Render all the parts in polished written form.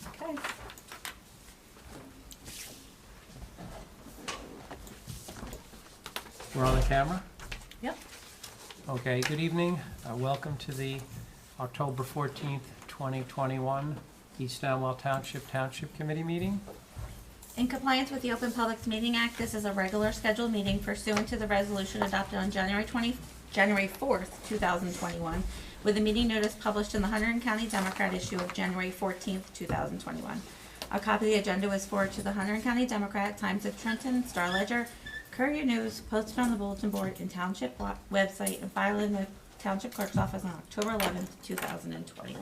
Okay. We're on the camera? Yep. Okay, good evening. Welcome to the October 14th, 2021 East Amwell Township Committee meeting. In compliance with the Open Public Meeting Act, this is a regular scheduled meeting pursuant to the resolution adopted on January 4th, 2021, with a meeting notice published in the Hunterdon County Democrat issue of January 14th, 2021. A copy of the agenda was forwarded to the Hunterdon County Democrat, Times of Trenton, Star Ledger, Courier News, posted on the bulletin board and township website, and filed in the township clerk's office on October 11th, 2021.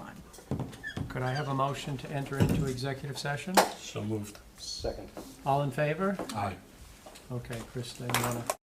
Could I have a motion to enter into executive session? So moved. Second. All in favor? Aye. Okay, Krista, you want to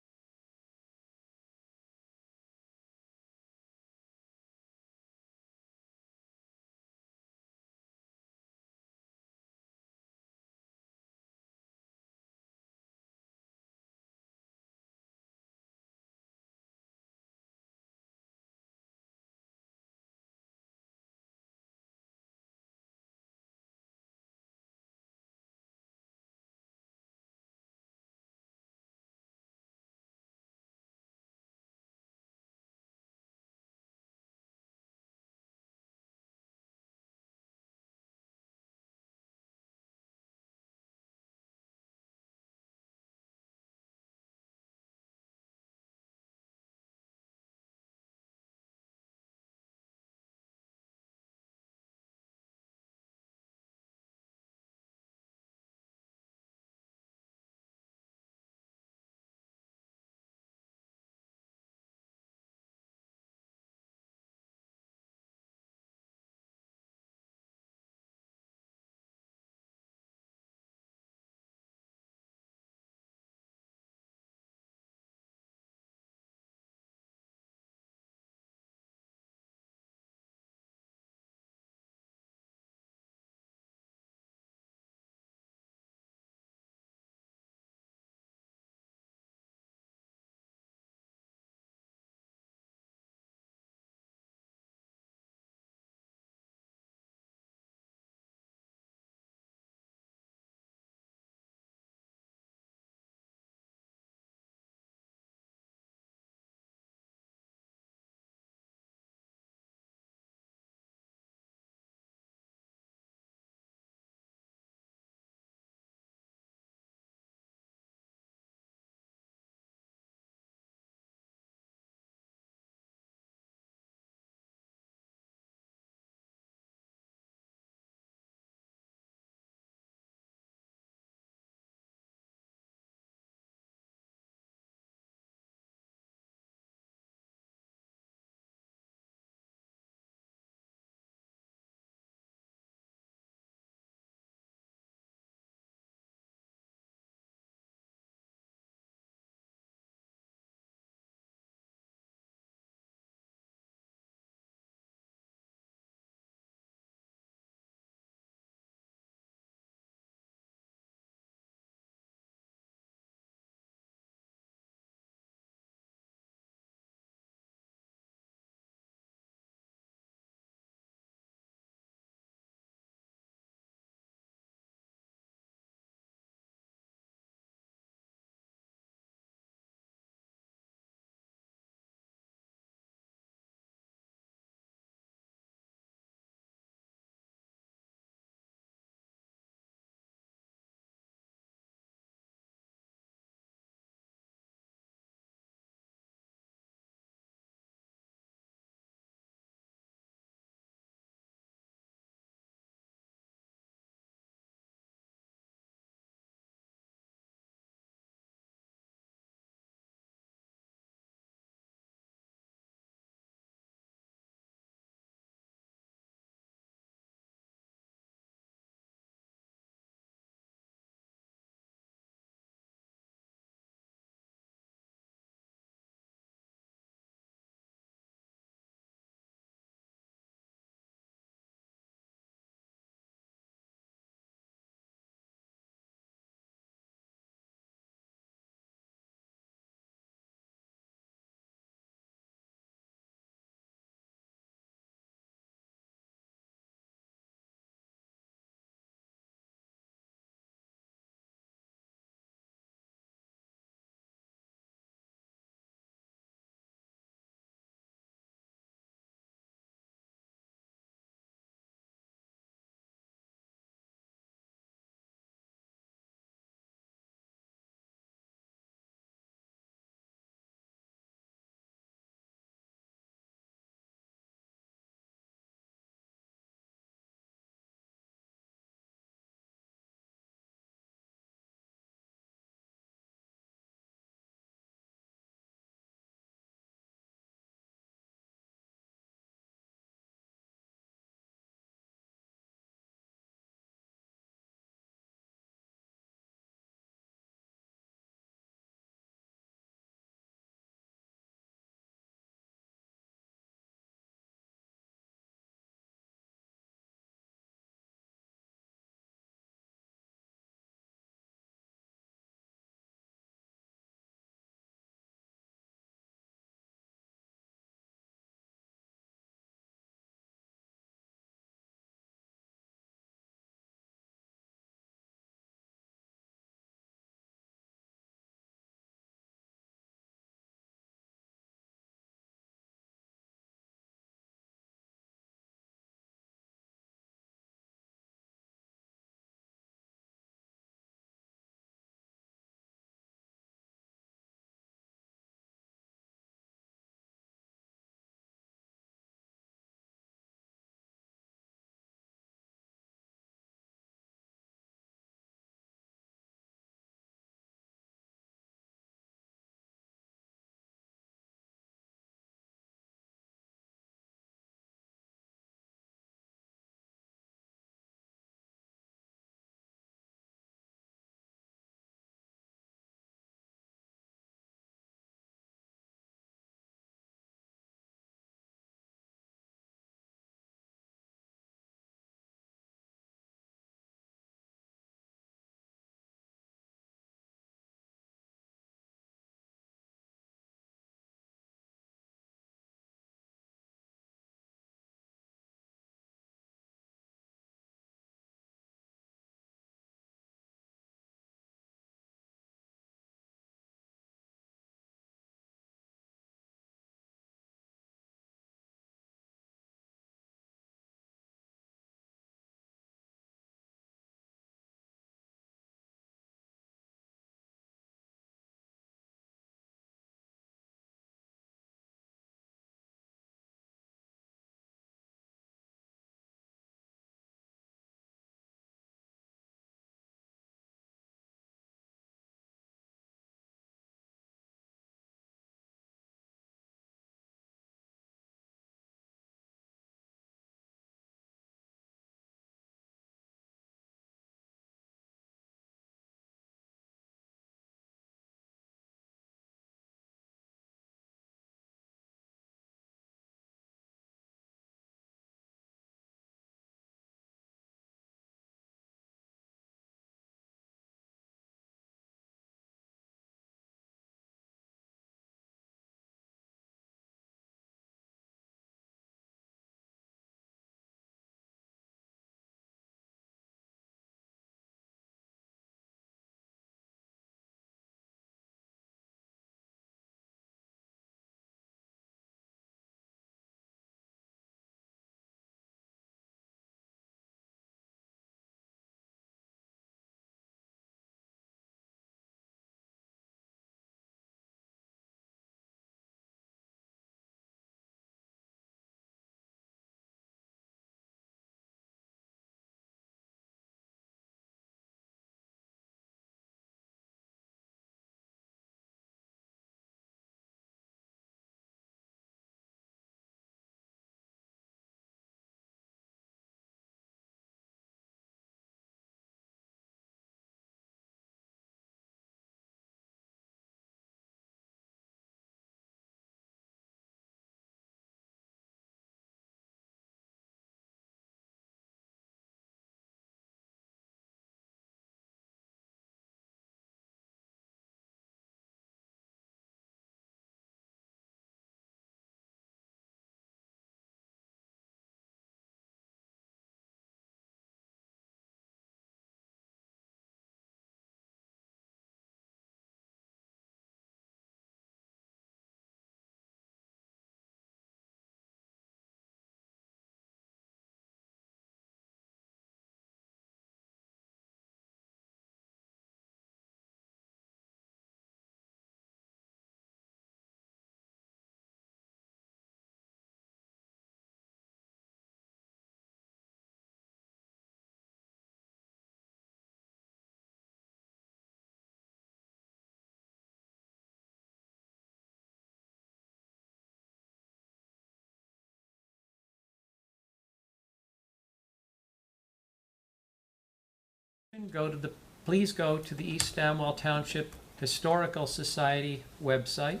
Please go to the East Amwell Township Historical Society website.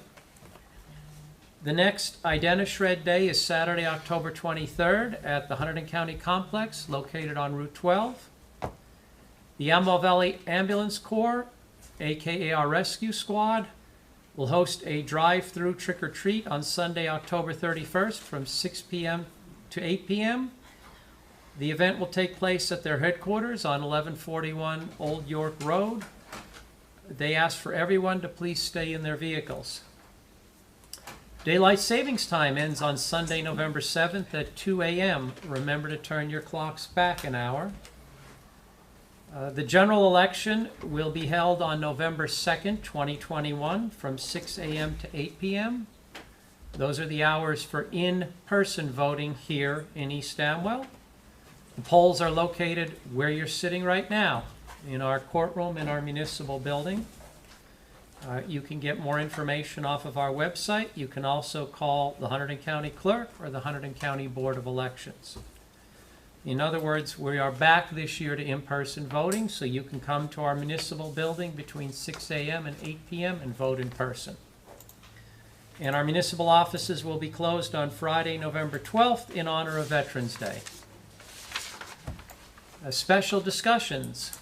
The next Identa-Shred Day is Saturday, October 23rd at the Hunterdon County Complex, located on Route 12. The Amwell Valley Ambulance Corps, aka our rescue squad, will host a drive-through trick-or-treat on Sunday, October 31st from 6 p.m. to 8 p.m. The event will take place at their headquarters on 1141 Old York Road. They ask for everyone to please stay in their vehicles. Daylight savings time ends on Sunday, November 7th at 2 a.m. Remember to turn your clocks back an hour. The general election will be held on November 2nd, 2021 from 6 a.m. to 8 p.m. Those are the hours for in-person voting here in East Amwell. The polls are located where you're sitting right now, in our courtroom in our municipal building. You can get more information off of our website. You can also call the Hunterdon County Clerk or the Hunterdon County Board of Elections. In other words, we are back this year to in-person voting, so you can come to our municipal building between 6 a.m. and 8 p.m. and vote in person. And our municipal offices will be closed on Friday, November 12th in honor of Veterans Day. Special discussions.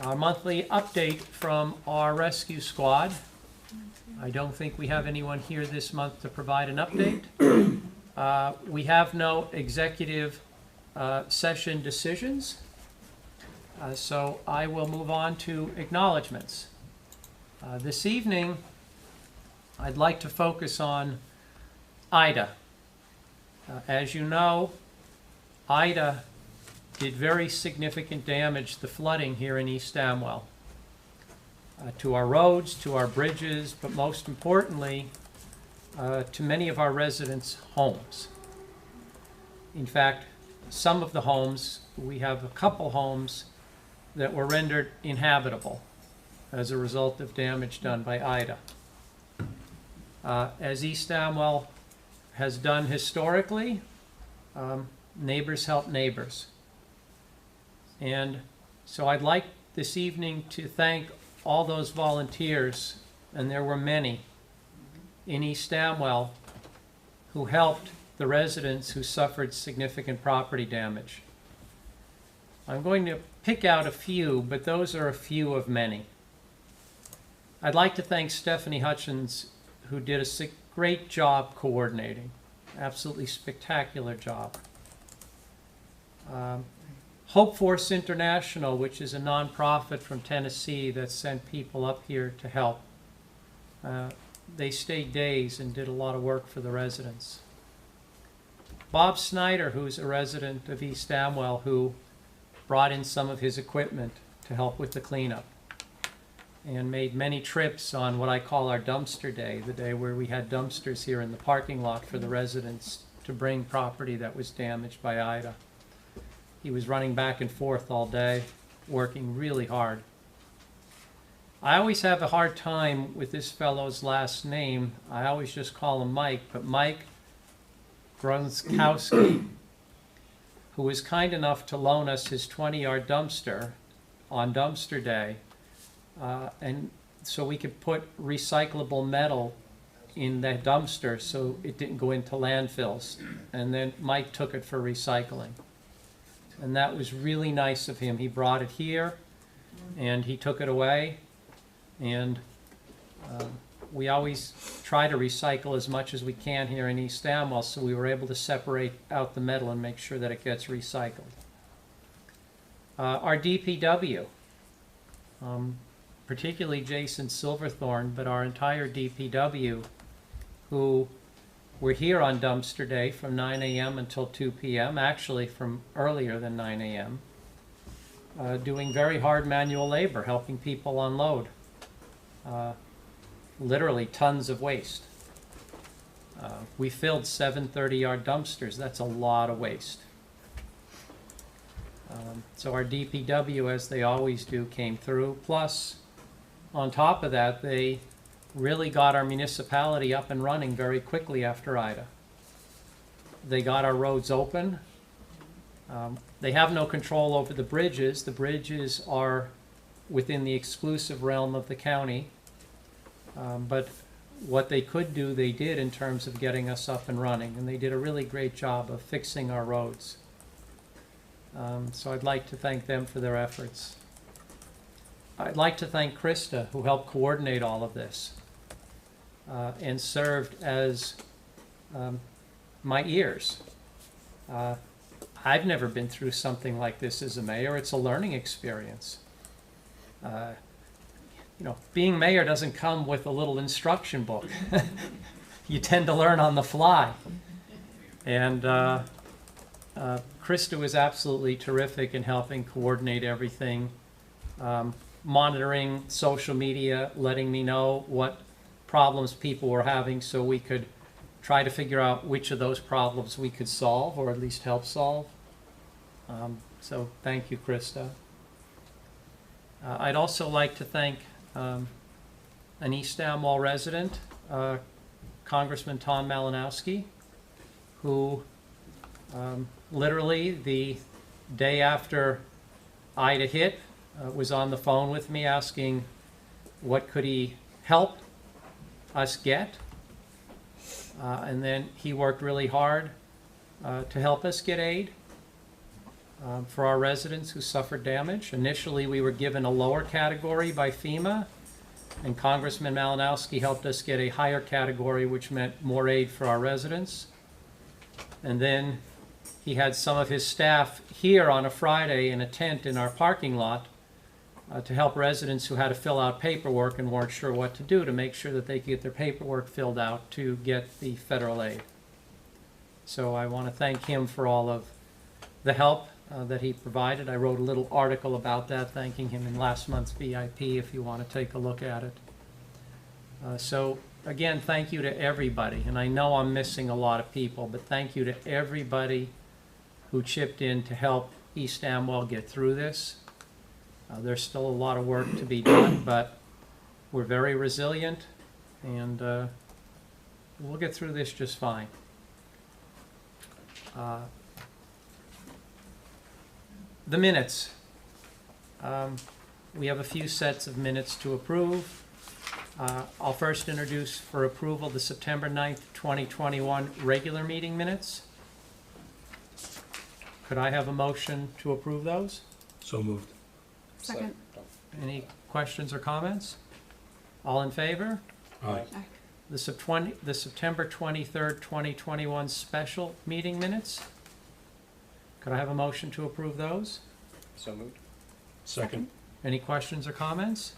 Our monthly update from our rescue squad. I don't think we have anyone here this month to provide an update. We have no executive session decisions. So I will move on to acknowledgements. This evening, I'd like to focus on Ida. As you know, Ida did very significant damage, the flooding here in East Amwell, to our roads, to our bridges, but most importantly, to many of our residents' homes. In fact, some of the homes, we have a couple homes that were rendered inhabitable as a result of damage done by Ida. As East Amwell has done historically, neighbors help neighbors. And so I'd like this evening to thank all those volunteers, and there were many, in East Amwell who helped the residents who suffered significant property damage. I'm going to pick out a few, but those are a few of many. I'd like to thank Stephanie Hutchins, who did a great job coordinating, absolutely spectacular job. Hope Force International, which is a nonprofit from Tennessee that sent people up here to help. They stayed days and did a lot of work for the residents. Bob Snyder, who's a resident of East Amwell, who brought in some of his equipment to help with the cleanup and made many trips on what I call our dumpster day, the day where we had dumpsters here in the parking lot for the residents to bring property that was damaged by Ida. He was running back and forth all day, working really hard. I always have a hard time with this fellow's last name. I always just call him Mike, but Mike Gronkowski, who was kind enough to loan us his 20-yard dumpster on dumpster day, and so we could put recyclable metal in that dumpster so it didn't go into landfills. And then Mike took it for recycling. And that was really nice of him. He brought it here, and he took it away. And we always try to recycle as much as we can here in East Amwell, so we were able to separate out the metal and make sure that it gets recycled. Our DPW, particularly Jason Silverthorne, but our entire DPW, who were here on dumpster day from 9 a.m. until 2 p.m., actually from earlier than 9 a.m., doing very hard manual labor, helping people unload literally tons of waste. We filled 7 30-yard dumpsters. That's a lot of waste. So our DPW, as they always do, came through. Plus, on top of that, they really got our municipality up and running very quickly after Ida. They got our roads open. They have no control over the bridges. The bridges are within the exclusive realm of the county. But what they could do, they did in terms of getting us up and running, and they did a really great job of fixing our roads. So I'd like to thank them for their efforts. I'd like to thank Krista, who helped coordinate all of this and served as my ears. I've never been through something like this as a mayor. It's a learning experience. You know, being mayor doesn't come with a little instruction book. You tend to learn on the fly. And Krista was absolutely terrific in helping coordinate everything, monitoring social media, letting me know what problems people were having so we could try to figure out which of those problems we could solve or at least help solve. So thank you, Krista. I'd also like to thank an East Amwell resident, Congressman Tom Malinowski, who literally the day after Ida hit was on the phone with me asking what could he help us get. And then he worked really hard to help us get aid for our residents who suffered damage. Initially, we were given a lower category by FEMA, and Congressman Malinowski helped us get a higher category, which meant more aid for our residents. And then he had some of his staff here on a Friday in a tent in our parking lot to help residents who had to fill out paperwork and weren't sure what to do to make sure that they could get their paperwork filled out to get the federal aid. So I want to thank him for all of the help that he provided. I wrote a little article about that, thanking him in last month's VIP if you want to take a look at it. So again, thank you to everybody. And I know I'm missing a lot of people, but thank you to everybody who chipped in to help East Amwell get through this. There's still a lot of work to be done, but we're very resilient, and we'll get through this just fine. The minutes. We have a few sets of minutes to approve. I'll first introduce for approval the September 9th, 2021 regular meeting minutes. Could I have a motion to approve those? So moved. Second. Any questions or comments? All in favor? Aye. The September 23rd, 2021 special meeting minutes. Could I have a motion to approve those? So moved. Second. Any questions or comments?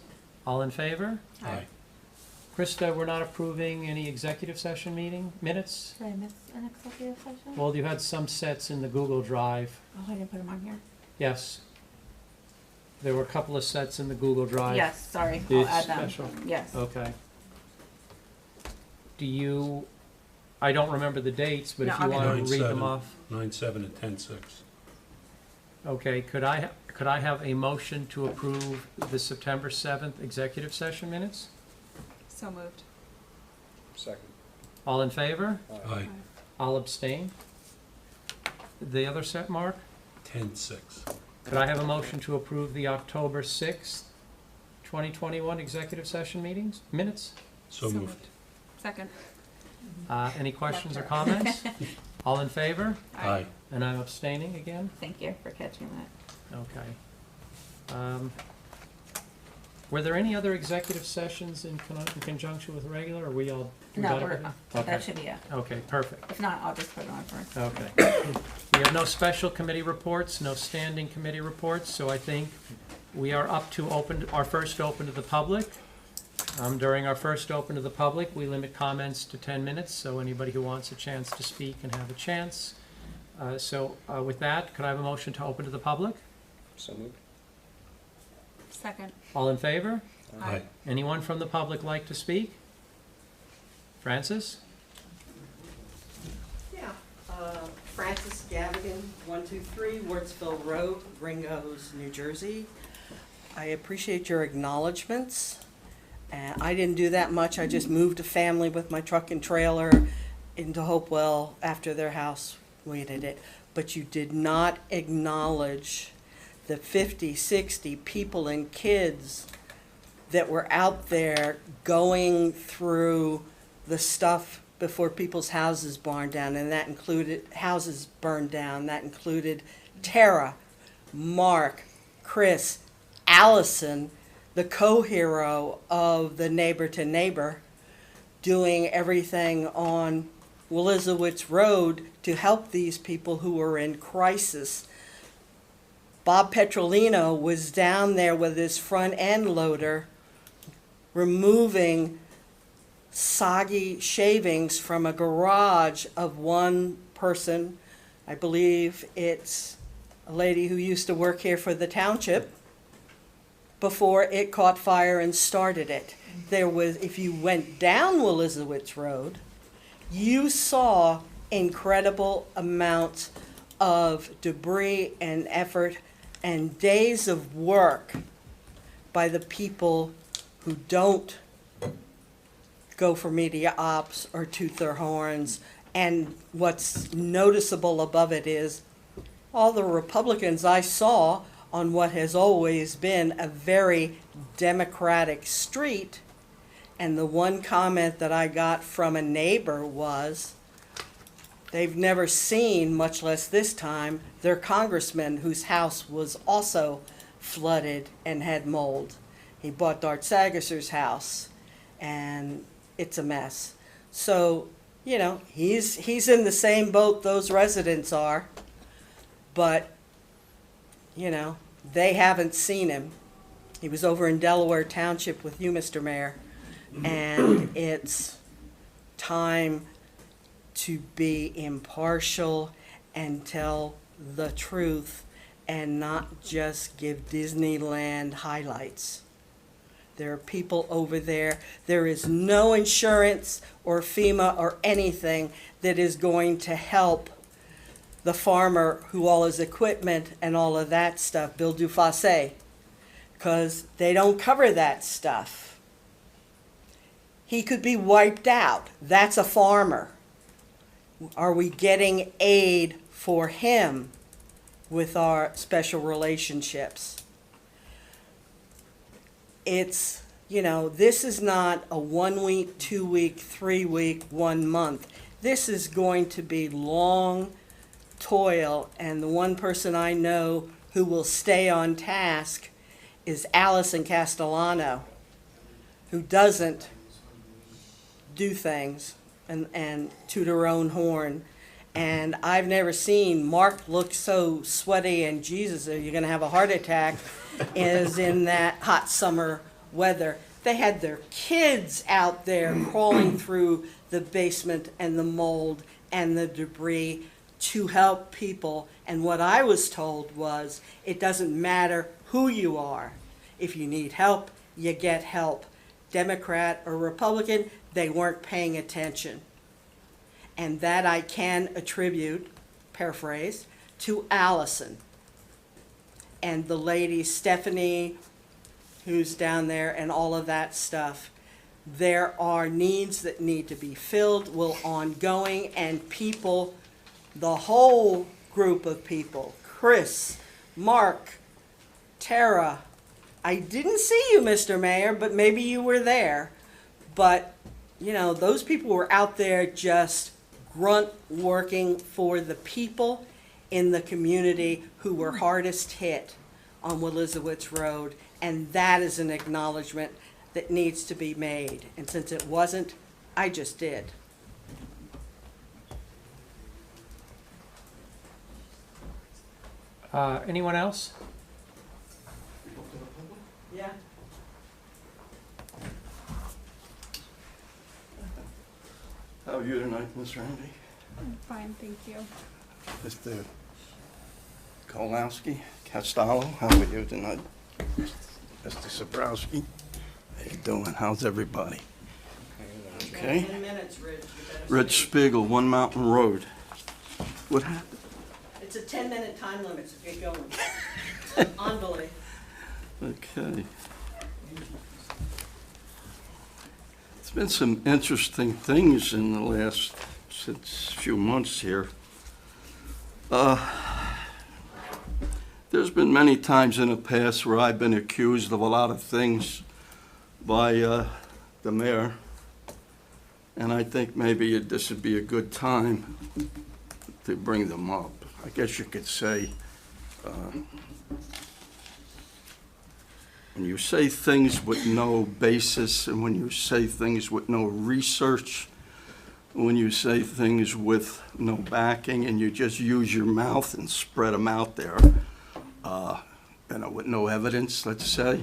All in favor? Aye. Krista, we're not approving any executive session meeting minutes? Did I miss an executive session? Well, you had some sets in the Google Drive. Oh, I didn't put them on here. Yes. There were a couple of sets in the Google Drive. Yes, sorry, The I'll add them. special. Yes. Okay. Do you, I don't remember the dates, but No, if you I'll get want to read them 9/7. off. 9/7 and 10/6. Okay, could I have a motion to approve the September 7th executive session minutes? So moved. Second. All in favor? Aye. I'll abstain. The other set, Mark? 10/6. Could I have a motion to approve the October 6th, 2021 executive session minutes? So moved. Second. Any questions or comments? All in favor? Aye. And I'm abstaining again? Thank you for catching that. Okay. Were there any other executive sessions in conjunction with regular, or we all? we No, got we're, everything? that Okay. should be it. Okay, perfect. If not, I'll just put it on for. Okay. We have no special committee reports, no standing committee reports, so I think we are up to our first open to the public. During our first open to the public, we limit comments to 10 minutes, so anybody who wants a chance to speak can have a chance. With that, could I have a motion to open to the public? So moved. Second. All in favor? Aye. Anyone from the public like to speak? Francis? Yeah, Francis Gavigan, 123 Wardsville Road, Ringgoes, New Jersey. I appreciate your acknowledgements. I didn't do that much. I just moved a family with my truck and trailer into Hopewell after their house needed it. but you did not acknowledge the 50, 60 people and kids that were out there going through the stuff before people's houses burned down, and that included houses burned down. That included Tara, Mark, Chris, Allison, the co-hero of the Neighbor to Neighbor, doing everything on Elizabeth Road to help these people who were in crisis. Bob Petrolino was down there with his front end loader removing soggy shavings from a garage of one person. I believe it's a lady who used to work here for the township, before it caught fire and started it. There was, if you went down Elizabeth Road, you saw incredible amounts of debris and effort and days of work by the people who don't go for media ops or toot their horns. And what's noticeable above it is all the Republicans I saw on what has always been a very Democratic street. And the one comment that I got from a neighbor was, they've never seen, much less this time, their congressman whose house was also flooded and had mold. He bought Dart Sagerser's house, and it's a mess. So, you know, he's in the same boat those residents are, but, you know, they haven't seen him. He was over in Delaware Township with you, Mr. Mayor, and it's time to be impartial and tell the truth and not just give Disneyland highlights. There are people over there. There is no insurance or FEMA or anything that is going to help the farmer who all his equipment and all of that stuff, Bill Dufasset, because they don't cover that stuff. He could be wiped out. That's a farmer. Are we getting aid for him with our special relationships? It's, you know, this is not a 1 week, 2 week, 3 week, 1 month. This is going to be long toil, and the one person I know who will stay on task is Allison Castellano, who doesn't do things and toot her own horn. And I've never seen Mark look so sweaty and Jesus, are you going to have a heart attack, as in that hot summer weather. They had their kids out there crawling through the basement and the mold and the debris to help people. And what I was told was, it doesn't matter who you are. If you need help, you get help. Democrat or Republican, they weren't paying attention. And that I can attribute, paraphrase, to Allison and the lady Stephanie, who's down there, and all of that stuff. There are needs that need to be filled, will ongoing, and people, the whole group of people, Chris, Mark, Tara, I didn't see you, Mr. Mayor, but maybe you were there. But, you know, those people were out there just grunt working for the people in the community who were hardest hit on Elizabeth Road, and that is an acknowledgement that needs to be made. And since it wasn't, I just did. Anyone else? Yeah. How are you tonight, Miss Randy? I'm fine, thank you. Mr. Kolowski, Castello, how are you tonight? Mr. Sabrowski, how you doing? How's everybody? Okay. 10 minutes, Rich. Rich Spiegel, One Mountain Road. What happened? It's a 10-minute time limit, so get going. Envoy. Okay. There's been some interesting things in the last few months here. There's been many times in the past where I've been accused of a lot of things by the mayor, and I think maybe this would be a good time to bring them up. I guess you could say, when you say things with no basis, and when you say things with no research, when you say things with no backing, and you just use your mouth and spread them out there, with no evidence, let's say.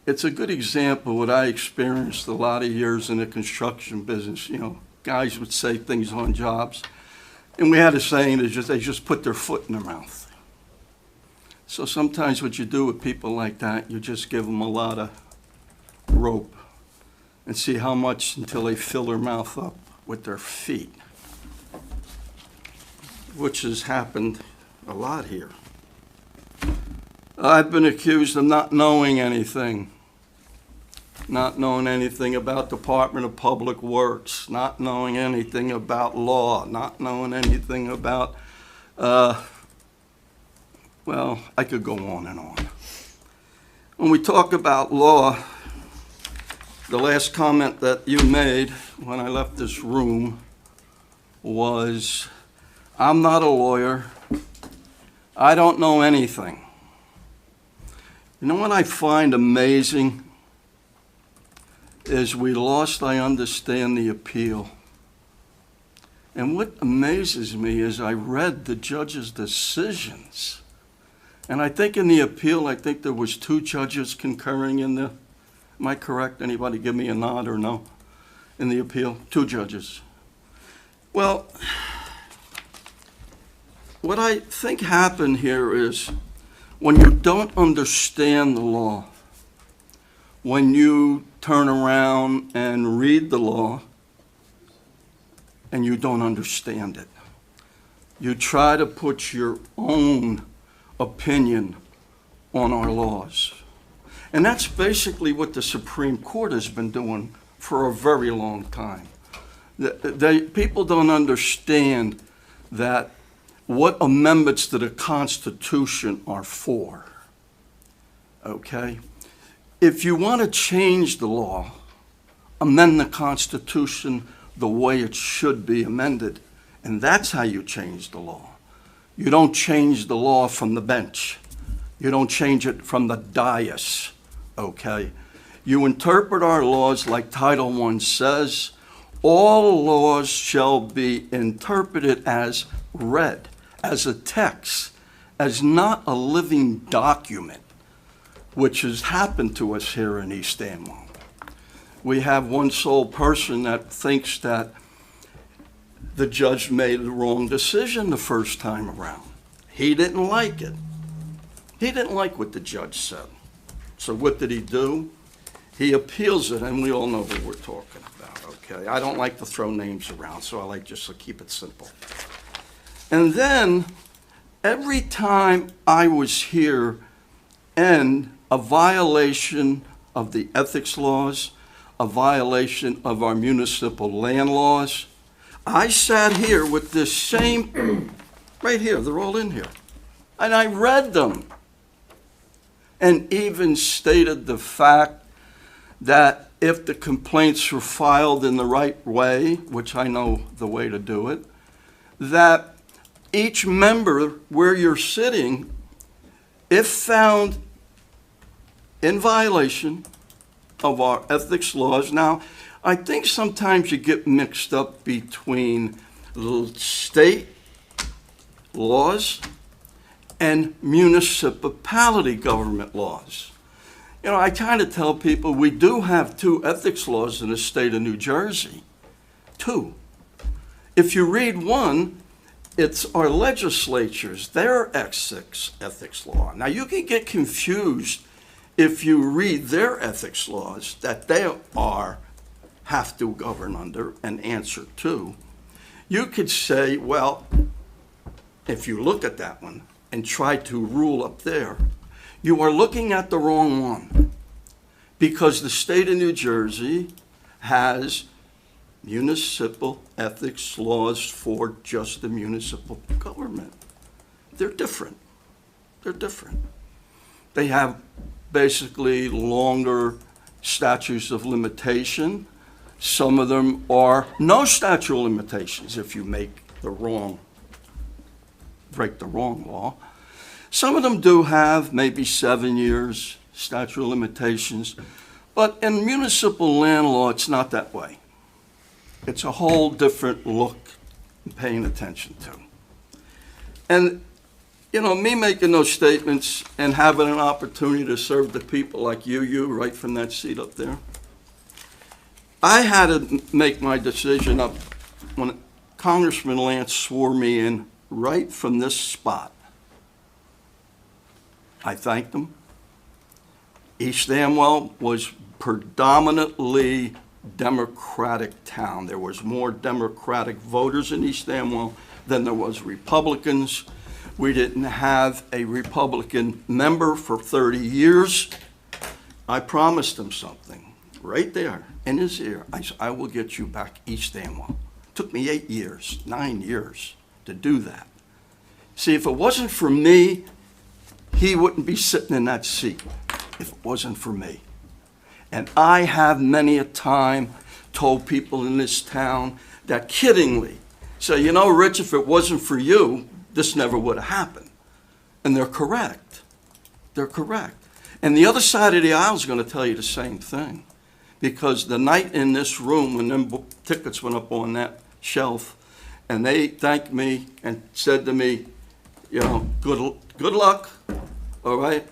It's a good example of what I experienced a lot of years in the construction business. You know, guys would say things on jobs, and we had a saying, they just put their foot in their mouth. So sometimes what you do with people like that, you just give them a lot of rope and see how much until they fill their mouth up with their feet, which has happened a lot here. I've been accused of not knowing anything about Department of Public Works, not knowing anything about law, not knowing anything about, well, I could go on and on. When we talk about law, the last comment that you made when I left this room was, I'm not a lawyer, I don't know anything. You know what I find amazing is we lost, I understand, the appeal. And what amazes me is I read the judge's decisions. And I think in the appeal, I think there was 2 judges concurring in the, am I correct? Anybody give me a nod or no? In the appeal, 2 judges. Well, what I think happened here is when you don't understand the law, when you turn around and read the law and you don't understand it, you try to put your own opinion on our laws. And that's basically what the Supreme Court has been doing for a very long time. People don't understand that what amendments to the Constitution are for, okay? If you want to change the law, amend the Constitution the way it should be amended, and that's how you change the law. You don't change the law from the bench. You don't change it from the dais, okay? You interpret our laws like Title I says, all laws shall be interpreted as read, as a text, as not a living document, which has happened to us here in East Amwell. We have one sole person that thinks that the judge made the wrong decision the first time around. He didn't like it. He didn't like what the judge said. So what did he do? He appeals it, and we all know what we're talking about, okay? I don't like to throw names around, so I like just to keep it simple. And then, every time I was here and a violation of the ethics laws, a violation of our municipal land laws, I sat here with this same, right here, they're all in here, and I read them and even stated the fact that if the complaints were filed in the right way, which I know the way to do it, that each member where you're sitting, if found in violation of our ethics laws. Now, I think sometimes you get mixed up between state laws and municipality government laws. You know, I kind of tell people we do have 2 ethics laws in the state of New Jersey. 2. If you read one, it's our legislatures, their ethics law. Now, you can get confused if you read their ethics laws that they have to govern under and answer to. You could say, well, if you look at that one and try to rule up there, you are looking at the wrong one, because the state of New Jersey has municipal ethics laws for just the municipal government. They're different. They're different. They have basically longer statutes of limitation. Some of them are no statute of limitations if you break the wrong law. Some of them do have maybe 7 years statute of limitations, but in municipal land law, it's not that way. It's a whole different look and paying attention to. And, you know, me making those statements and having an opportunity to serve the people like you right from that seat up there, I had to make my decision up when Congressman Lance swore me in right from this spot. I thanked him. East Amwell was predominantly Democratic town. There was more Democratic voters in East Amwell than there was Republicans. We didn't have a Republican member for 30 years. I promised him something right there in his ear. I said, I will get you back East Amwell. It took me 8 years, 9 years to do that. See, if it wasn't for me, he wouldn't be sitting in that seat if it wasn't for me. And I have many a time told people in this town that kiddingly say, you know, Rich, if it wasn't for you, this never would have happened. And they're correct. They're correct. And the other side of the aisle is going to tell you the same thing. Because the night in this room when them tickets went up on that shelf, and they thanked me and said to me, you know, good luck, all right?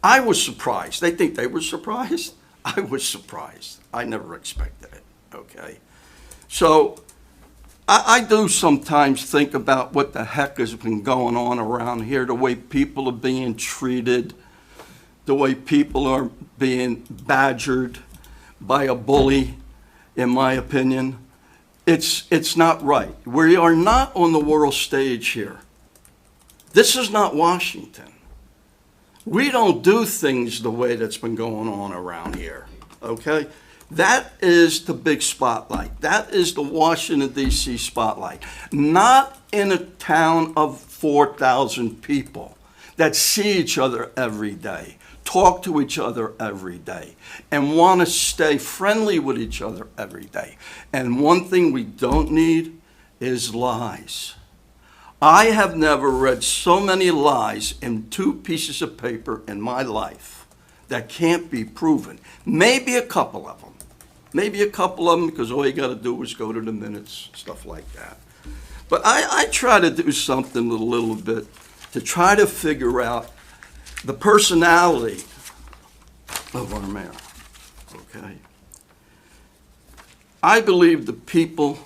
I was surprised. They think they were surprised. I was surprised. I never expected it, okay? So I do sometimes think about what the heck has been going on around here, the way people are being treated, the way people are being badgered by a bully, in my opinion. It's not right. We are not on the world stage here. This is not Washington. We don't do things the way that's been going on around here, okay? That is the big spotlight. That is the Washington, D.C. spotlight. Not in a town of 4,000 people that see each other every day, talk to each other every day, and want to stay friendly with each other every day. And one thing we don't need is lies. I have never read so many lies in 2 pieces of paper in my life that can't be proven. Maybe a couple of them. Maybe a couple of them, because all you got to do is go to the minutes, stuff like that. But I try to do something a little bit to try to figure out the personality of our mayor, okay? I believe the people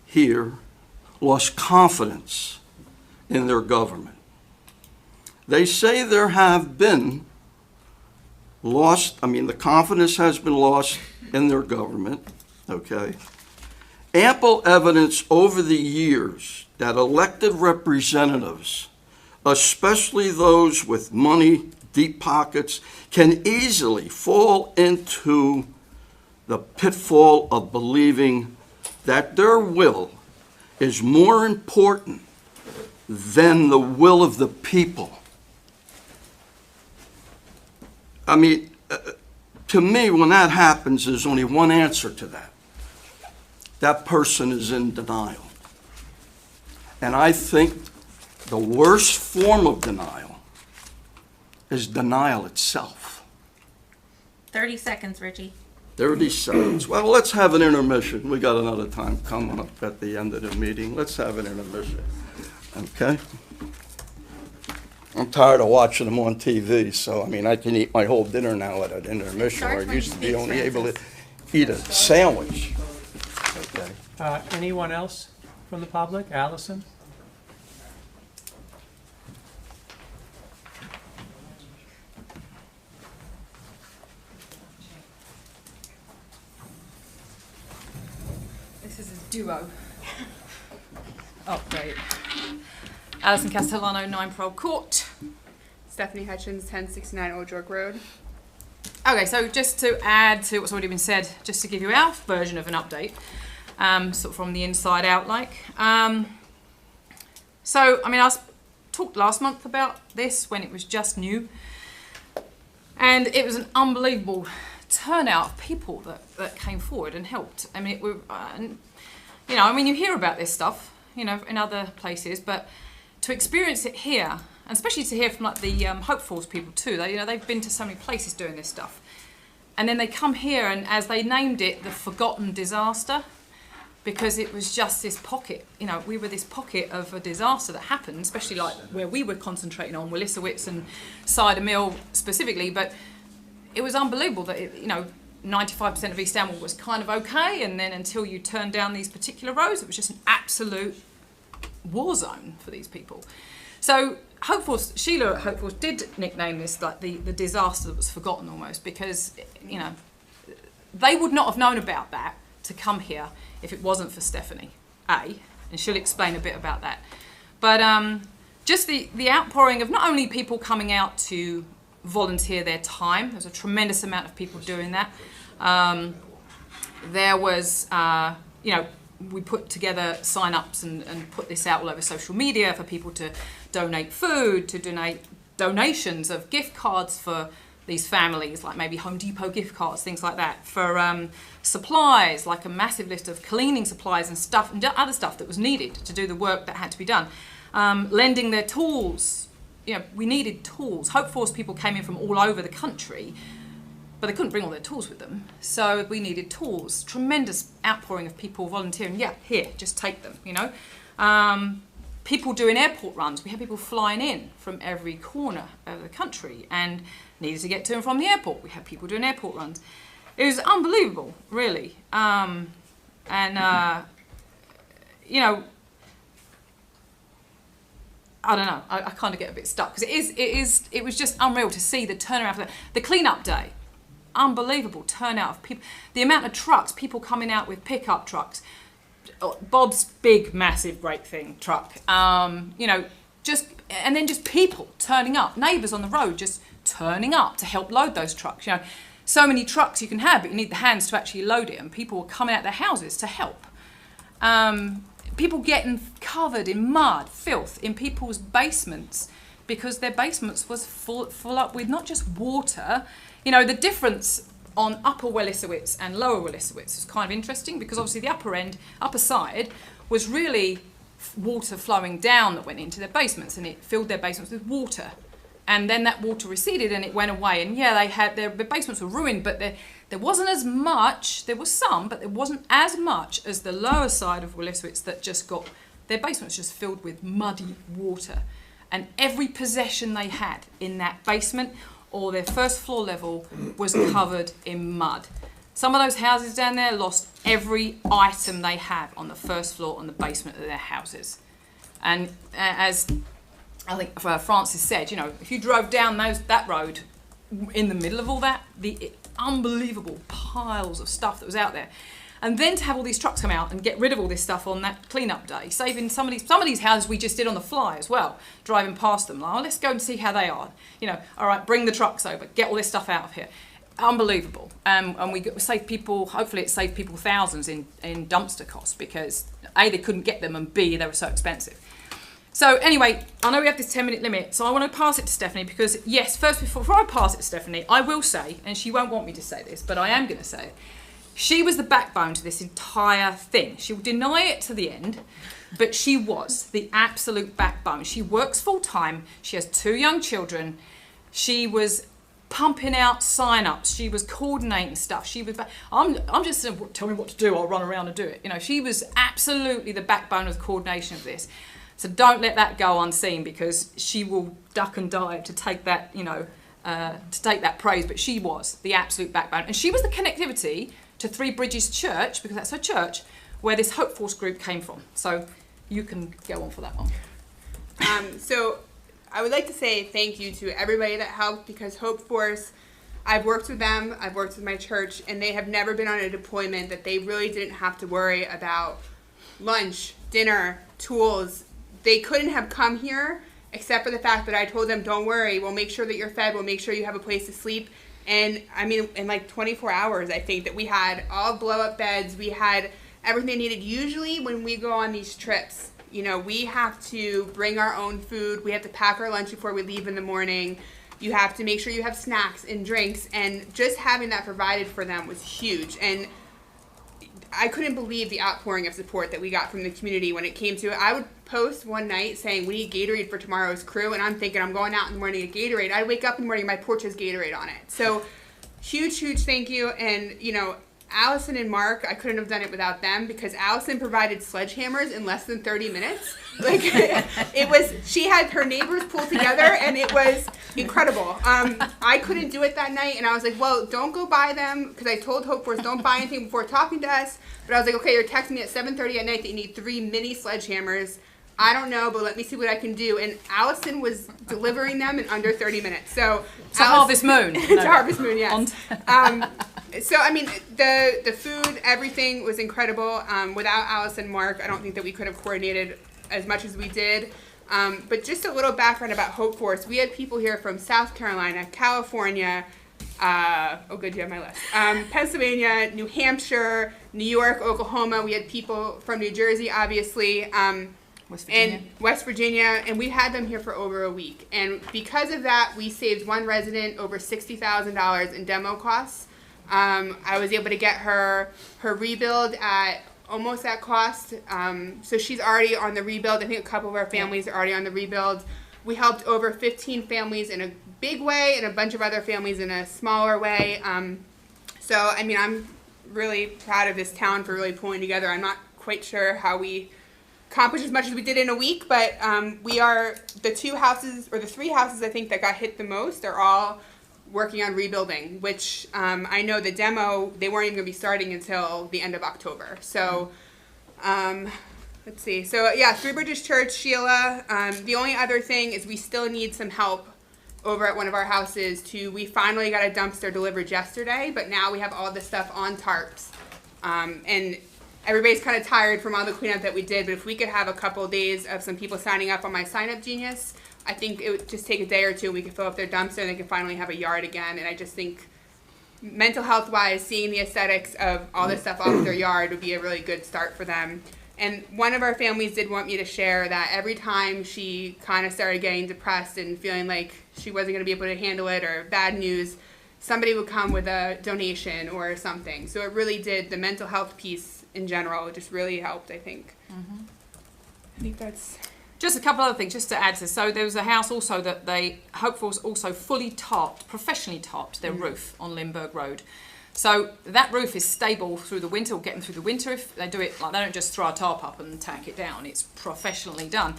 here lost confidence in their government. They say there have been the confidence has been lost in their government, okay? Ample evidence over the years that elected representatives, especially those with money, deep pockets, can easily fall into the pitfall of believing that their will is more important than the will of the people. I mean, to me, when that happens, there's only one answer to that. That person is in denial. And I think the worst form of denial is denial itself. 30 seconds, Richie. 30 seconds. Well, let's have an intermission. We got another time coming up at the end of the meeting. Let's have an intermission. Okay? I'm tired of watching them on TV, so, I mean, I can eat my whole dinner now at an intermission, where I used to be only able to eat a sandwich. Okay. Anyone else from the public? Allison? This is a duo. Oh, great. Alison Castellano, 9 Parole Court. Stephanie Hutchins, 1069 Old York Road. Okay, so just to add to what's already been said, just to give you our version of an update, sort of from the inside out, like. So, I mean, I talked last month about this when it was just new, and it was an unbelievable turnout of people that came forward and helped. I mean, you know, I mean, you hear about this stuff, you know, in other places, but to experience it here, and especially to hear from like the Hopefuls people too, you know, they've been to so many places doing this stuff, and then they come here, and as they named it, the forgotten disaster, because it was just this pocket, you know, we were this pocket of a disaster that happened, especially like where we were concentrating on, Willisowitz and Cider Mill specifically, but it was unbelievable that, you know, 95% of East Amwell was kind of okay, and then until you turned down these particular roads, it was just an absolute war zone for these people. So Hopefuls, Sheila at Hopefuls did nickname this like the disaster that was forgotten almost, because, you know, they would not have known about that to come here if it wasn't for Stephanie, and she'll explain a bit about that. But just the outpouring of not only people coming out to volunteer their time, there's a tremendous amount of people doing that. There was, you know, we put together sign-ups and put this out all over social media for people to donate food, to donate donations of gift cards for these families, like maybe Home Depot gift cards, things like that, for supplies, like a massive list of cleaning supplies and stuff, and other stuff that was needed to do the work that had to be done. Lending their tools, you know, we needed tools. Hopefuls people came in from all over the country, but they couldn't bring all their tools with them, so we needed tools. Tremendous outpouring of people volunteering. Yeah, here, just take them, you know. People doing airport runs. We had people flying in from every corner of the country and needed to get to and from the airport. We had people doing airport runs. It was unbelievable, really. You know, I don't know. I kind of get a bit stuck because it was just unreal to see the turnaround for the clean-up day. Unbelievable turnout of people. The amount of trucks, people coming out with pickup trucks. Bob's big, massive, great thing truck. You know, and then just people turning up, neighbours on the road just turning up to help load those trucks. You know, so many trucks you can have, but you need the hands to actually load it, and people were coming out their houses to help. People getting covered in mud, filth in people's basements because their basements was full up with not just water. You know, the difference on Upper Willisowitz and Lower Willisowitz is kind of interesting because obviously the upper side was really water flowing down that went into their basements, and it filled their basements with water. And then that water receded and it went away. And yeah, their basements were ruined, but there wasn't as much. There was some, but there wasn't as much as the lower side of Willisowitz that just got their basements just filled with muddy water. And every possession they had in that basement or their first floor level was covered in mud. Some of those houses down there lost every item they had on the first floor and the basement of their houses. And as I think Francis said, you know, if you drove down that road in the middle of all that, the unbelievable piles of stuff that was out there. And then to have all these trucks come out and get rid of all this stuff on that clean-up day, saving some of these houses we just did on the fly as well, driving past them. Like, oh, let's go and see how they are. You know, all right, bring the trucks over, get all this stuff out of here. Unbelievable. And we saved people, hopefully it saved people thousands in dumpster costs because A, they couldn't get them, and B, they were so expensive. So anyway, I know we have this 10-minute limit, so I want to pass it to Stephanie because, yes, first, before I pass it to Stephanie, I will say, and she won't want me to say this, but I am going to say it, she was the backbone to this entire thing. She will deny it to the end, but she was the absolute backbone. She works full-time. She has 2 young children. She was pumping out sign-ups. She was coordinating stuff. She was. I'm just saying, tell me what to do. I'll run around and do it. You know, she was absolutely the backbone of the coordination of this. So don't let that go unseen because she will duck and dive to take that, you know, to take that praise. But she was the absolute backbone, and she was the connectivity to Three Bridges Church, because that's her church, where this Hopefuls group came from. So you can go on for that one. So I would like to say thank you to everybody that helped, because Hopefuls, I've worked with them, I've worked with my church, and they have never been on a deployment that they really didn't have to worry about lunch, dinner, tools. They couldn't have come here except for the fact that I told them, don't worry, we'll make sure that you're fed, we'll make sure you have a place to sleep. And I mean, in like 24 hours, I think that we had all blow-up beds. We had everything needed. Usually when we go on these trips, you know, we have to bring our own food. We have to pack our lunch before we leave in the morning. You have to make sure you have snacks and drinks. And just having that provided for them was huge. And I couldn't believe the outpouring of support that we got from the community when it came to it. I would post one night saying, we need Gatorade for tomorrow's crew. And I'm thinking, I'm going out in the morning to get Gatorade. I wake up in the morning, my porch has Gatorade on it. So huge, huge thank you. And, you know, Allison and Mark, I couldn't have done it without them because Allison provided sledgehammers in less than 30 minutes. Like it was, she had her neighbors pull together and it was incredible. I couldn't do it that night and I was like, well, don't go buy them because I told Hope Force don't buy anything before talking to us. But I was like, okay, you're texting me at 7:30 at night that you need 3 mini sledgehammers. I don't know, but let me see what I can do. And Allison was delivering them in under 30 minutes. So It's a harvest moon. It's a harvest moon, yes. So, I mean, the food, everything was incredible. Without Alice and Mark, I don't think that we could have coordinated as much as we did. But just a little background about Hope Force. We had people here from South Carolina, California, oh good, you have my list. Pennsylvania, New Hampshire, New York, Oklahoma. We had people from New Jersey, obviously. West Virginia, and we had them here for over a week. And because of that, we saved one resident over $60,000 in demo costs. I was able to get her rebuild at almost at cost. So she's already on the rebuild. I think a couple of our families are already on the rebuild. We helped over 15 families in a big way and a bunch of other families in a smaller way. So, I mean, I'm really proud of this town for really pulling together. I'm not quite sure how we accomplished as much as we did in a week, but we are the 2 houses or the 3 houses I think that got hit the most are all working on rebuilding, which I know the demo they weren't even going to be starting until the end of October. So let's see. So yeah, Three Bridges Church, Sheila. The only other thing is we still need some help over at one of our houses. We finally got a dumpster delivered yesterday, but now we have all this stuff on tarps, and everybody's kind of tired from all the cleanup that we did, but if we could have a couple of days of some people signing up on my Sign Up Genius, I think it would just take a day or two and we could fill up their dumpster and they could finally have a yard again. And I just think mental health wise, seeing the aesthetics of all this stuff off their yard would be a really good start for them. And one of our families did want me to share that every time she kind of started getting depressed and feeling like she wasn't going to be able to handle it or bad news, somebody would come with a donation or something. So it really did, the mental health piece in general, it just really helped, I think. Mm-hmm. I think that's... Just a couple other things just to add to this. So there was a house also that Hope Force also fully topped, professionally topped their roof on Lindbergh Road. So that roof is stable through the winter, or get them through the winter if they do it. Like, they don't just throw a tarp up and tack it down. It's professionally done.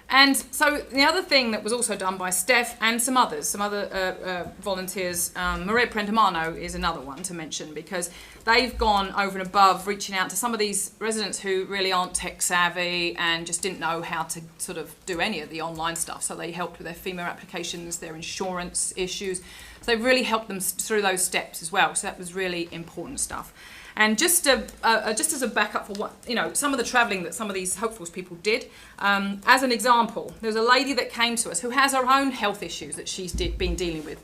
And so the other thing that was also done by Steph and some other volunteers, Maria Prentamano is another one to mention, because they've gone over and above reaching out to some of these residents who really aren't tech savvy and just didn't know how to sort of do any of the online stuff. So they helped with their FEMA applications, their insurance issues. So they really helped them through those steps as well. So that was really important stuff. And just as a backup for what, some of the travelling that some of these Hope Force people did, as an example, there's a lady that came to us who has her own health issues that she's been dealing with.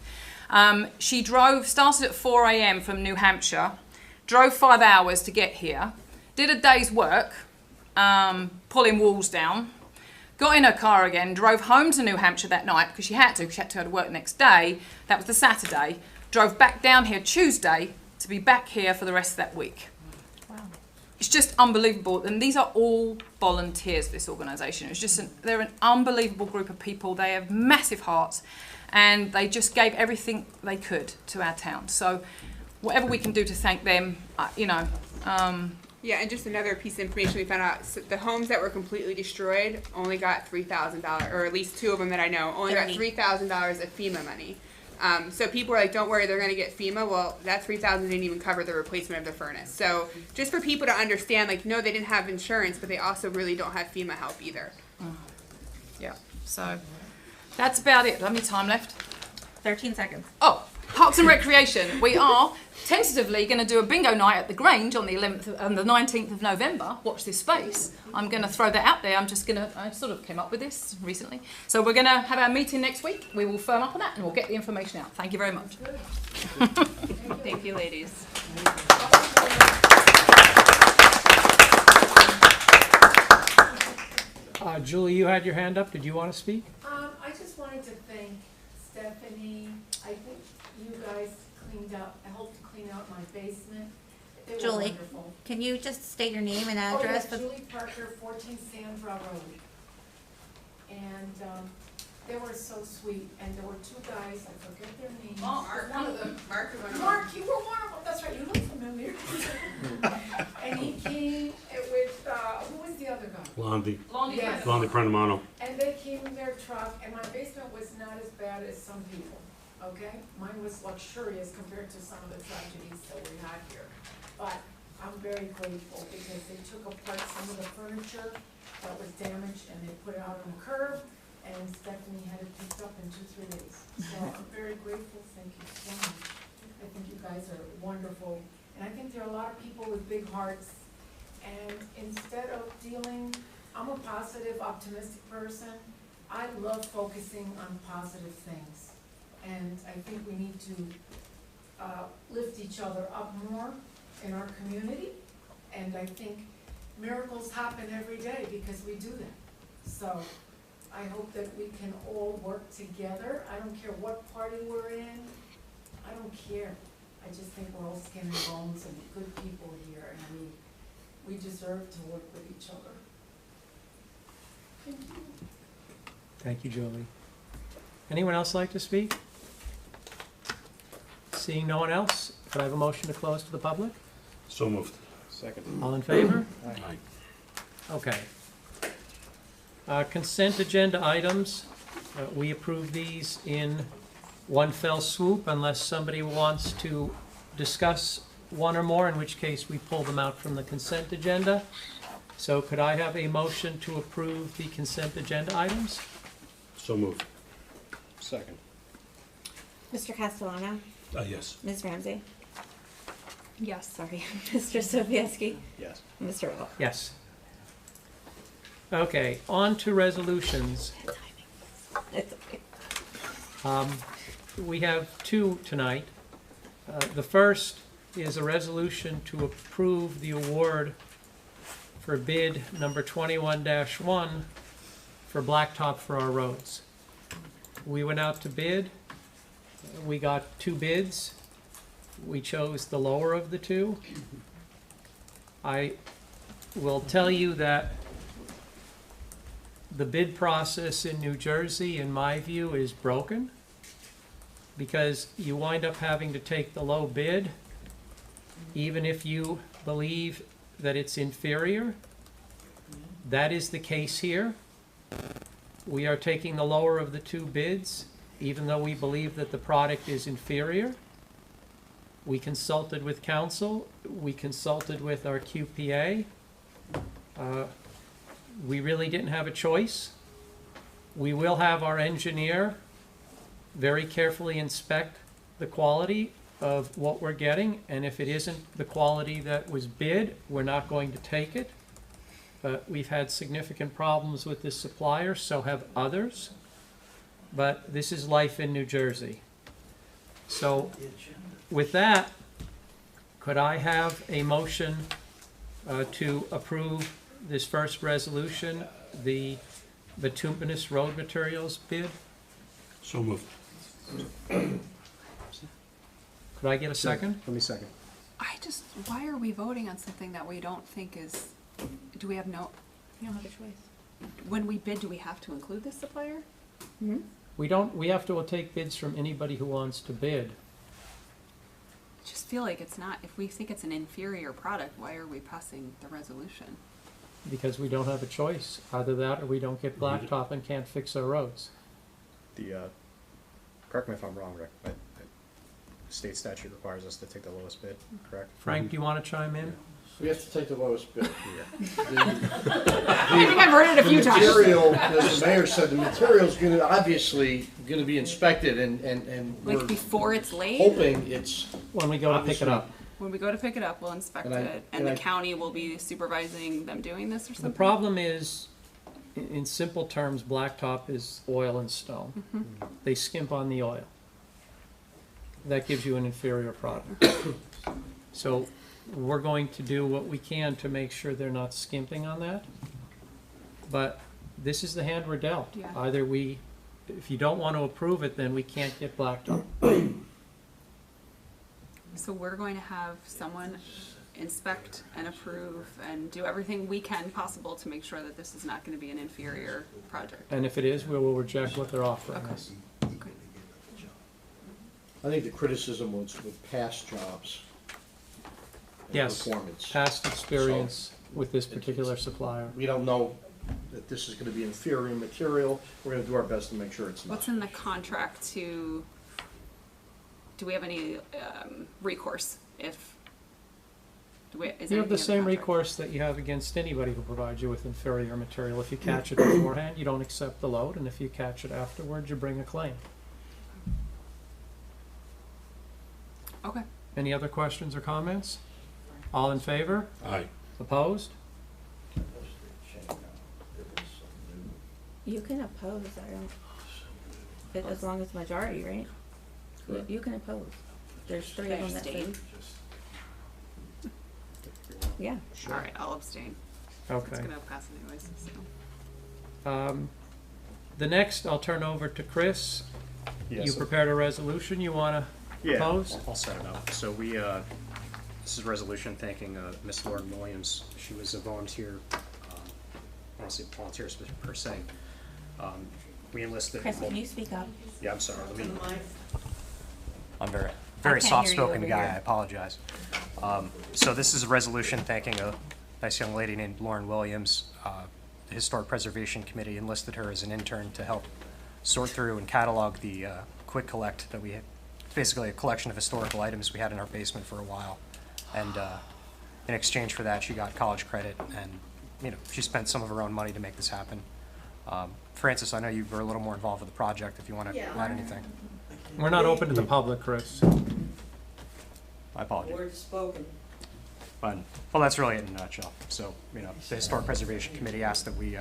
She started at 4 a.m. from New Hampshire, drove 5 hours to get here, did a day's work, pulling walls down, got in her car again, drove home to New Hampshire that night because she had to go to work the next day. That was the Saturday. Drove back down here Tuesday to be back here for the rest of that week. Wow. It's just unbelievable. And these are all volunteers for this organisation. It's just they're an unbelievable group of people. They have massive hearts and they just gave everything they could to our town. So whatever we can do to thank them, Yeah, and just another piece of information we found out, so the homes that were completely destroyed only got $3,000, or at least 2 of them that I know, only got $3,000 of FEMA money. So people are like, don't worry, they're going to get FEMA. Well, that $3,000 didn't even cover the replacement of the furnace. So just for people to understand, like, no, they didn't have insurance, but they also really don't have FEMA help either. Yeah, so that's about it. How many time left? 13 seconds. Oh, Parks and Recreation. We are tentatively going to do a bingo night at the Grange on the 11th and the 19th of November. Watch this space. I'm going to throw that out there. I sort of came up with this recently. So we're going to have our meeting next week. We will firm up on that and we'll get the information out. Thank you very much. Thank you, ladies. Julie, you had your hand up. Did you want to speak? I just wanted to thank Stephanie. I think you guys cleaned up, I helped to clean out my basement. They were Julie, wonderful. can you just state your name and address? Oh, yeah, Julie Parker, 14 Sandra Road. And they were so sweet, and there were two guys, I forget their names. One of them. Mark, you were one of them, that's right, you look familiar. And he came with, who was the other guy? Blondie. Yes. Blondie Prendamano. And they came in their truck, and my basement was not as bad as some people, okay? Mine was luxurious compared to some of the tragedies that we had here. But I'm very grateful because they took apart some of the furniture that was damaged and they put it out on the curb, and Stephanie had it picked up in 2-3 days. So I'm very grateful, thank you so much. I think you guys are wonderful, and I think there are a lot of people with big hearts, and instead of dealing, I'm a positive, optimistic person. I love focusing on positive things, and I think we need to lift each other up more in our community, and I think miracles happen every day because we do them. So I hope that we can all work together. I don't care what party we're in, I don't care. I just think we're all skin and bones and good people here, and we deserve to work with each other. Thank you. Thank you, Julie. Anyone else like to speak? Seeing no one else, could I have a motion to close to the public? So moved. Second. All in favor? Aye. Okay. Consent agenda items, we approve these in one fell swoop unless somebody wants to discuss one or more, in which case we pull them out from the consent agenda. So could I have a motion to approve the consent agenda items? So moved. Second. Mr. Castellano? Yes. Ms. Ramsey? Yes. Sorry. Mr. Sobieski? Yes. Mr. Earl? Yes. Okay, on to resolutions. It's okay. We have two tonight. The first is a resolution to approve the award for bid number 21-1 for Blacktop for our roads. We went out to bid. We got two bids. We chose the lower of the two. I will tell you that the bid process in New Jersey, in my view, is broken because you wind up having to take the low bid even if you believe that it's inferior. That is the case here. We are taking the lower of the two bids even though we believe that the product is inferior. We consulted with counsel. We consulted with our QPA. We really didn't have a choice. We will have our engineer very carefully inspect the quality of what we're getting, and if it isn't the quality that was bid, we're not going to take it. But we've had significant problems with this supplier, so have others. But this is life in New Jersey. So with that, could I have a motion to approve this first resolution, the bituminous road materials bid? So moved. Could I get a second? Let me second. Why are we voting on something that we don't think is, do we have no, You don't have a choice. when we bid, do we have to include this supplier? Hmm? We don't, we have to take bids from anybody who wants to bid. Just feel like it's not, if we think it's an inferior product, why are we passing the resolution? Because we don't have a choice. Either that or we don't get Blacktop and can't fix our roads. The, correct me if I'm wrong, Rick, but state statute requires us to take the lowest bid, correct? Frank, do you want to chime in? We have to take the lowest bid here. I think I've heard it a few The times. material, as the mayor said, the material's gonna, obviously, gonna be inspected and Like we're before it's laid, hoping it's, When we go to pick it up. when we go to pick it up, we'll inspect And I- it, and and the I- county will be supervising them doing this or The something? problem is, in simple terms, Blacktop is oil and stone. Mm-hmm. They skimp on the oil. That gives you an inferior product. So we're going to do what we can to make sure they're not skimping on that. But this is the hand we're dealt. Yeah. Either we, if you don't want to approve it, then we can't get Blacktop. So we're going to have someone inspect and approve and do everything we can possible to make sure that this is not gonna be an inferior project. And if it is, we will reject what they're offering Okay. us. Okay. I think the criticism was with past jobs. And Yes. performance. Past experience with this particular supplier. We don't know that this is gonna be inferior material. We're gonna do our best to make sure it's not. What's in the contract to, do we have any recourse if, do we, is You have anything the in same contract? recourse that you have against anybody who provides you with inferior material. If you catch it beforehand, you don't accept the load, and if you catch it afterwards, you bring a claim. Okay. Any other questions or comments? All in favor? Aye. Opposed? You can oppose, I don't, as long as majority, right? You can oppose. There's three of them that say. Abstain? Yeah. All right, I'll abstain. It's Okay. gonna pass anyways, so. The next, I'll turn over to Chris. You prepared a resolution you want to Yeah, propose? I'll set it up. So we, this is a resolution thanking Miss Lauren Williams. She was a volunteer, I don't say volunteer per se. We enlisted. Chris, can you speak up? Yeah, I'm sorry. Let me. I'm I very can't hear you soft-spoken over guy. here. I apologize. So this is a resolution thanking a nice young lady named Lauren Williams. The Historic Preservation Committee enlisted her as an intern to help sort through and catalog the quick collect that we had. It's basically a collection of historical items we had in our basement for a while. And in exchange for that, she got college credit, and she spent some of her own money to make this happen. Francis, I know you were a little more involved with the project. If you want to add anything, We're not open to the public, Chris. I apologize. Word spoken. But, well, that's really it in a nutshell. So, the Historic Preservation Committee asked that we,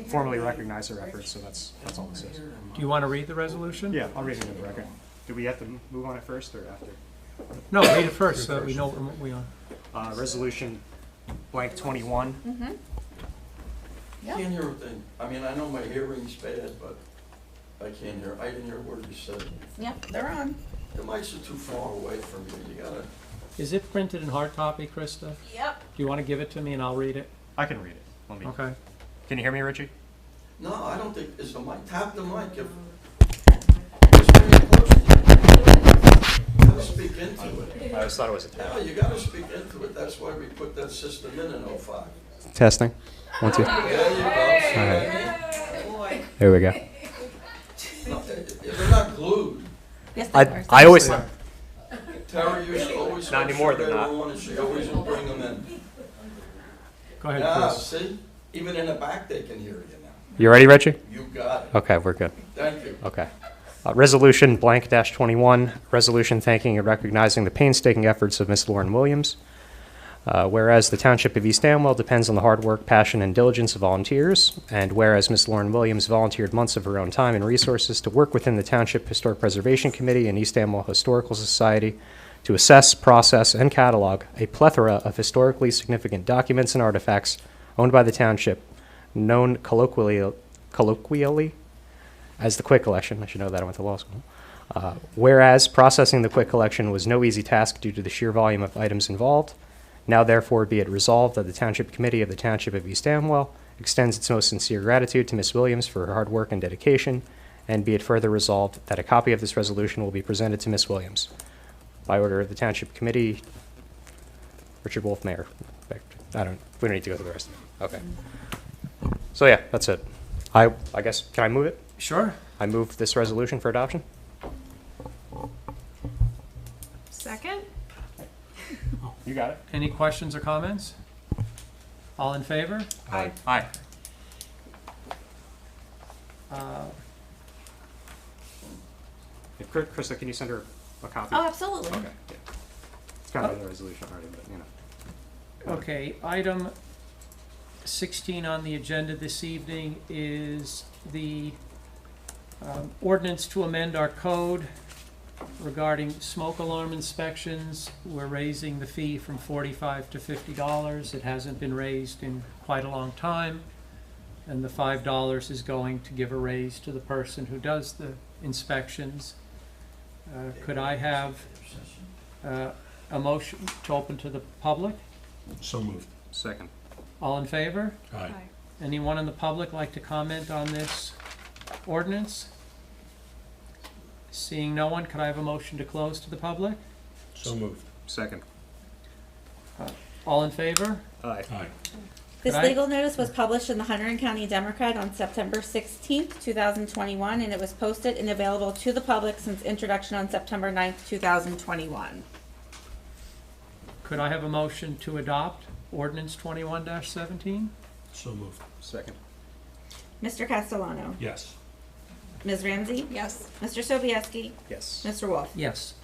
formally recognize their efforts. So that's all this is. Do you want to read the resolution? Yeah, I'll read it in the record. Do we have to move on it first or after? No, read it first so that we know what we are. Resolution blank 21. Can't hear a thing. I mean, I know my hearing's bad, but I can't hear. I didn't hear a word you said. Yep, they're on. The mics are too far away from you. You gotta. Is it printed in hard copy, Krista? Yep. Do you want to give it to me and I'll read it? I can read it. Let me. Okay. Can you hear me, Richie? No, I don't think. Is the mic? Tap the mic. If. Just when you're close to it. You gotta speak into it. I always thought it was a Yeah, you gotta speak into it. That's why we put that system in 05. testing. 1, 2. There you go. Boy. There we go. No, they're not glued. Yes, they are. I always. Yes, Terry used to always Not make anymore, sure they they're were not. on, and she always would bring them in. Go ahead, Yeah, Chris. see? Even in the back, they can hear you now. You ready, Richie? You got it. Okay, we're good. Thank you. Okay. Resolution blank dash 21, resolution thanking and recognizing the painstaking efforts of Miss Lauren Williams. Whereas the Township of East Amwell depends on the hard work, passion, and diligence of volunteers, and whereas Miss Lauren Williams volunteered months of her own time and resources to work within the Township Historic Preservation Committee and East Amwell Historical Society to assess, process, and catalog a plethora of historically significant documents and artifacts owned by the Township, known colloquially as the Quick Collection. I should know that, I went to law school. Whereas processing the Quick Collection was no easy task due to the sheer volume of items involved, now therefore be it resolved that the Township Committee of the Township of East Amwell extends its most sincere gratitude to Ms. Williams for her hard work and dedication, and be it further resolved that a copy of this resolution will be presented to Ms. Williams. By order of the Township Committee, Richard Wolf, Mayor. We don't need to go through the rest of it. Okay. So yeah, that's it. I guess, can I move it? Sure. I move this resolution for adoption. Second? You got it. Any questions or comments? All in favor? Aye. Aye. Krista, can you send her a copy? Oh, absolutely. Okay, yeah. It's kind of in the resolution already, but you know. Okay, item 16 on the agenda this evening is the ordinance to amend our code regarding smoke alarm inspections. We're raising the fee from $45 to $50. It hasn't been raised in quite a long time. And the $5 is going to give a raise to the person who does the inspections. Could I have a motion to open to the public? So moved. Second. All in favor? Aye. Anyone in the public like to comment on this ordinance? Seeing no one, could I have a motion to close to the public? So moved. Second. All in favor? Aye. Aye. This Could I- legal notice was published in the Hunterdon County Democrat on September 16th, 2021, and it was posted and available to the public since introduction on September 9th, 2021. Could I have a motion to adopt ordinance 21-17? So moved. Second. Mr. Castellano. Yes. Ms. Ramsey? Yes. Mr. Sobieski? Yes. Mr. Wolf? Yes.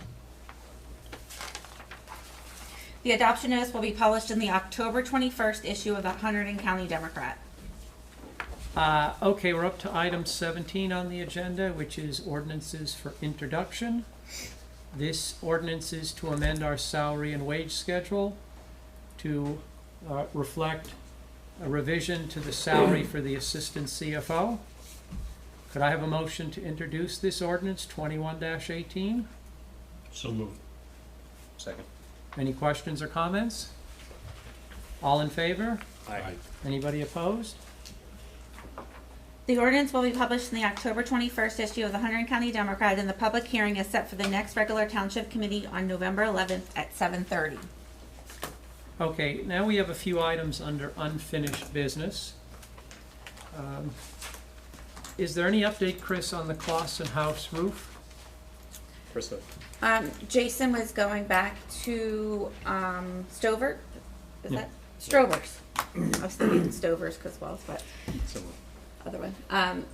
The adoption notice will be published in the October 21st issue of the Hunterdon County Democrat. Okay, we're up to item 17 on the agenda, which is ordinances for introduction. This ordinance is to amend our salary and wage schedule to reflect a revision to the salary for the assistant CFO. Could I have a motion to introduce this ordinance 21-18? So moved. Second. Any questions or comments? All in favor? Aye. Anybody opposed? The ordinance will be published in the October 21st issue of the Hunterdon County Democrat, and the public hearing is set for the next regular township committee on November 11th at 7:30. Okay, now we have a few items under unfinished business. Is there any update, Chris, on the Clausen House roof? Krista. Jason was going back to Stover. Is Yeah. that Strovers? I was thinking Stovers because Wells, but Similar. other one.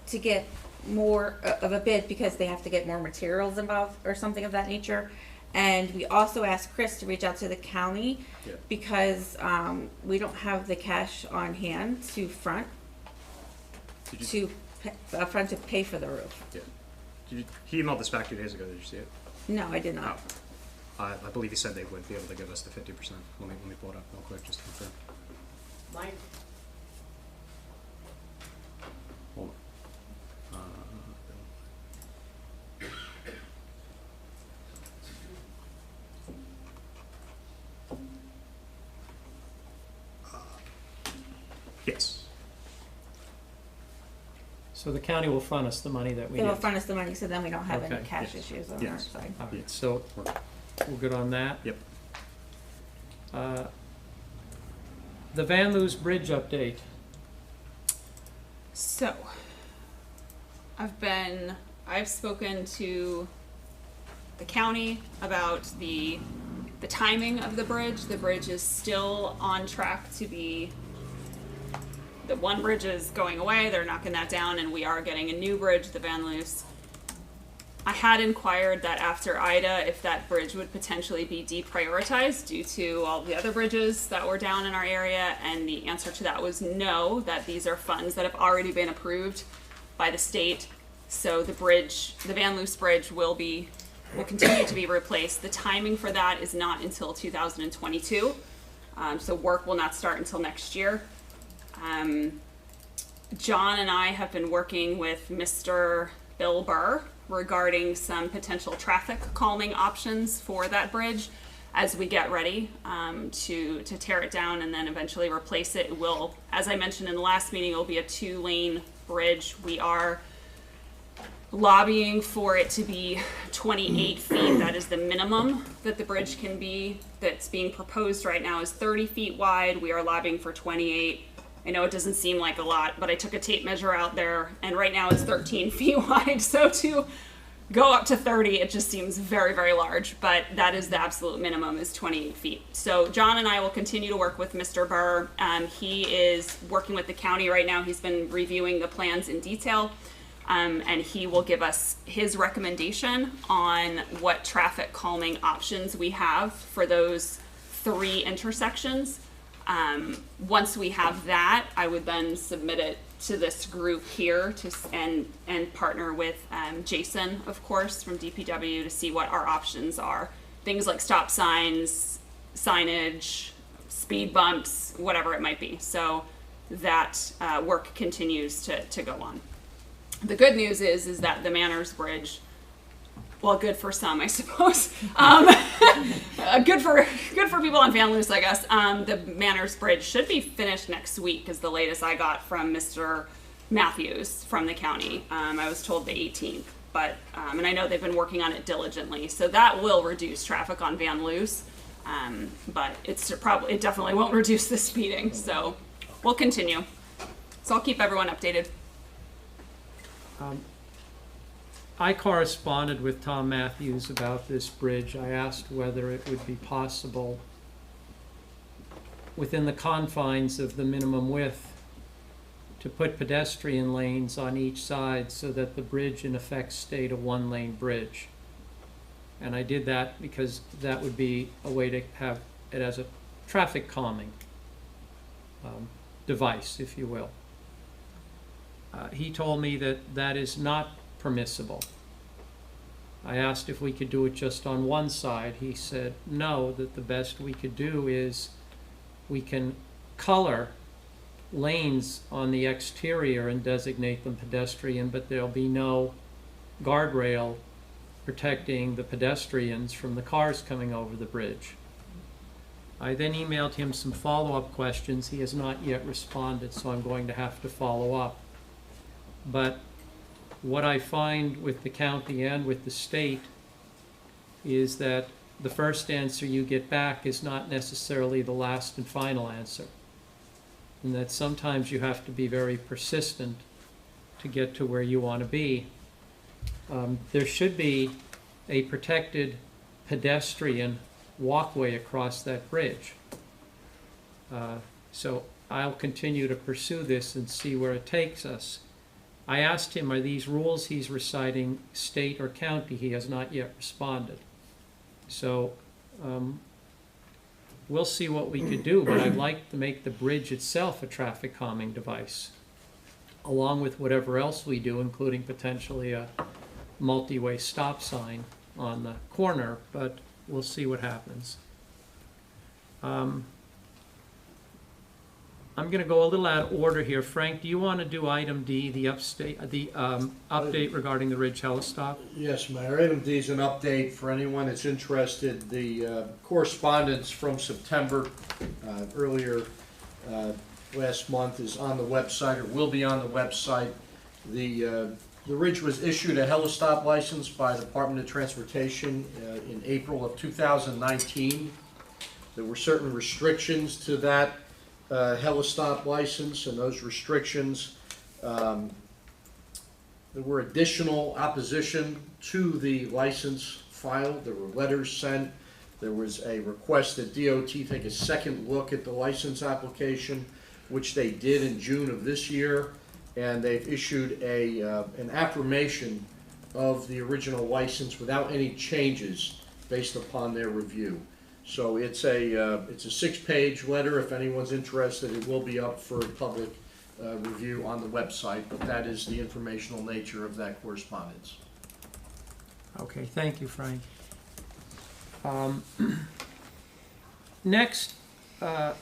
To get more of a bid because they have to get more materials involved or something of that nature. And we also asked Chris to reach out to the county Yeah. because we don't have the cash on hand to front Did you, to pay for the roof. he emailed this back 2 days ago. Did you see it? No, I did not. I believe he said they would be able to give us the 50%. Let me pull it up real quick just to confirm. Mike, Hold on. Yes. So the county will front us the money that we They will need. front us the money so then we don't have any Okay. cash Yes. issues on our Yes. side. All right, so we're good on that? Yep. The Van Loos Bridge update. So, I've spoken to the county about the timing of the bridge. The bridge is still on track to be, the one bridge is going away, they're knocking that down, and we are getting a new bridge, the Van Loos. I had inquired that after Ida, if that bridge would potentially be deprioritized due to all the other bridges that were down in our area, and the answer to that was no, that these are funds that have already been approved by the state. So the bridge, the Van Loos Bridge will continue to be replaced. The timing for that is not until 2022. So work will not start until next year. John and I have been working with Mr. Bill Burr regarding some potential traffic calming options for that bridge as we get ready to tear it down and then eventually replace it. It will, as I mentioned in the last meeting, it will be a 2-lane bridge. We are lobbying for it to be 28 feet. That is the minimum that the bridge can be. That's being proposed right now is 30 feet wide. We are lobbying for 28. I know it doesn't seem like a lot, but I took a tape measure out there, and right now it's 13 feet wide. So to go up to 30, it just seems very, very large, but that is the absolute minimum, is 28 feet. So John and I will continue to work with Mr. Burr. He is working with the county right now. He's been reviewing the plans in detail, and he will give us his recommendation on what traffic calming options we have for those 3 intersections. Once we have that, I would then submit it to this group here and partner with Jason, of course, from DPW to see what our options are. Things like stop signs, signage, speed bumps, whatever it might be. So that work continues to go on. The good news is that the Manners Bridge, well, good for some, I suppose. Good for people on Van Loos, I guess. The Manners Bridge should be finished next week, is the latest I got from Mr. Matthews from the county. I was told the 18th, but and I know they've been working on it diligently, so that will reduce traffic on Van Loos. But it definitely won't reduce the speeding. So we'll continue. So I'll keep everyone updated. I corresponded with Tom Matthews about this bridge. I asked whether it would be possible, within the confines of the minimum width, to put pedestrian lanes on each side so that the bridge in effect stayed a 1-lane bridge. And I did that because that would be a way to have it as a traffic calming device, if you will. He told me that that is not permissible. I asked if we could do it just on one side. He said no, that the best we could do is we can color lanes on the exterior and designate them pedestrian, but there'll be no guardrail protecting the pedestrians from the cars coming over the bridge. I then emailed him some follow-up questions. He has not yet responded, so I'm going to have to follow up. But what I find with the county and with the state is that the first answer you get back is not necessarily the last and final answer. And that sometimes you have to be very persistent to get to where you want to be. There should be a protected pedestrian walkway across that bridge. So I'll continue to pursue this and see where it takes us. I asked him, are these rules he's reciting state or county? He has not yet responded. So we'll see what we could do, but I'd like to make the bridge itself a traffic calming device, along with whatever else we do, including potentially a multi-way stop sign on the corner, but we'll see what happens. I'm going to go a little out of order here. Frank, do you want to do item D, the update regarding the Ridge Helistop? Yes, Mayor. Item D is an update for anyone that's interested. The correspondence from September earlier last month is on the website, or will be on the website. The Ridge was issued a Helistop license by the Department of Transportation in April of 2019. There were certain restrictions to that Helistop license, and those restrictions, there were additional opposition to the license filed. There were letters sent. There was a request that DOT take a second look at the license application, which they did in June of this year, and they've issued an affirmation of the original license without any changes based upon their review. So it's a 6-page letter. If anyone's interested, it will be up for public review on the website, but that is the informational nature of that correspondence. Okay, thank you, Frank. Next, I'd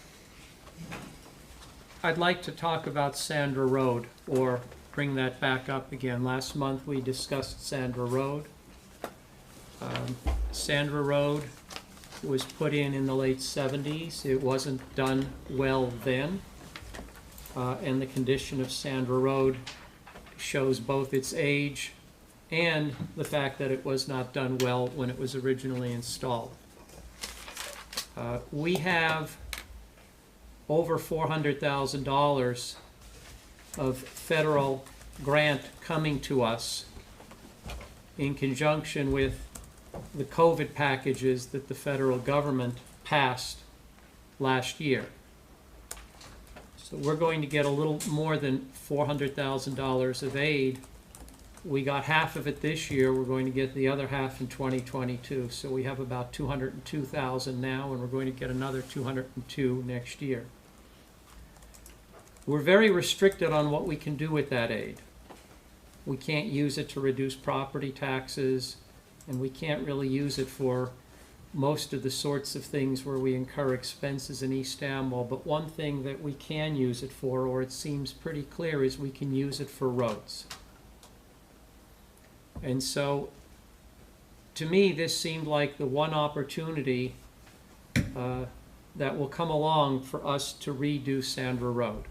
like to talk about Sandra Road, or bring that back up again. Last month we discussed Sandra Road. Sandra Road was put in the late 70s. It wasn't done well then, and the condition of Sandra Road shows both its age and the fact that it was not done well when it was originally installed. We have over $400,000 of federal grant coming to us in conjunction with the COVID packages that the federal government passed last year. So we're going to get a little more than $400,000 of aid. We got half of it this year. We're going to get the other half in 2022. So we have about $202,000 now, and we're going to get another $202,000 next year. We're very restricted on what we can do with that aid. We can't use it to reduce property taxes, and we can't really use it for most of the sorts of things where we incur expenses in East Amwell. But one thing that we can use it for, or it seems pretty clear, is we can use it for roads. And so, to me, this seemed like the one opportunity that will come along for us to redo Sandra Road.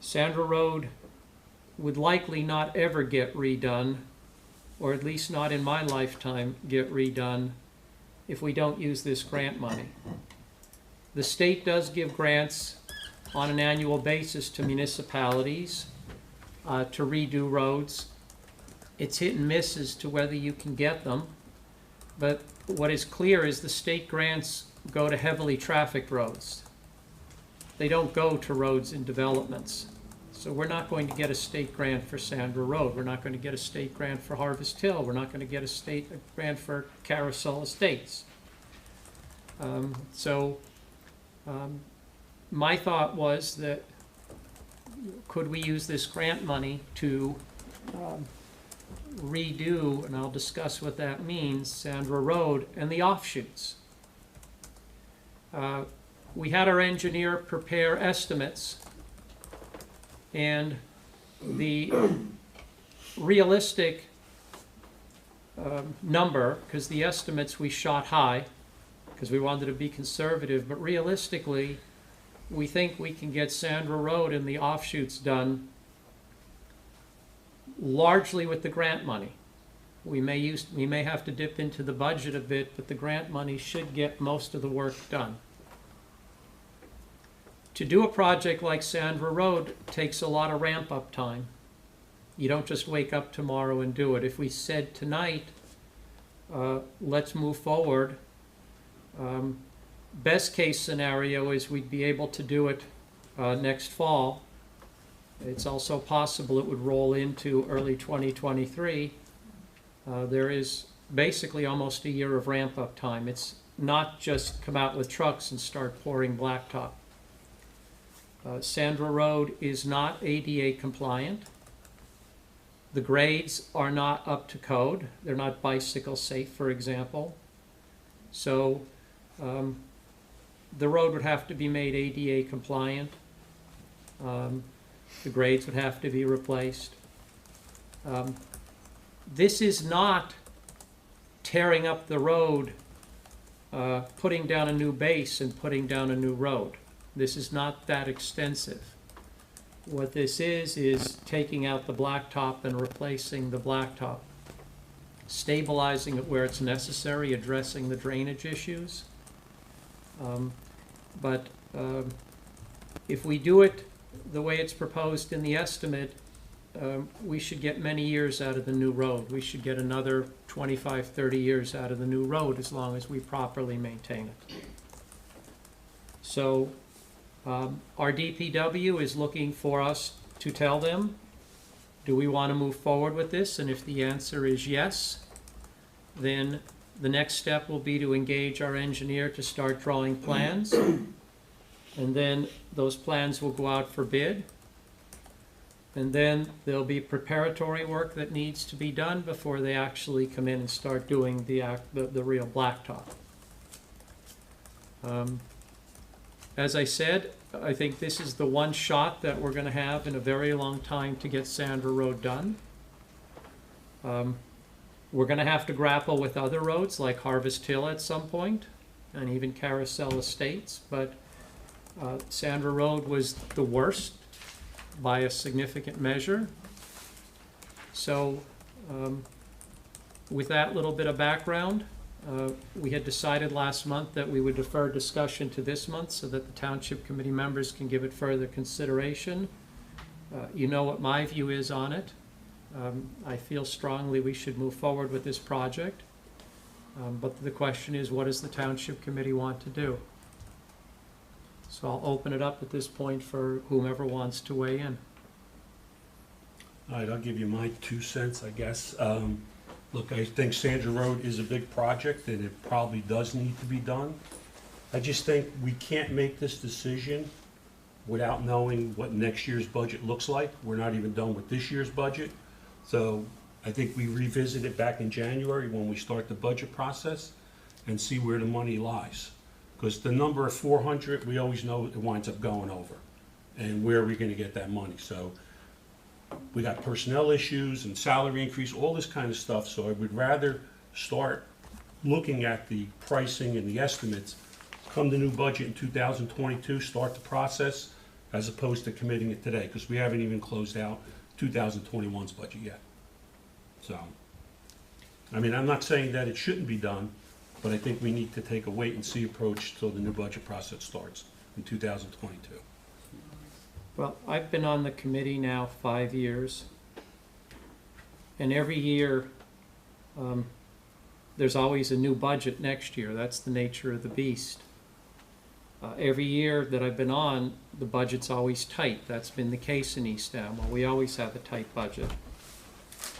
Sandra Road would likely not ever get redone, or at least not in my lifetime get redone, if we don't use this grant money. The state does give grants on an annual basis to municipalities to redo roads. It's hit and miss as to whether you can get them, but what is clear is the state grants go to heavily trafficked roads. They don't go to roads in developments. So we're not going to get a state grant for Sandra Road. We're not going to get a state grant for Harvest Hill. We're not going to get a state grant for Carousel Estates. My thought was that could we use this grant money to redo, and I'll discuss what that means, Sandra Road and the offshoots. We had our engineer prepare estimates, and the realistic number, because the estimates we shot high, because we wanted to be conservative, but realistically, we think we can get Sandra Road and the offshoots done largely with the grant money. We may have to dip into the budget a bit, but the grant money should get most of the work done. To do a project like Sandra Road takes a lot of ramp-up time. You don't just wake up tomorrow and do it. If we said tonight, let's move forward, best case scenario is we'd be able to do it next fall. It's also possible it would roll into early 2023. There is basically almost a year of ramp-up time. It's not just come out with trucks and start pouring blacktop. Sandra Road is not ADA compliant. The grades are not up to code. They're not bicycle safe, for example. So the road would have to be made ADA compliant. The grades would have to be replaced. This is not tearing up the road, putting down a new base and putting down a new road. This is not that extensive. What this is taking out the blacktop and replacing the blacktop, stabilizing it where it's necessary, addressing the drainage issues. If we do it the way it's proposed in the estimate, we should get many years out of the new road. We should get another 25, 30 years out of the new road as long as we properly maintain it. So our DPW is looking for us to tell them, do we want to move forward with this? And if the answer is yes, then the next step will be to engage our engineer to start drawing plans. And then those plans will go out for bid. And then there'll be preparatory work that needs to be done before they actually come in and start doing the real blacktop. As I said, I think this is the one shot that we're going to have in a very long time to get Sandra Road done. We're going to have to grapple with other roads like Harvest Hill at some point, and even Carousel Estates, but Sandra Road was the worst by a significant measure. So with that little bit of background, we had decided last month that we would defer discussion to this month so that the Township Committee members can give it further consideration. You know what my view is on it. I feel strongly we should move forward with this project. But the question is, what does the township committee want to do? So I'll open it up at this point for whomever wants to weigh in. All right, I'll give you my 2 cents, I guess. Look, I think Sandra Road is a big project, and it probably does need to be done. I just think we can't make this decision without knowing what next year's budget looks like. We're not even done with this year's budget. So I think we revisit it back in January when we start the budget process and see where the money lies. Because the number of 400, we always know it winds up going over. And where are we gonna get that money? So we got personnel issues and salary increase, all this kind of stuff. So I would rather start looking at the pricing and the estimates, come the new budget in 2022, start the process, as opposed to committing it today, because we haven't even closed out 2021's budget yet. So, I mean, I'm not saying that it shouldn't be done, but I think we need to take a wait-and-see approach till the new budget process starts in 2022. Well, I've been on the committee now 5 years, and every year, there's always a new budget next year. That's the nature of the beast. Every year that I've been on, the budget's always tight. That's been the case in East Amwell. We always have a tight budget.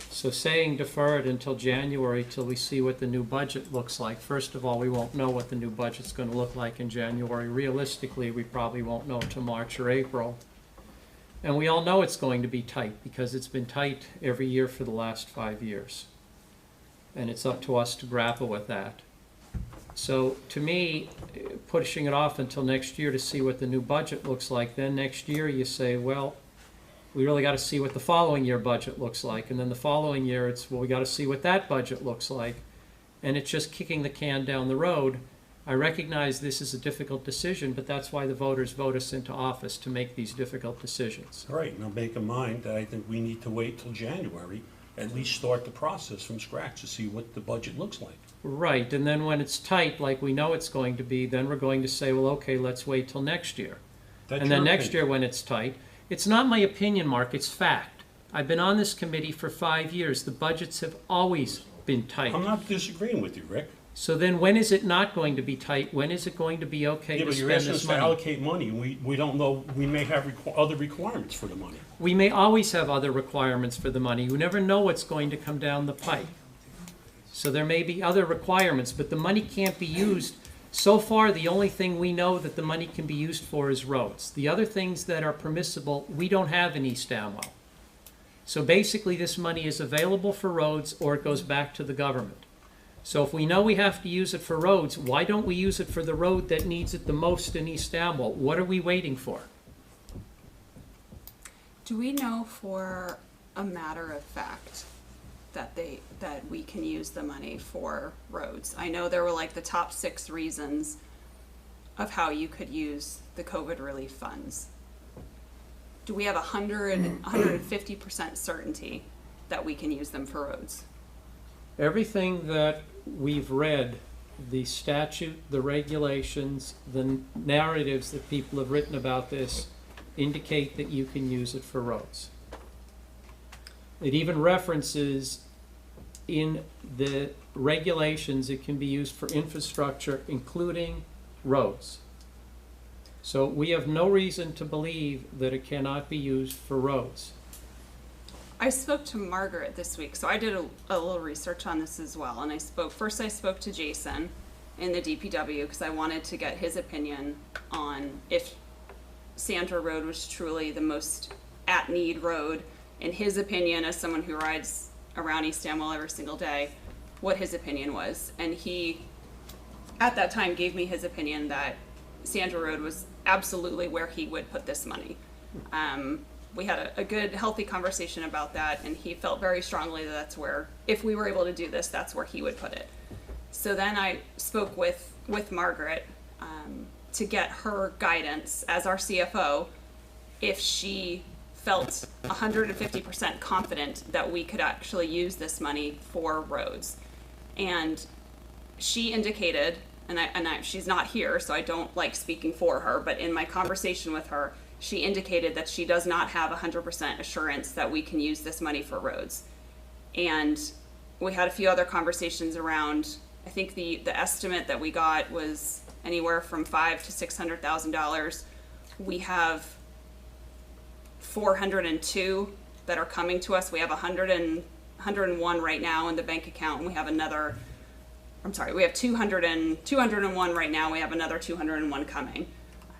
So saying defer it until January till we see what the new budget looks like, first of all, we won't know what the new budget's going to look like in January. Realistically, we probably won't know until March or April. And we all know it's going to be tight because it's been tight every year for the last 5 years. And it's up to us to grapple with that. So to me, pushing it off until next year to see what the new budget looks like, then next year you say, well, we really got to see what the following year budget looks like. And then the following year it's, well, we got to see what that budget looks like. And it's just kicking the can down the road. I recognize this is a difficult decision, but that's why the voters vote us into office, to make these difficult decisions. All right, and I'll make in mind that I think we need to wait till January, at least start the process from scratch to see what the budget looks like. Right, and then when it's tight, like we know it's going to be, then we're going to say, well, okay, let's wait till next year. That's And then your next opinion. year when it's tight, it's not my opinion, Mark, it's fact. I've been on this committee for 5 years. The budgets have always been tight. I'm not disagreeing with you, Rick. So then when is it not going to be tight? When is it going to be okay Yeah, to but you're spend asking us this to money? allocate money, and we don't know, we may have other requirements for the money. We may always have other requirements for the money. You never know what's going to come down the pipe. So there may be other requirements, but the money can't be used. So far, the only thing we know that the money can be used for is roads. The other things that are permissible, we don't have in East Amwell. So basically, this money is available for roads, or it goes back to the government. So if we know we have to use it for roads, why don't we use it for the road that needs it the most in East Amwell? What are we waiting for? Do we know for a matter of fact that we can use the money for roads? I know there were like the top 6 reasons of how you could use the COVID relief funds. Do we have 150% certainty that we can use them for roads? Everything that we've read, the statute, the regulations, the narratives that people have written about this, indicate that you can use it for roads. It even references in the regulations it can be used for infrastructure, including roads. So we have no reason to believe that it cannot be used for roads. I spoke to Margaret this week, so I did a little research on this as well. And I spoke to Jason in the DPW because I wanted to get his opinion on if Sandra Road was truly the most at-need road, in his opinion, as someone who rides around East Amwell every single day, what his opinion was. And he, at that time, gave me his opinion that Sandra Road was absolutely where he would put this money. We had a good, healthy conversation about that, and he felt very strongly that that's where, if we were able to do this, that's where he would put it. So then I spoke with Margaret to get her guidance as our CFO, if she felt 150% confident that we could actually use this money for roads. And she indicated, and she's not here, so I don't like speaking for her, but in my conversation with her, she indicated that she does not have 100% assurance that we can use this money for roads. And we had a few other conversations around, I think the estimate that we got was anywhere from $500,000 to $600,000. We have 402 that are coming to us. We have 101 right now in the bank account, and we have another, we have 201 right now. We have another 201 coming.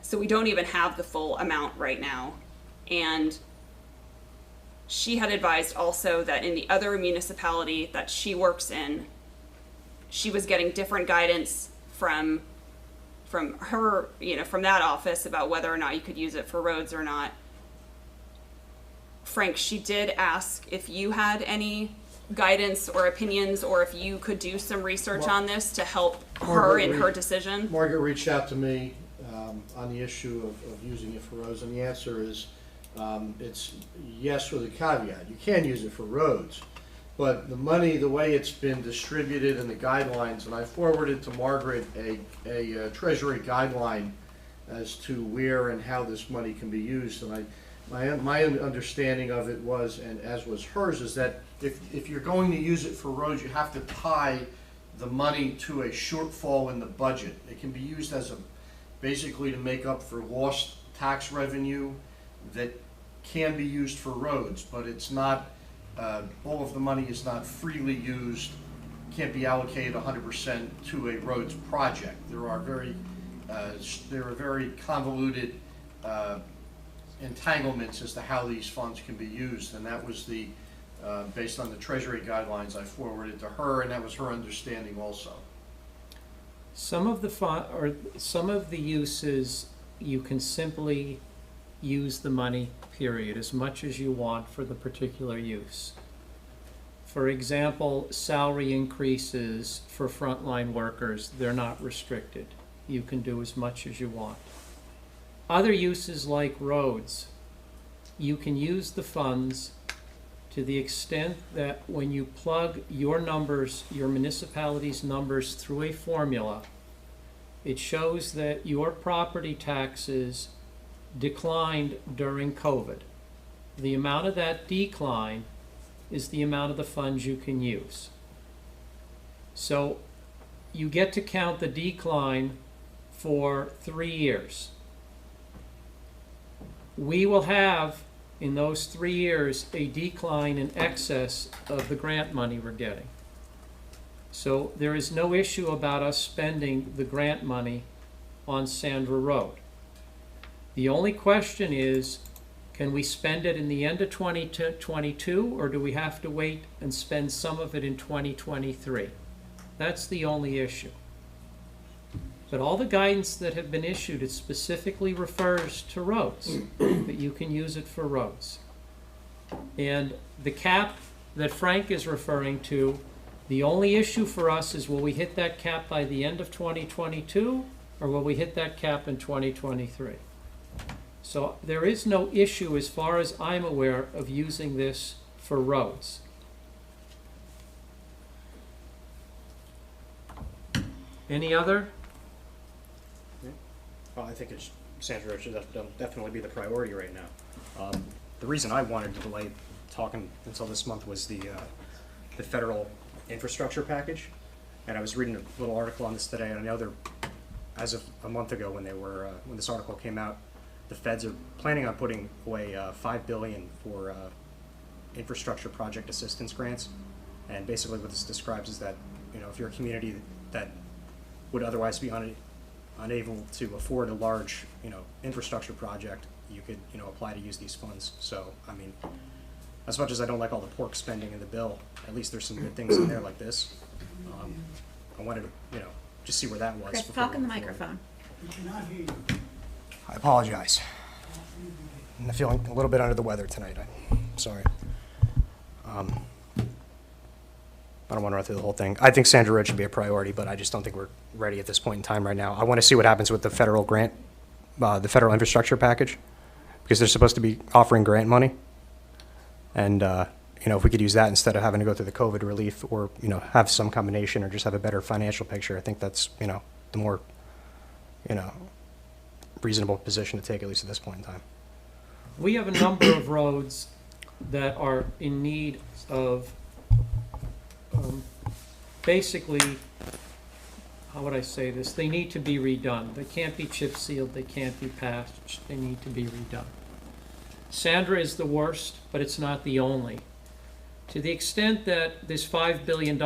So we don't even have the full amount right now. And she had advised also that in the other municipality that she works in, she was getting different guidance from her, from that office about whether or not you could use it for roads or not. Frank, she did ask if you had any guidance or opinions, or if you could do some research on this to help her in her decision. Margaret reached out to me on the issue of using it for roads, and the answer is it's yes with a caveat. You can use it for roads, but the money, the way it's been distributed and the guidelines, and I forwarded to Margaret a Treasury guideline as to where and how this money can be used, and my understanding of it was, and as was hers, is that if you're going to use it for roads, you have to tie the money to a shortfall in the budget. It can be used as basically to make up for lost tax revenue that can be used for roads, but it's not, all of the money is not freely used, can't be allocated 100% to a roads project. There are very convoluted entanglements as to how these funds can be used, and that was the based on the Treasury guidelines I forwarded to her, and that was her understanding also. Some of the uses, you can simply use the money, period, as much as you want for the particular use. For example, salary increases for frontline workers, they're not restricted. You can do as much as you want. Other uses like roads, you can use the funds to the extent that when you plug your numbers, your municipality's numbers through a formula, it shows that your property taxes declined during COVID. The amount of that decline is the amount of the funds you can use. So you get to count the decline for 3 years. We will have, in those 3 years, a decline in excess of the grant money we're getting. So there is no issue about us spending the grant money on Sandra Road. The only question is, can we spend it in the end of 2022, or do we have to wait and spend some of it in 2023? That's the only issue. But all the guidance that have been issued, it specifically refers to roads, that you can use it for roads. And the cap that Frank is referring to, the only issue for us is, will we hit that cap by the end of 2022, or will we hit that cap in 2023? So there is no issue, as far as I'm aware, of using this for roads. Any other? Well, I think Sandra should definitely be the priority right now. The reason I wanted to delay talking until this month was the federal infrastructure package, and I was reading a little article on this today, and I know as of a month ago when when this article came out, the feds are planning on putting away $5 billion for infrastructure project assistance grants, and basically what this describes is that, if you're a community that would otherwise be unable to afford a large, infrastructure project, you could, apply to use these funds. So, I mean, as much as I don't like all the pork spending in the bill, at least there's some good things in there like this. I wanted to, just see where that was. Chris, talk in the microphone. I apologize. I'm feeling a little bit under the weather tonight. I'm sorry. I don't want to run through the whole thing. I think Sandra Road should be a priority, but I just don't think we're ready at this point in time right now. I want to see what happens with the federal grant, the federal infrastructure package, because they're supposed to be offering grant money. And, if we could use that instead of having to go through the COVID relief, or, have some combination, or just have a better financial picture, I think that's, the more, reasonable position to take, at least at this point in time. We have a number of roads that are in need of, basically, how would I say this? They need to be redone. They can't be chip sealed, they can't be patched, they need to be redone. Sandra is the worst, but it's not the only. To the extent that this $5 billion,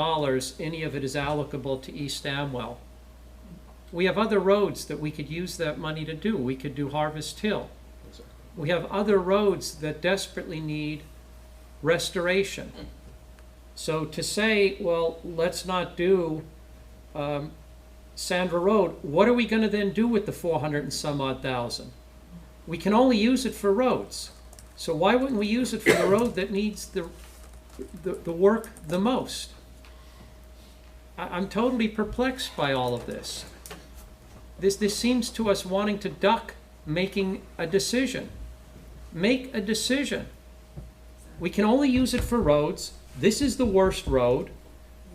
any of it is allocable to East Amwell, we have other roads that we could use that money to do. We could do Harvest Hill. We have other roads that desperately need restoration. So to say, well, let's not do Sandra Road, what are we going to then do with the 400 and some odd thousand? We can only use it for roads. So why wouldn't we use it for the road that needs the work the most? I'm totally perplexed by all of this. This seems to us wanting to duck making a decision. Make a decision. We can only use it for roads. This is the worst road.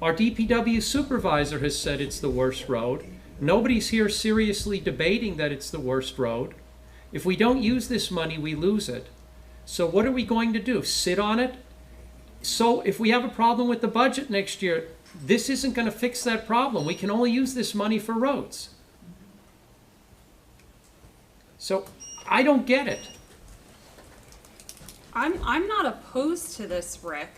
Our DPW supervisor has said it's the worst road. Nobody's here seriously debating that it's the worst road. If we don't use this money, we lose it. So what are we going to do? Sit on it? So if we have a problem with the budget next year, this isn't going to fix that problem. We can only use this money for roads. So I don't get it. I'm not opposed to this, Rick.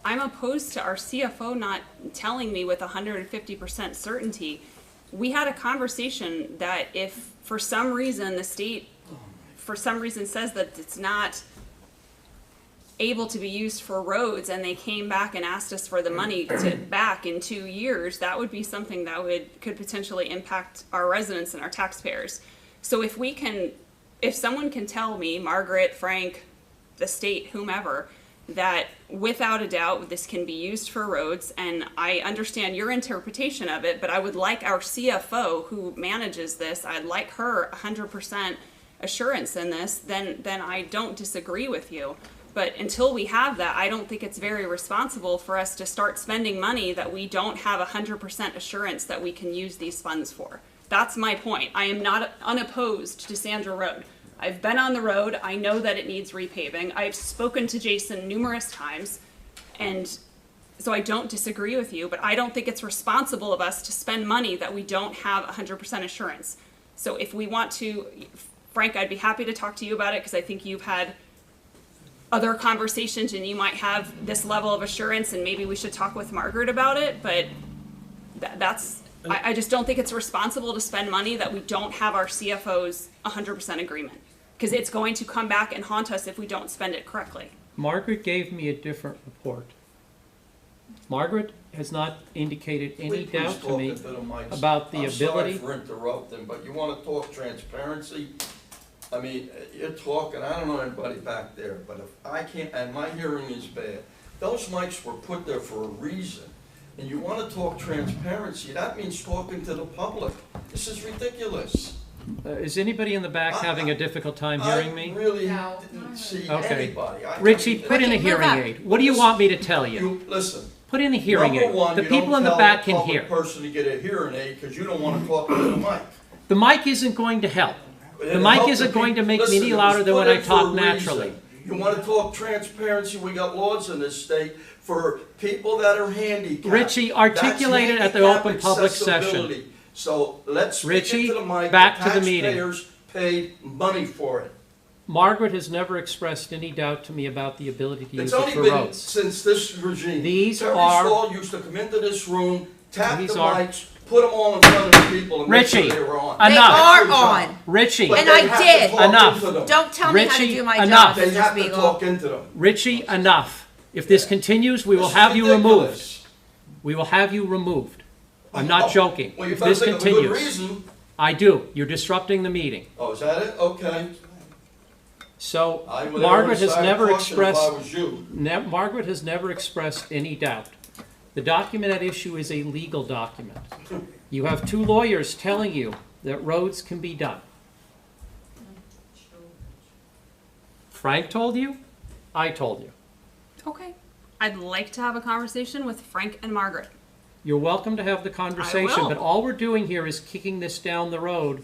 I'm opposed to our CFO not telling me with 150% certainty. We had a conversation that if for some reason the state for some reason says that it's not able to be used for roads and they came back and asked us for the money back in 2 years, that would be something that could potentially impact our residents and our taxpayers. So if someone can tell me, Margaret, Frank, the state, whomever, that without a doubt this can be used for roads, and I understand your interpretation of it, but I would like our CFO who manages this, I'd like her 100% assurance in this, then I don't disagree with you. But until we have that, I don't think it's very responsible for us to start spending money that we don't have 100% assurance that we can use these funds for. That's my point. I am not unopposed to Sandra Road. I've been on the road. I know that it needs repaving. I've spoken to Jason numerous times, and so I don't disagree with you, but I don't think it's responsible of us to spend money that we don't have 100% assurance. So if we want to, Frank, I'd be happy to talk to you about it because I think you've had other conversations and you might have this level of assurance, and maybe we should talk with Margaret about it, but I just don't think it's responsible to spend money that we don't have our CFO's 100% agreement, because it's going to come back and haunt us if we don't spend it correctly. Margaret gave me a different report. Margaret has not indicated any doubt to me about the ability. I'm sorry for interrupting, but you want to talk transparency? I mean, you're talking, I don't know anybody back there, but if I can't, and my hearing is bad, those mics were put there for a reason. And you want to talk transparency, that means talking to the public. This is ridiculous. Is anybody in the back having a difficult time hearing me? I really didn't see anybody. Richie, put in a hearing aid. What do you want me to tell you? Listen. Put in a hearing aid. The people in the back can hear. You don't tell the person to get a hearing aid because you don't want to talk into the mic. The mic isn't going to help. The mic isn't going to make me any louder than when I talk naturally. You want to talk transparency? We got laws in this state for people that are handicapped. Richie, articulate it at the open public session. So let's speak into the mic. Back to the meeting. Taxpayers paid money for it. Margaret has never expressed any doubt to me about the ability to use it for roads. It's only been since this regime. Terry Stahl used to come into this room, tap the mics, put them all in front of the people and make sure they were on. They are on. Richie. And I did. Enough. Don't tell me how to do my job. They have to talk into them. Richie, enough. If this continues, we will have you removed. We will have you removed. I'm not joking. Well, you if this better think of a good continues. reason. I do. You're disrupting the meeting. Oh, is that it? Okay. So Margaret has never expressed. Margaret has never expressed any doubt. The document at issue is a legal document. You have two lawyers telling you that roads can be done. Frank told you. I told you. Okay. I'd like to have a conversation with Frank and Margaret. You're welcome to have the conversation, but all we're doing here is kicking this down the road.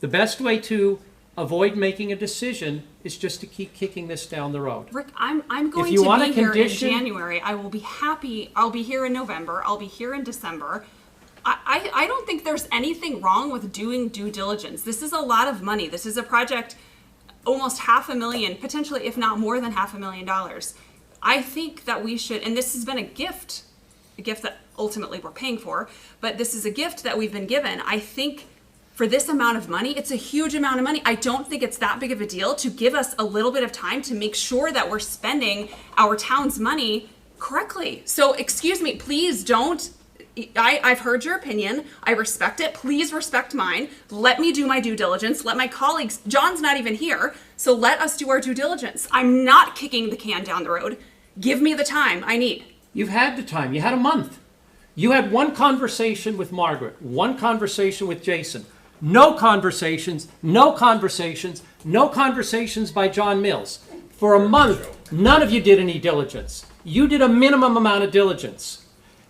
The best way to avoid making a decision is just to keep kicking this down the road. Rick, I'm going you to want be a here in condition- January. I will be happy. I'll be here in November. I'll be here in December. I don't think there's anything wrong with doing due diligence. This is a lot of money. This is a project almost $500,000, potentially if not more than $500,000. I think that we should, and this has been a gift that ultimately we're paying for, but this is a gift that we've been given. I think for this amount of money, it's a huge amount of money. I don't think it's that big of a deal to give us a little bit of time to make sure that we're spending our town's money correctly. So excuse me, please don't. I've heard your opinion. I respect it. Please respect mine. Let me do my due diligence. Let my colleagues, John's not even here, so let us do our due diligence. I'm not kicking the can down the road. Give me the time I need. You've had the time. You had a month. You had one conversation with Margaret, one conversation with Jason. No conversations, no conversations, no conversations by John Mills. For a month, none of you did any diligence. You did a minimum amount of diligence.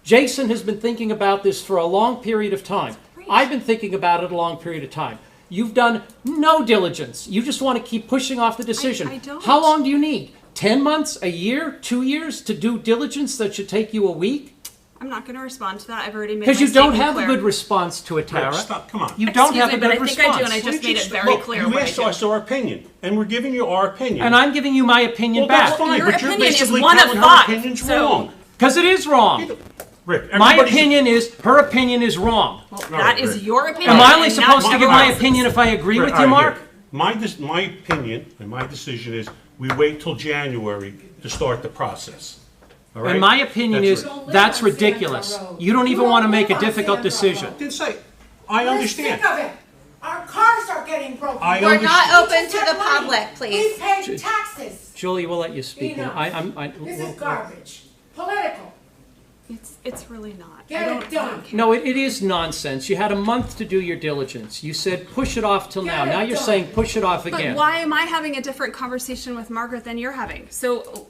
Jason has been thinking about this for a long period of time. I've been thinking about it a long period of time. You've done no diligence. You just want to keep pushing off the decision. I don't. How long do you need? 10 months, a year, 2 years to do diligence that should take you a week? I'm not going to respond to that. I've already made my Because you don't statement have clear. a good response to it, Tara. Stop, come on. You don't Excuse have me, a but good I think response. I do, and I just made it very clear You what I asked do. us our opinion, and we're giving you our opinion. And I'm giving you my opinion Well, that's back. fine, Your but you're opinion is basically one of telling her five, opinion's so- wrong. Because it is wrong. Rick, My everybody's- opinion is, her opinion is wrong. Well, No, that is Rick. your opinion. Am I only and not supposed to give everyone my else's. opinion if I agree Rick, with you, all right, Mark? here. My opinion and my decision is we wait till January to start the process. All right? And my opinion That's is, right. that's ridiculous. You don't even want to make a difficult decision. Didn't say, I We're understand. sick of it. Our cars are getting broken. I We're understand. not open We to just the have money. public, please. We pay taxes. Julie, we'll let you speak. Enough. This is garbage. Political. It's really not. Get I it don't done. care. No, it is nonsense. You had a month to do your diligence. You said push it off till now. Get it Now you're done. saying push it off But again. why am I having a different conversation with Margaret than you're having? So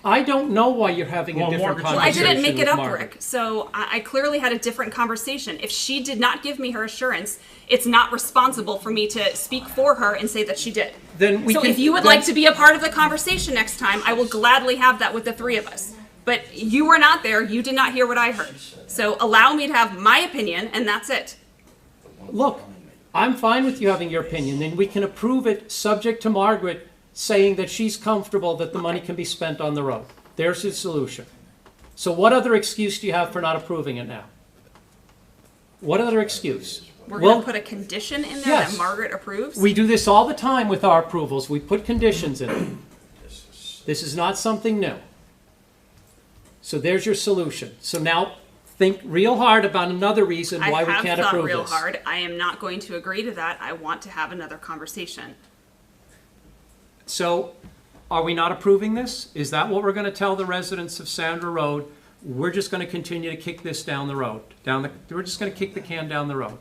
I don't know why you're having a Well, different Margaret's- Well, I conversation didn't make it with up, Margaret. Rick. So I clearly had a different conversation. If she did not give me her assurance, it's not responsible for me to speak for her and say that she did. Then we So can- if you would then- like to be a part of the conversation next time, I will gladly have that with the three of us. But you were not there. You did not hear what I heard. So allow me to have my opinion, and that's it. Look, I'm fine with you having your opinion, then we can approve it subject to Margaret saying that she's comfortable that the money can be spent on the road. There's the solution. So what other excuse do you have for not approving it now? What other excuse? We're Well, going to put a condition in there yes. that Margaret approves. we do this all the time with our approvals. We put conditions in it. This is not something new. So there's your solution. So now think real hard about another reason why we I have can't thought approve real this. hard. I am not going to agree to that. I want to have another conversation. So are we not approving this? Is that what we're going to tell the residents of Sandra Road? We're just going to continue to kick this down the road. We're just going to kick the can down the road.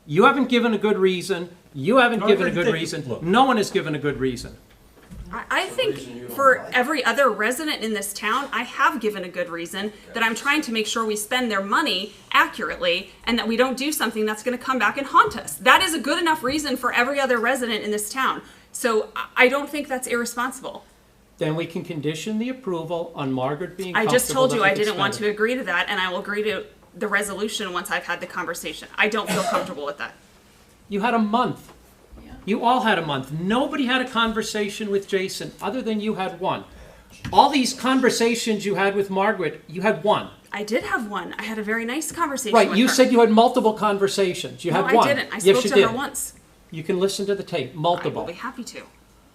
You haven't given a good reason. You haven't No, given a I good think- reason. look. No one has given a good reason. I think for every other resident in this town, I have given a good reason that I'm trying to make sure we spend their money accurately and that we don't do something that's going to come back and haunt us. That is a good enough reason for every other resident in this town. So I don't think that's irresponsible. Then we can condition the approval on Margaret being I comfortable. just told you that we I can didn't want spend to it. agree to that, and I will agree to the resolution once I've had the conversation. I don't feel comfortable with that. You had a month. You all had a month. Nobody had a conversation with Jason other than you had one. All these conversations you had with Margaret, you had one. I did have one. I had a very nice conversation Right, with you her. said you had multiple conversations. You No, had one. I didn't. I Yes, spoke you to did. her once. You can listen to the tape. I will Multiple. be happy to.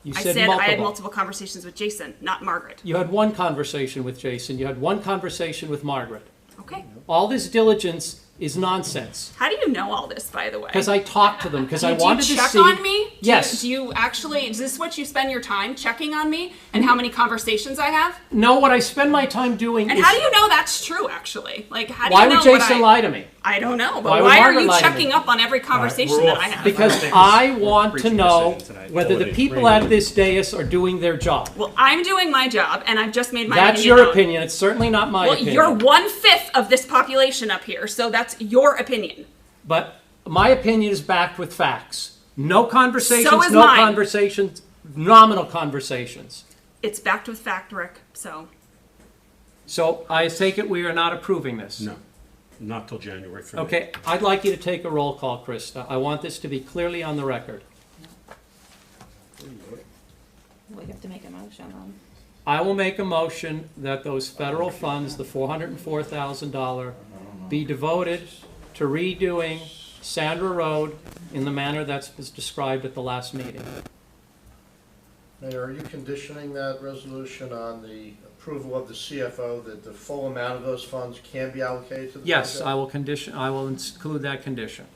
You I said said multiple. I had multiple conversations with Jason, not Margaret. You had one conversation with Jason. You had one conversation with Margaret. Okay. All this diligence is nonsense. How do you know all this, by the way? Because I talked to them. Because I wanted do you to check see. on me? Yes. Do you actually, is this what you spend your time checking on me and how many conversations I have? No, what I spend my time doing And is. how do you know that's true, actually? Like, how do Why you know would Jason lie to me? I don't know, Why but would why are Margaret you lie to me? checking up on every conversation we're that off. I have? Because I want to know whether the people at this dais are doing their job. Well, I'm doing my job, and I've just made my That's opinion your known. opinion. It's certainly not my Well, opinion. you're 1/5 of this population up here, so that's your opinion. But my opinion is backed with facts. No conversations, So is no mine. conversations, nominal conversations. It's backed with fact, Rick, so. So I take it we are not approving this? No, not till January for me. Okay, I'd like you to take a roll call, Krista. I want this to be clearly on the record. We have to make a motion on. I will make a motion that those federal funds, the $404,000, be devoted to redoing Sandra Road in the manner that was described at the last meeting. Mayor, are you conditioning that resolution on the approval of the CFO that the full amount of those funds can be allocated to the project? Yes, I will include that condition.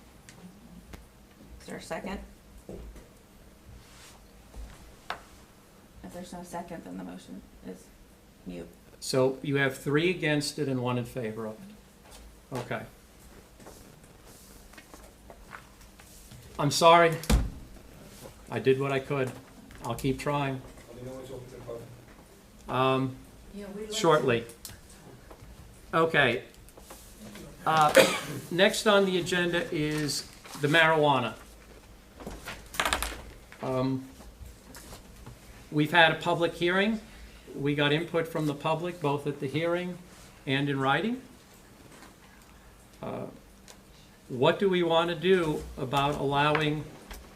Is there a second? If there's no second, then the motion is mute. So you have 3 against it and 1 in favor of it. Okay. I'm sorry. I did what I could. I'll keep trying. Shortly. Okay. Next on the agenda is the marijuana. We've had a public hearing. We got input from the public, both at the hearing and in writing. What do we want to do about allowing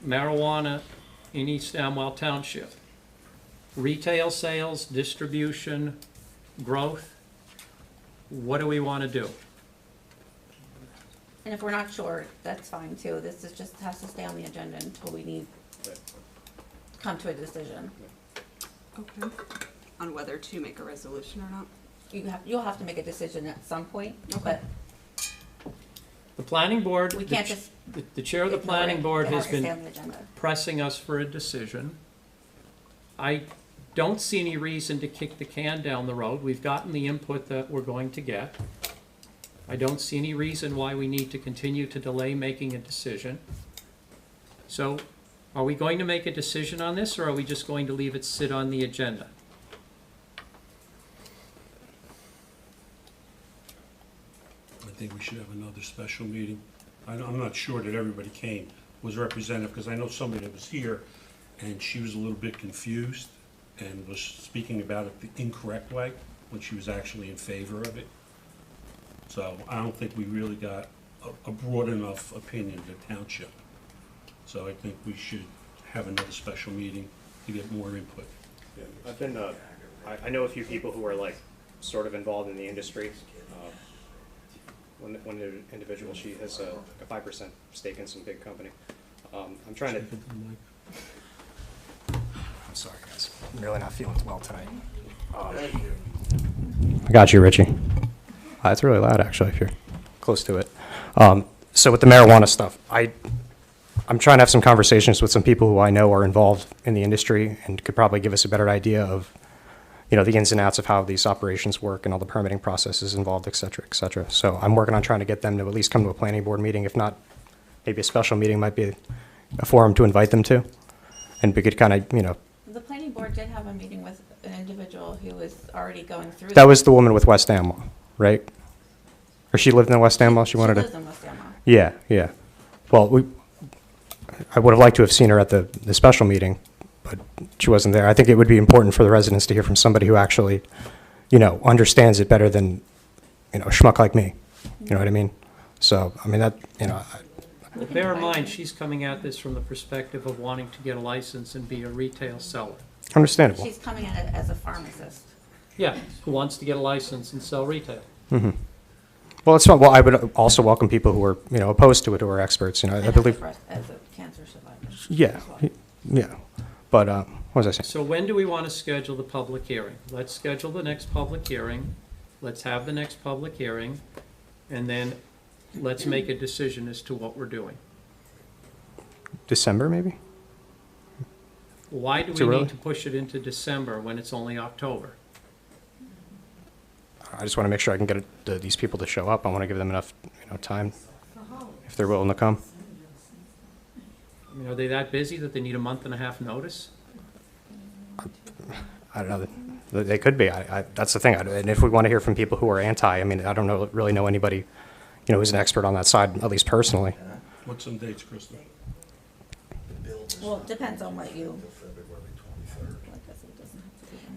marijuana in East Amwell Township? Retail sales, distribution, growth? What do we want to do? And if we're not sure, that's fine too. This is just has to stay on the agenda until we need to come to a decision. Okay. On whether to make a resolution or not? You'll have to make a decision at some point, Okay. but The planning board, we can't just. the chair of the ignore planning it. board It has to stay been on the agenda. pressing us for a decision. I don't see any reason to kick the can down the road. We've gotten the input that we're going to get. I don't see any reason why we need to continue to delay making a decision. So, are we going to make a decision on this, or are we just going to leave it sit on the agenda? I think we should have another special meeting. I'm not sure that everybody was represented, because I know somebody that was here, and she was a little bit confused and was speaking about it the incorrect way, when she was actually in favor of it. So I don't think we really got a broad enough opinion of the township. So I think we should have another special meeting to get more input. Yeah, I've been, I know a few people who are like sort of involved in the industry. One individual, she has a 5% stake in some big company. I'm trying to. I'm sorry, guys. I'm really not feeling well tonight. I got you, Richie. It's really loud, actually, if you're close to it. So with the marijuana stuff, I'm trying to have some conversations with some people who I know are involved in the industry and could probably give us a better idea of, the ins and outs of how these operations work and all the permitting processes involved, et cetera, et cetera. So I'm working on trying to get them to at least come to a planning board meeting. If not, maybe a special meeting might be a forum to invite them to. And we could kind of, The planning board did have a meeting with an individual who was already going through. that was the woman with West Amwell, right? Or she lived in West Amwell? She wanted lives to. in West Amwell. Yeah, yeah. Well, I would have liked to have seen her at the special meeting, but she wasn't there. I think it would be important for the residents to hear from somebody who actually, understands it better than, a schmuck like me. You know what I mean? So, I mean, that, But bear in mind, she's coming at this from the perspective of wanting to get a license and be a retail seller. understandable. She's coming at it as a pharmacist. Yeah, who wants to get a license and sell retail. Mm-hmm. Well, it's fine. Well, I would also welcome people who are, opposed to it, who are experts. I And believe. as a cancer survivor. Yeah, as well. yeah. But what was I saying? So when do we want to schedule the public hearing? Let's schedule the next public hearing. Let's have the next public hearing, and then let's make a decision as to what we're doing. December, maybe? Why do Too we early? need to push it into December when it's only October? I just want to make sure I can get these people to show up. I want to give them enough, time if they're willing to come. I mean, are they that busy that they need a month and a half notice? I don't know. They could be. That's the thing. And if we want to hear from people who are anti, I mean, I don't really know anybody, who's an expert on that side, at least personally. What's some dates, Krista? Well, it depends on what you.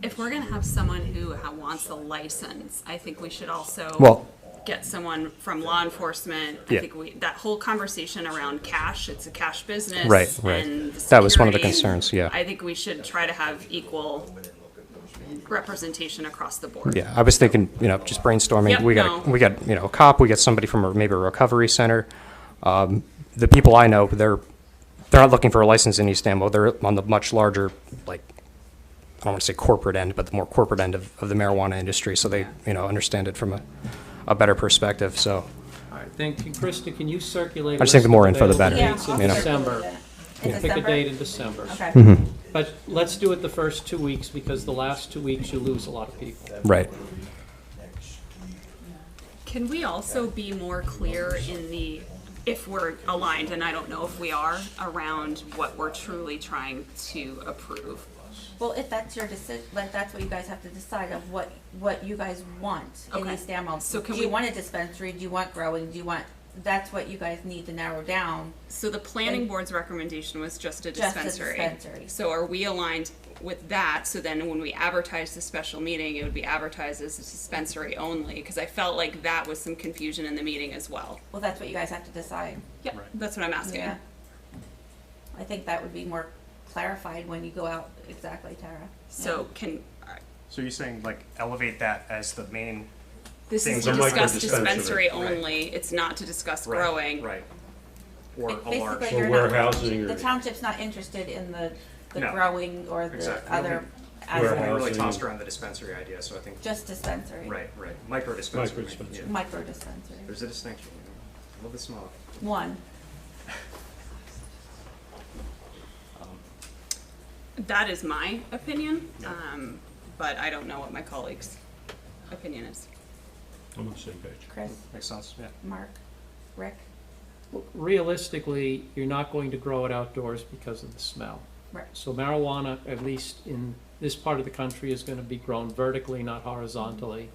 If we're gonna have someone who wants a license, I think we should also Well- get someone from law enforcement. I Yeah. think that whole conversation around cash, it's a cash business. Right, right. And the That was one of the security, concerns, yeah. I think we should try to have equal representation across the board. Yeah, I was thinking, just brainstorming. Yep, We got, no. we got, a cop, we got somebody from maybe a recovery center. The people I know, they're not looking for a license in East Amwell. They're on the much larger, like, I don't want to say corporate end, but the more corporate end of the marijuana industry. So they, understand it from a better perspective. So All right, thank you. Krista, can you circulate? I just think the more info, the better. Yeah, Dates I'll in you know. December. circulate it. In Pick a December? date in December. Okay. Mm-hmm. But let's do it the first 2 weeks, because the last 2 weeks you lose a lot of people. right. Can we also be more clear if we're aligned, and I don't know if we are, around what we're truly trying to approve? Well, if that's your decision, like, that's what you guys have to decide of what you guys want in Okay. East Amwell. So can Do you we- want a dispensary? Do you want growing? That's what you guys need to narrow down. So the planning board's recommendation was just a Just a dispensary. dispensary. So are we aligned with that? So then when we advertise the special meeting, it would be advertised as a dispensary only? Because I felt like that was some confusion in the meeting as well. Well, that's what you guys have to decide. Yeah, that's what I'm asking. Yeah. I think that would be more clarified when you go out, exactly, Tara. So So you're saying like elevate that as the main, this is Things to are discuss micro-dispensary, dispensary right. only, it's not to discuss right, growing. right? Or a Basically, large, Or you're not- warehousing The or township's not interested in the No. growing or the Exactly. other we Warehouse. really aspects. tossed around the dispensary idea, so I think, Just dispensary. right, micro dispensary. Micro-dispensary. Yeah. Micro dispensary. There's a distinction, a little bit smaller. One. That is my opinion, Yeah. but I don't know what my colleague's opinion is. I'm on the same page. Chris, Makes sense, yeah. Mark, Rick. Realistically, you're not going to grow it outdoors because of the smell. Right. So marijuana, at least in this part of the country, is going to be grown vertically, not horizontally.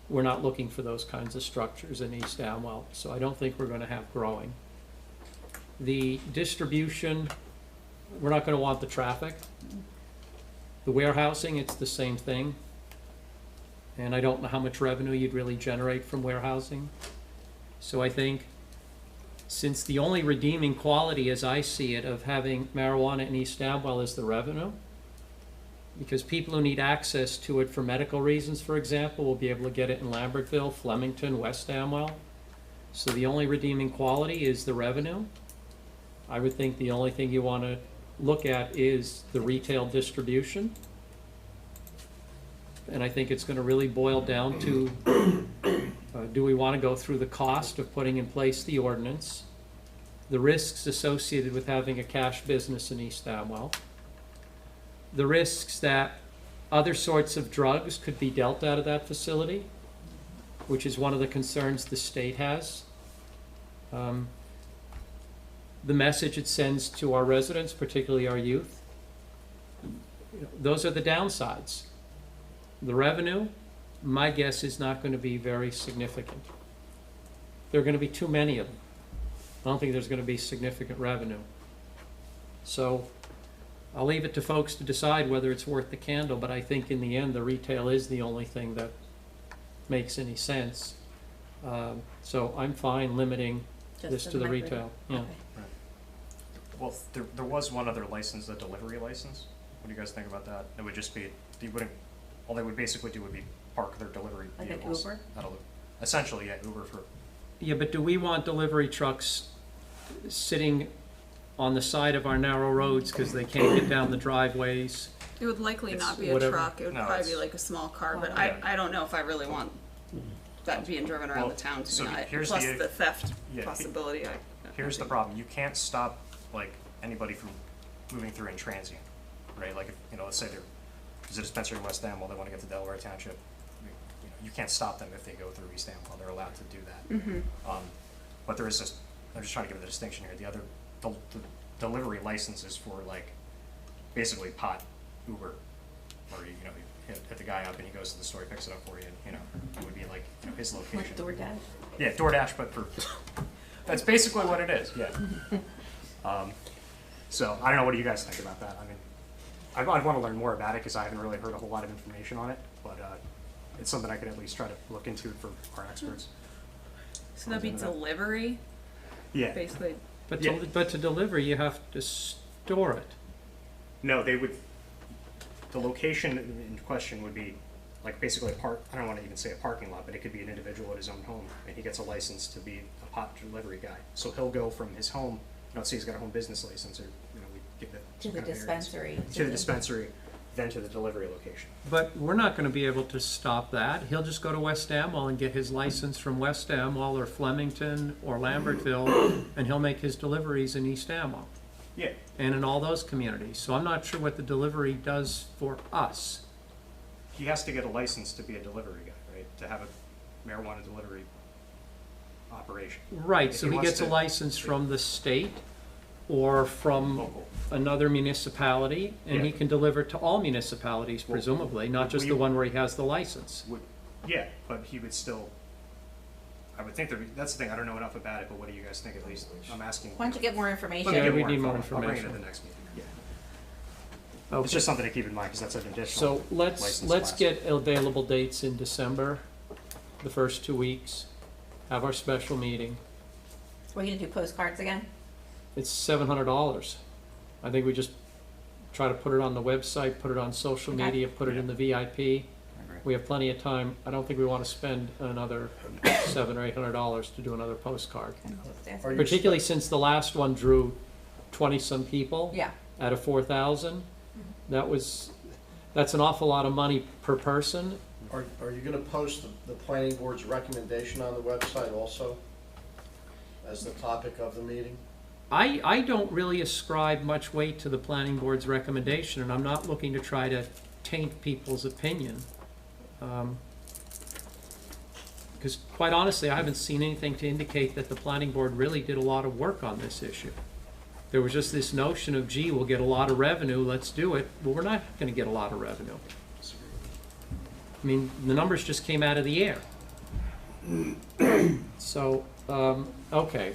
We're not looking for those kinds of structures in East Amwell, so I don't think we're going to have growing. The distribution, we're not going to want the traffic. The warehousing, it's the same thing. And I don't know how much revenue you'd really generate from warehousing. So I think, since the only redeeming quality, as I see it, of having marijuana in East Amwell is the revenue, because people who need access to it for medical reasons, for example, will be able to get it in Lambertville, Flemington, West Amwell. So the only redeeming quality is the revenue. I would think the only thing you want to look at is the retail distribution. And I think it's going to really boil down to, do we want to go through the cost of putting in place the ordinance, the risks associated with having a cash business in East Amwell, the risks that other sorts of drugs could be dealt out of that facility, which is one of the concerns the state has. The message it sends to our residents, particularly our youth. Those are the downsides. The revenue, my guess, is not going to be very significant. There are going to be too many of them. I don't think there's going to be significant revenue. So I'll leave it to folks to decide whether it's worth the candle, but I think in the end, the retail is the only thing that makes any sense. So I'm fine limiting this to the micro. retail. Yeah. Okay. Well, there was one other license, a delivery license. What do you guys think about that? It would just be, all they would basically do would be park their delivery Like an vehicles. Uber? Essentially, yeah, Uber for, Yeah, but do we want delivery trucks sitting on the side of our narrow roads because they can't get down the driveways? It would likely It's not be a whatever. truck, it would No, probably be it's- like a small car, but Yeah. I don't know if I really want that being driven around Well, the town, to so be honest. here's Plus the- the theft yeah, possibility, here's the problem. You can't stop, like, anybody from moving through in transient, right? Like, if, let's say there's a dispensary in West Amwell, they want to get to Delaware Township. You can't stop them if they go through East Amwell. They're allowed to do that. But there is this, I'm just trying to give the distinction here. The delivery license is for, like, basically pot Uber, or, you hit the guy up and he goes to the store, he picks it up for you, and, it would be like, his location. Like DoorDash. Yeah, DoorDash, but for, that's basically what it is, yeah. So I don't know, what do you guys think about that? I mean, I'd want to learn more about it because I haven't really heard a whole lot of information on it, but it's something I could at least try to look into for our experts. So that'd be delivery, Yeah. basically. But Yeah. but to deliver, you have to store it. No, they would, the location in question would be like basically a I don't want to even say a parking lot, but it could be an individual at his own home, and he gets a license to be a pot delivery guy. So he'll go from his home, let's say he's got a home business license, or, we give it. To the dispensary. To the dispensary, then to the delivery location. But we're not going to be able to stop that. He'll just go to West Amwell and get his license from West Amwell or Flemington or Lambertville, and he'll make his deliveries in East Amwell Yeah. and in all those communities. So I'm not sure what the delivery does for us. He has to get a license to be a delivery guy, right? To have a marijuana delivery operation. Right, If so he he wants gets a to- license from the state or from Local. another municipality, and he Yeah. can deliver to all municipalities presumably, not just the one where he has the license. Yeah, but he would still, I would think that's the thing, I don't know enough about it, but what do you guys think at least? I'm asking. Why don't you get more information? Let me Yeah, get we need more I'll bring it information. to the next meeting, yeah. Okay. It's just something to keep in mind, because that's an additional So let's license class. get available dates in December, the first 2 weeks, have our special meeting. We're gonna do postcards again? It's $700. I think we just try to put it on the website, put it on social Okay. media, put it in the VIP. We have plenty of time. I don't think we want to spend another $700 or $800 to do another postcard. Are you Particularly since the last one drew 20-some people. Yeah. Out of 4,000. That's an awful lot of money per person. Are you gonna post the planning board's recommendation on the website also as the topic of the meeting? I don't really ascribe much weight to the planning board's recommendation, and I'm not looking to try to taint people's opinion. Because quite honestly, I haven't seen anything to indicate that the planning board really did a lot of work on this issue. There was just this notion of, gee, we'll get a lot of revenue, let's do it. Well, we're not going to get a lot of revenue. I mean, the numbers just came out of the air. So, okay,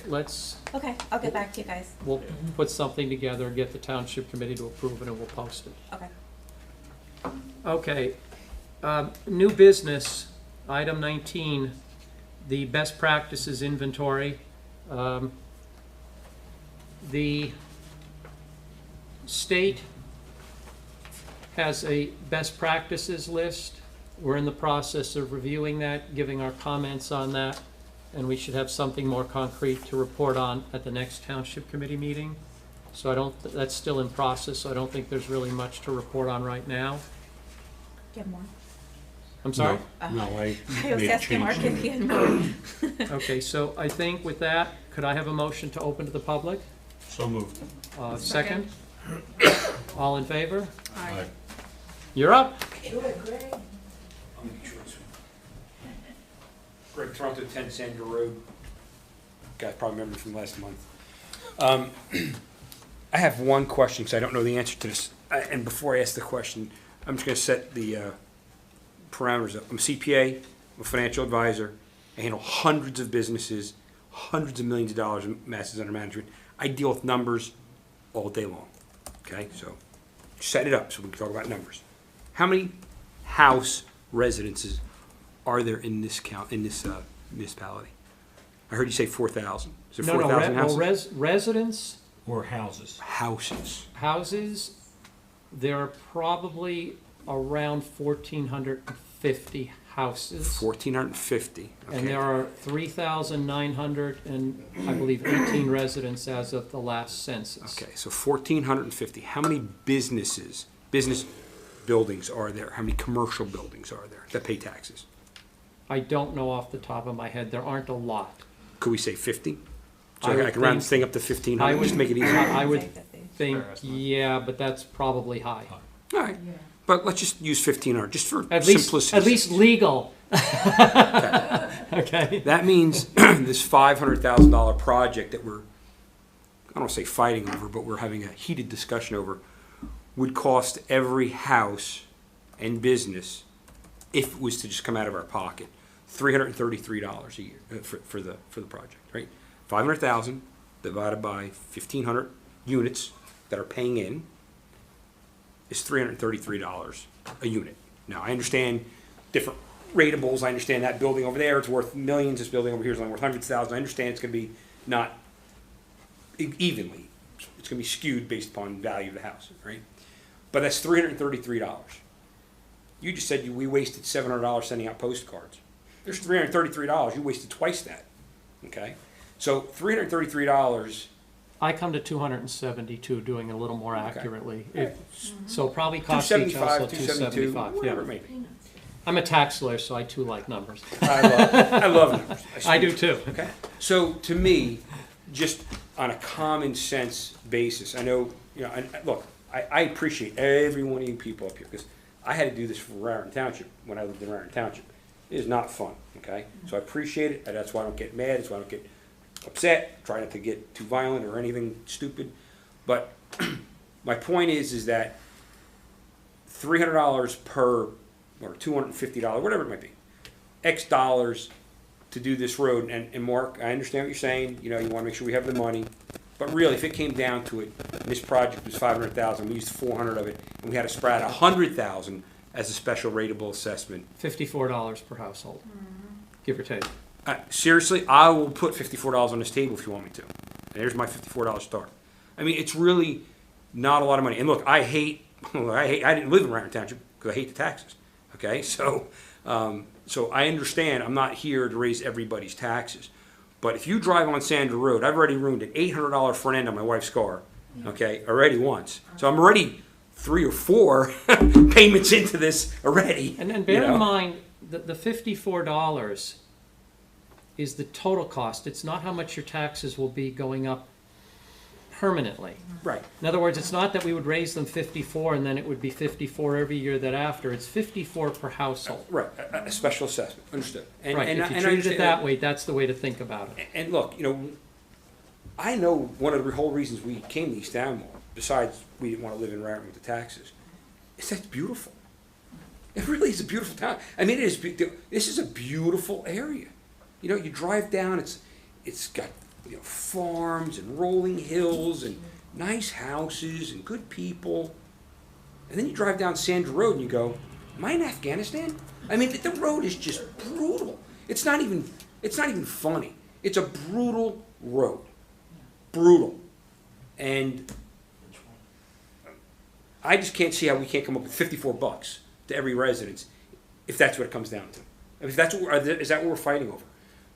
Okay, I'll get back to you guys. we'll put something together, get the township committee to approve it, and we'll post it. Okay. Okay, new business, item 19, the best practices inventory. The state has a best practices list. We're in the process of reviewing that, giving our comments on that, and we should have something more concrete to report on at the next township committee meeting. So that's still in process, so I don't think there's really much to report on right now. Get more. I'm sorry? No, I I was made a asking Mark change. if he had more. Okay, so I think with that, could I have a motion to open to the public? So moved. Second? All in favor? Aye. You're up. Do it, Greg. Greg Toronto, 10 Sandra Road. Guys probably remember from last month. I have one question because I don't know the answer to this. And before I ask the question, I'm just going to set the parameters up. I'm a CPA, I'm a financial advisor. I handle hundreds of businesses, hundreds of millions of dollars in assets under management. I deal with numbers all day long. Okay, so set it up so we can talk about numbers. How many house residences are there in this municipality? I heard you say 4,000. Is there 4,000 houses? Residents, Or houses. Houses. houses, there are probably around 1,450 houses. 1,450. Okay. And there are 3,900 and, I believe, 18 residents as of the last census. Okay, so 1,450. How many business buildings are there? How many commercial buildings are there that pay taxes? I don't know off the top of my head. There aren't a lot. Could we say 50? So I would I can round this think- thing up to 1,500, just to make it easy. I would Say 50. think, Fair estimate. yeah, but that's probably high. All right, but let's just use 1,500, just for At least simplicity. legal. Okay. That means this $500,000 project that we're, I don't want to say fighting over, but we're having a heated discussion over, would cost every house and business, if it was to just come out of our pocket, $333 a year for the project, right? 500,000 divided by 1,500 units that are paying in is $333 a unit. Now, I understand different ratables. I understand that building over there, it's worth millions. This building over here is only worth hundreds of thousands. I understand it's going to be not evenly. It's going to be skewed based upon value of the house, right? But that's $333. You just said we wasted $700 sending out postcards. There's $333. You wasted twice that. Okay? So $333. I come to 272, doing it a little more Okay. accurately. Right. So probably cost each 275, household 272, 275. whatever Yeah. it may be. I'm a tax lawyer, so I too like numbers. I love numbers. I do too. Okay. So to me, just on a common sense basis, I know, you know, and look, I appreciate every one of you people up here because I had to do this for Raritan Township when I lived in Raritan Township. It is not fun, okay? So I appreciate it, and that's why I don't get mad, that's why I don't get upset, try not to get too violent or anything stupid. But my point is that $300 per, or $250, whatever it might be, X dollars to do this road. And Mark, I understand what you're saying, you know, you want to make sure we have the money. But really, if it came down to it, this project was $500,000, we used $400 of it, and we had to spread $100,000 as a special rateable assessment. $54 per household, give or take. Seriously, I will put $54 on this table if you want me to. And there's my $54 start. I mean, it's really not a lot of money. And look, I didn't live in Raritan Township because I hate the taxes. Okay, so I understand I'm not here to raise everybody's taxes. But if you drive on Sandra Road, I've already ruined an $800 front end on my wife's car, okay, already once. So I'm already 3 or 4 payments into this already. And then bear in mind that the $54 is the total cost. It's not how much your taxes will be going up permanently. Right. In other words, it's not that we would raise them 54 and then it would be 54 every year thereafter. It's 54 per household. Right, a special assessment, understood. And, Right, and, if you and treat it that way, that's the way to think about it. And look, you know, I know one of the whole reasons we came to East Amwell, besides we didn't want to live in Raritan with the taxes, is that it's beautiful. It really is a beautiful town. I mean, this is a beautiful area. You know, you drive down, it's got, you know, farms and rolling hills and nice houses and good people. And then you drive down Sandra Road and you go, am I in Afghanistan? I mean, the road is just brutal. It's not even funny. It's a brutal road. Brutal. And I just can't see how we can't come up with $54 to every residence if that's what it comes down to. If that's is that what we're fighting over?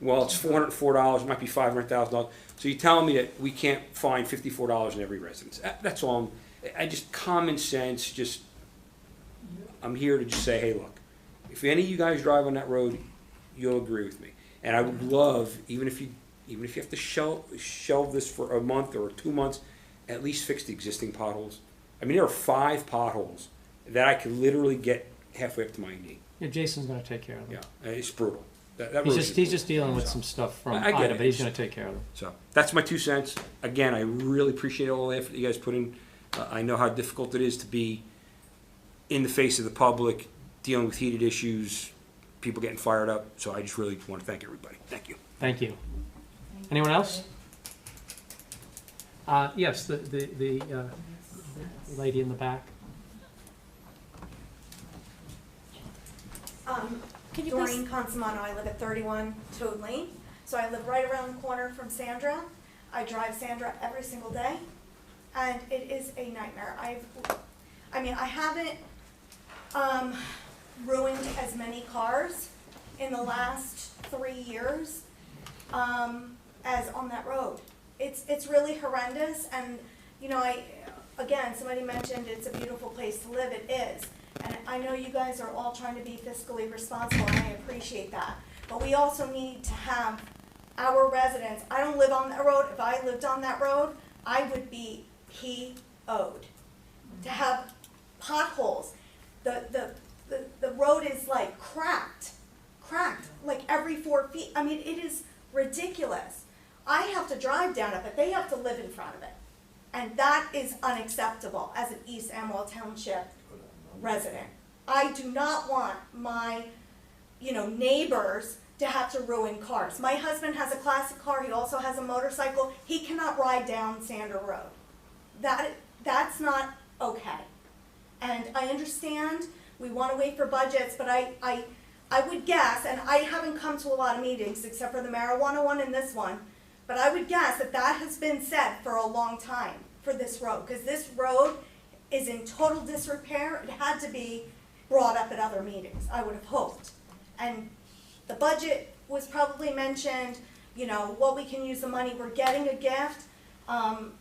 Well, it's $404, it might be $500,000. So you're telling me that we can't find $54 in every residence. That's all. I just, common sense, just, I'm here to just say, hey, look, if any of you guys drive on that road, you'll agree with me. And I would love, even if you have to shelve this for a month or 2 months, at least fix the existing potholes. I mean, there are 5 potholes that I could literally get halfway up to my knee. Yeah, Jason's going to take care of them. Yeah, it's brutal. He's just dealing with some stuff from I get Ida, it. but he's going to take care of them. So that's my 2 cents. Again, I really appreciate all the effort you guys put in. I know how difficult it is to be in the face of the public, dealing with heated issues, people getting fired up. So I just really want to thank everybody. Thank you. Thank you. Anyone else? Yes, the lady in the back. Can you Doreen Consimano, I live at 31 Toad Lane. So I live right around the corner from Sandra. I drive Sandra every single day, and it is a nightmare. I haven't ruined as many cars in the last 3 years as on that road. It's really horrendous, and you know, again, somebody mentioned it's a beautiful place to live. It is. And I know you guys are all trying to be fiscally responsible, and I appreciate that. But we also need to have our residents, I don't live on that road. If I lived on that road, I would be PO'd. To have potholes. The road is like cracked, like every 4 feet. I mean, it is ridiculous. I have to drive down it, but they have to live in front of it. And that is unacceptable as an East Amwell Township resident. I do not want my, neighbors to have to ruin cars. My husband has a classic car. He also has a motorcycle. He cannot ride down Sandra Road. that's not okay. And I understand we want to wait for budgets, but I would guess, and I haven't come to a lot of meetings except for the marijuana one and this one, but I would guess that that has been said for a long time for this road, because this road is in total disrepair. It had to be brought up at other meetings, I would have hoped. And the budget was probably mentioned, you know, what we can use the money, we're getting a gift.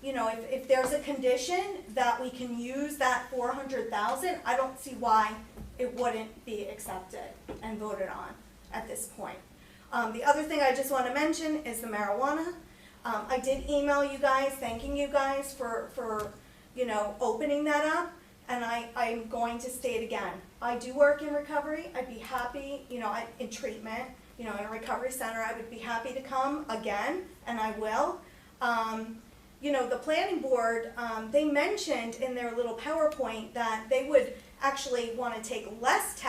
You know, if there's a condition that we can use that 400,000, I don't see why it wouldn't be accepted and voted on at this point. The other thing I just want to mention is the marijuana. I did email you guys, thanking you guys for you know, opening that up, and I'm going to state again, I do work in recovery. I'd be happy, you know, in treatment, you know, in a recovery center, I would be happy to come again, and I will. You know, the planning board, they mentioned in their little PowerPoint that they would actually want to take less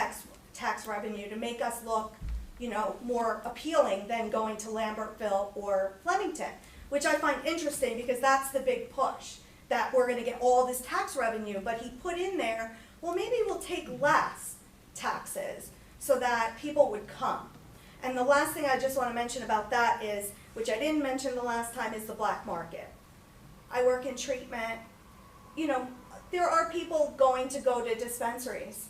tax revenue to make us look, you know, more appealing than going to Lambertville or Flemington, which I find interesting because that's the big push, that we're going to get all this tax revenue. But he put in there, well, maybe we'll take less taxes so that people would come. And the last thing I just want to mention about that is, which I didn't mention the last time, is the black market. I work in treatment. You know, there are people going to go to dispensaries,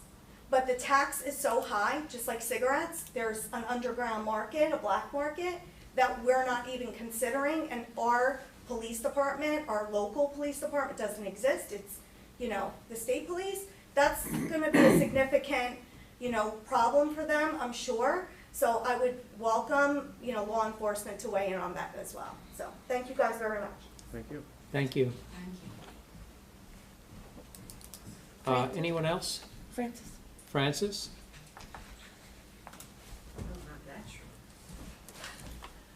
but the tax is so high, just like cigarettes, there's an underground market, a black market, that we're not even considering, and our police department, our local police department doesn't exist. It's, you know, the state police. That's gonna be a significant, you know, problem for them, I'm sure. So I would welcome, you know, law enforcement to weigh in on that as well. So thank you guys very much. Thank you. Thank you. Anyone else? Francis. Francis?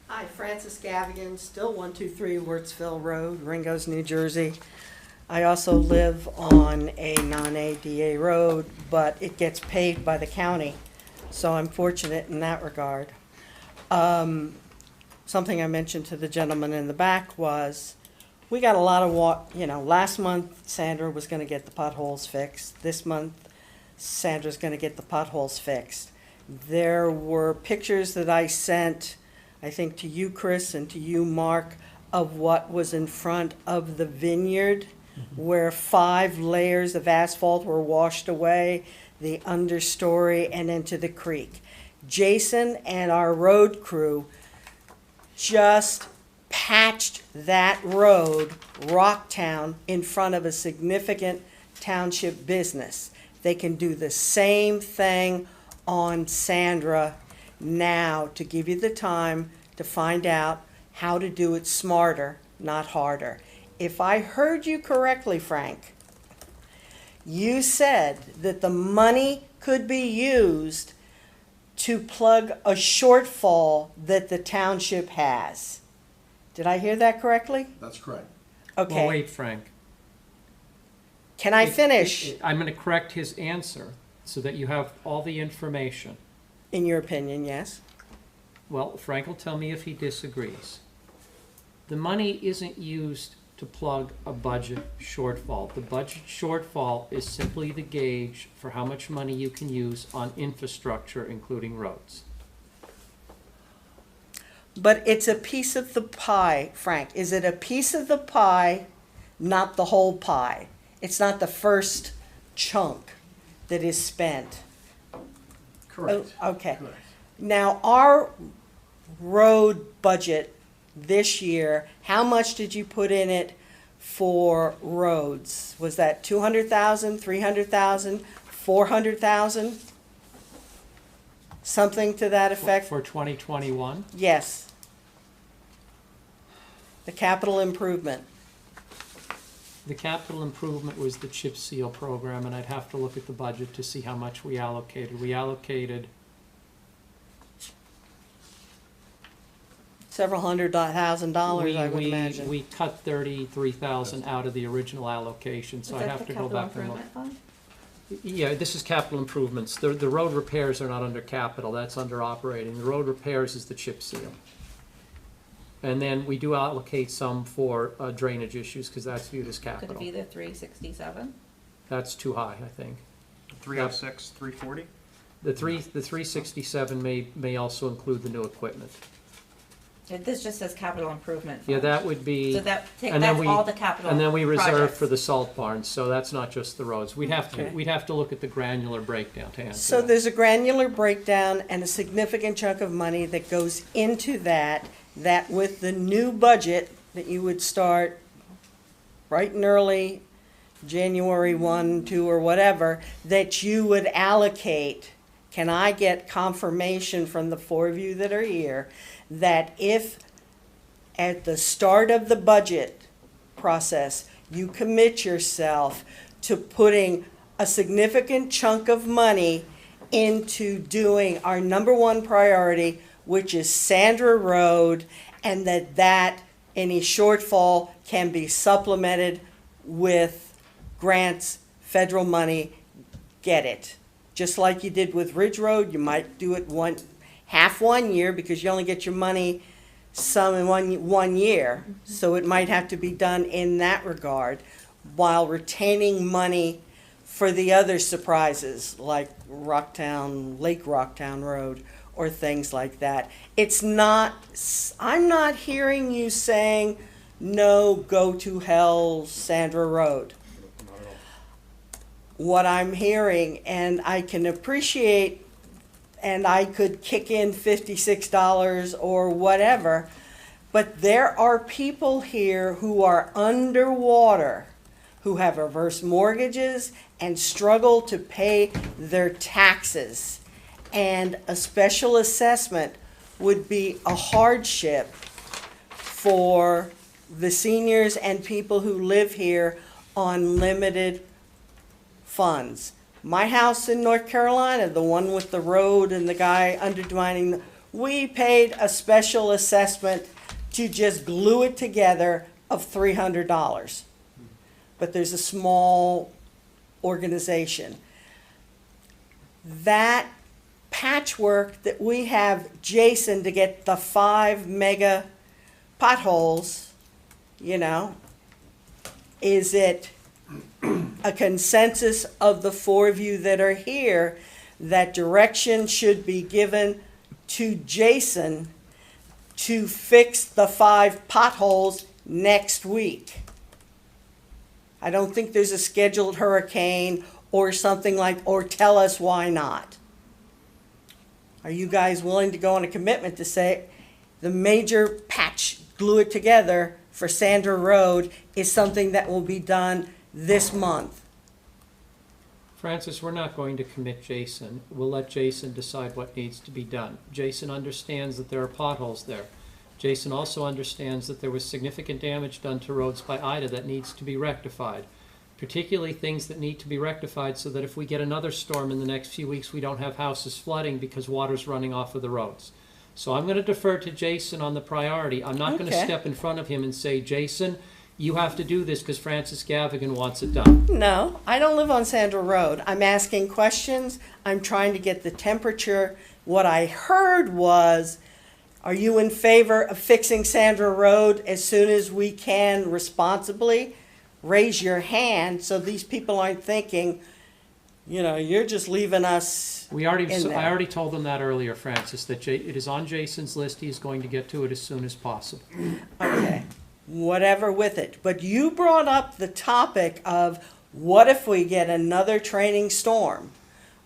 Hi, Francis Gavigan, still 123 Wurtsville Road, Ringgoes, New Jersey. I also live on a non-ADA road, but it gets paid by the county, so I'm fortunate in that regard. Something I mentioned to the gentleman in the back was, we got a lot of you know, last month Sandra was going to get the potholes fixed. This month Sandra's going to get the potholes fixed. There were pictures that I sent, I think to you, Chris, and to you, Mark, of what was in front of the vineyard, where 5 layers of asphalt were washed away, the understory, and into the creek. Jason and our road crew just patched that road, Rocktown, in front of a significant township business. They can do the same thing on Sandra now to give you the time to find out how to do it smarter, not harder. If I heard you correctly, Frank, you said that the money could be used to plug a shortfall that the township has. Did I hear that correctly? That's correct. Okay. Well, wait, Frank. Can I finish? I'm going to correct his answer so that you have all the information. In your opinion, yes. Well, Frank will tell me if he disagrees. The money isn't used to plug a budget shortfall. The budget shortfall is simply the gauge for how much money you can use on infrastructure, including roads. But it's a piece of the pie, Frank. Is it a piece of the pie, not the whole pie? It's not the first chunk that is spent. Correct. Oh, okay. Correct. Now, our road budget this year, how much did you put in it for roads? Was that 200,000, 300,000, 400,000? Something to that effect? For 2021? Yes. The capital improvement. The capital improvement was the chip seal program, and I'd have to look at the budget to see how much we allocated. We allocated Several $100,000, I would imagine. We cut 33,000 out of the original allocation, so I'd have to go back and look. Yeah, this is capital improvements. The road repairs are not under capital, that's under operating. The road repairs is the chip seal. And then we do allocate some for drainage issues, because that's viewed as Could it capital. be the 367? That's too high, I think. 306, 340? The 367 may also include the new equipment. This just says capital improvement. Yeah, fund. that would be. So that, and then that's we- all the capital And then we reserve projects. for the salt barns, so that's not just the roads. We'd have to, Okay. we'd have to look at the granular breakdown to answer So that. there's a granular breakdown and a significant chunk of money that goes into that with the new budget that you would start bright and early, January 1, 2, or whatever, that you would allocate. Can I get confirmation from the four of you that are here that if at the start of the budget process, you commit yourself to putting a significant chunk of money into doing our number one priority, which is Sandra Road, and that any shortfall can be supplemented with grants, federal money, get it. Just like you did with Ridge Road, you might do it half one year because you only get your money some in one year. So it might have to be done in that regard while retaining money for the other surprises like Lake Rocktown Road or things like that. I'm not hearing you saying, no, go to hell, Sandra Road. What I'm hearing, and I can appreciate, and I could kick in $56 or whatever, but there are people here who are underwater, who have reverse mortgages and struggle to pay their taxes. And a special assessment would be a hardship for the seniors and people who live here on limited funds. My house in North Carolina, the one with the road and the guy undermining, we paid a special assessment to just glue it together of $300. But there's a small organization. That patchwork that we have Jason to get the 5 mega potholes, is it a consensus of the four of you that are here that direction should be given to Jason to fix the 5 potholes next week? I don't think there's a scheduled hurricane or something like, or tell us why not. Are you guys willing to go on a commitment to say the major patch, glue it together for Sandra Road is something that will be done this month? Francis, we're not going to commit Jason. We'll let Jason decide what needs to be done. Jason understands that there are potholes there. Jason also understands that there was significant damage done to roads by Ida that needs to be rectified, particularly things that need to be rectified so that if we get another storm in the next few weeks, we don't have houses flooding because water's running off of the roads. So I'm going to defer to Jason on the priority. I'm not going to step in front of him and say, Jason, you have to do this because Francis Gavigan wants it done. No, I don't live on Sandra Road. I'm asking questions. I'm trying to get the temperature. What I heard was, are you in favor of fixing Sandra Road as soon as we can responsibly? Raise your hand so these people aren't thinking, you're just leaving us I already told them that earlier, Francis, that it is on Jason's list. He's going to get to it as soon as possible. Okay, whatever with it. But you brought up the topic of what if we get another training storm?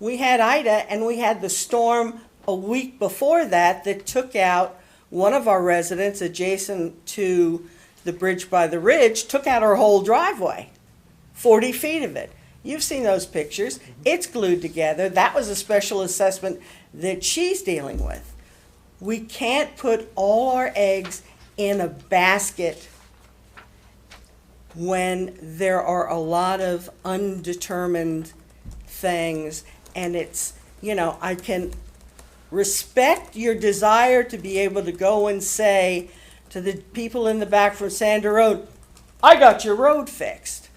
We had Ida and we had the storm a week before that took out one of our residents adjacent to the bridge by the ridge, took out our whole driveway, 40 feet of it. You've seen those pictures. It's glued together. That was a special assessment that she's dealing with. We can't put all our eggs in a basket when there are a lot of undetermined things. And it's, I can respect your desire to be able to go and say to the people in the back from Sandra Road, I got your road fixed.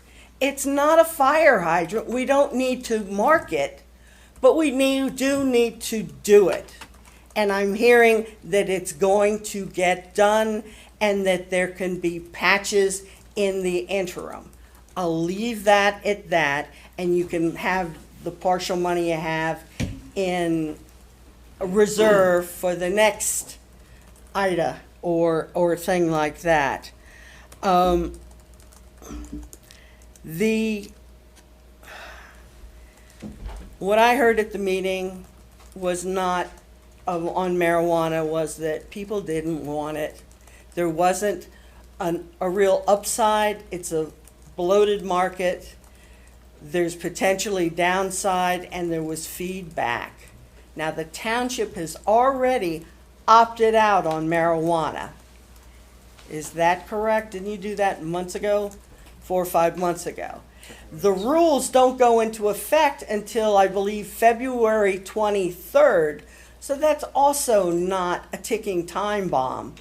It's not a fire hydrant. We don't need to mark it, but we do need to do it. And I'm hearing that it's going to get done and that there can be patches in the interim. I'll leave that at that, and you can have the partial money you have in a reserve for the next IDA or thing like that. What I heard at the meeting was not on marijuana, was that people didn't want it. There wasn't a real upside. It's a bloated market. There's potentially downside, and there was feedback. Now, the township has already opted out on marijuana. Is that correct? Didn't you do that months ago? 4 or 5 months ago. The rules don't go into effect until, I believe, February 23rd. So that's also not a ticking time bomb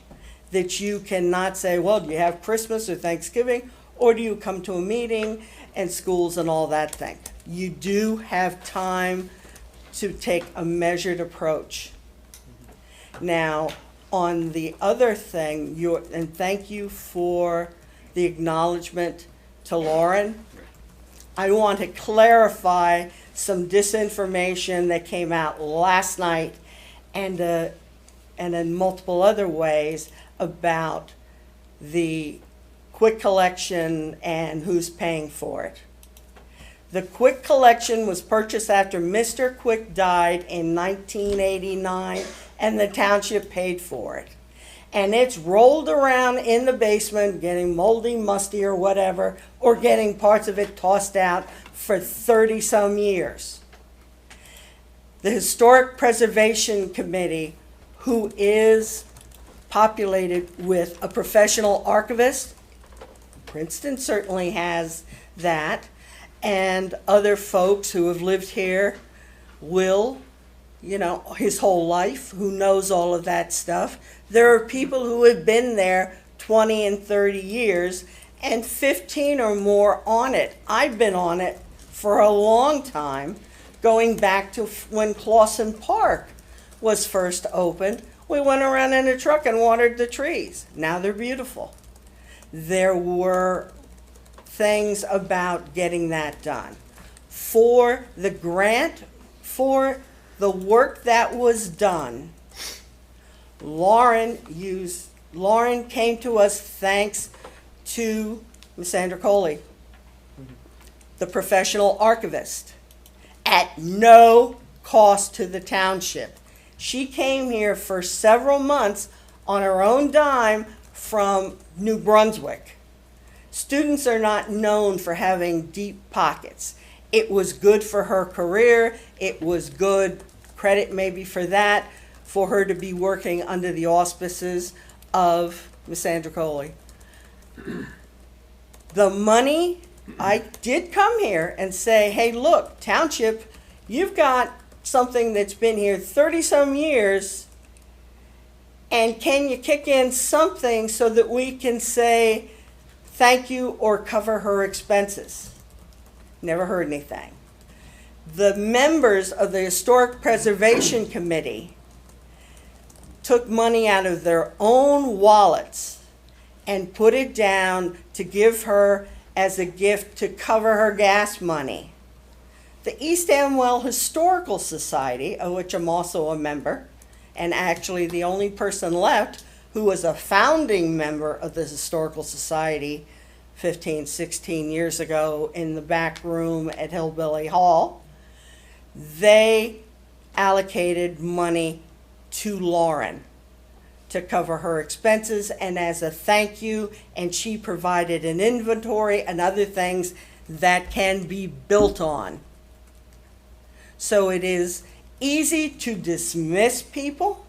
that you cannot say, well, do you have Christmas or Thanksgiving, or do you come to a meeting and schools and all that thing? You do have time to take a measured approach. Now, on the other thing, and thank you for the acknowledgement to Lauren. I want to clarify some disinformation that came out last night and in multiple other ways about the quick collection and who's paying for it. The quick collection was purchased after Mr. Quick died in 1989, and the township paid for it. And it's rolled around in the basement, getting moldy, musty, or whatever, or getting parts of it tossed out for 30-some years. The Historic Preservation Committee, who is populated with a professional archivist, Princeton certainly has that, and other folks who have lived here, Will, his whole life, who knows all of that stuff. There are people who have been there 20 and 30 years and 15 or more on it. I've been on it for a long time, going back to when Clawson Park was first opened. We went around in a truck and watered the trees. Now they're beautiful. There were things about getting that done. For the grant, for the work that was done, Lauren came to us thanks to Ms. Sandra Coley, the professional archivist, at no cost to the township. She came here for several months on her own dime from New Brunswick. Students are not known for having deep pockets. It was good for her career. It was good, credit maybe for that, for her to be working under the auspices of Ms. Sandra Coley. The money, I did come here and say, hey, look, township, you've got something that's been here 30-some years, and can you kick in something so that we can say thank you or cover her expenses? Never heard anything. The members of the Historic Preservation Committee took money out of their own wallets and put it down to give her as a gift to cover her gas money. The East Amwell Historical Society, of which I'm also a member, and actually the only person left who was a founding member of the Historical Society 15, 16 years ago in the back room at Hillbilly Hall, they allocated money to Lauren to cover her expenses and as a thank you, and she provided an inventory and other things that can be built on. So it is easy to dismiss people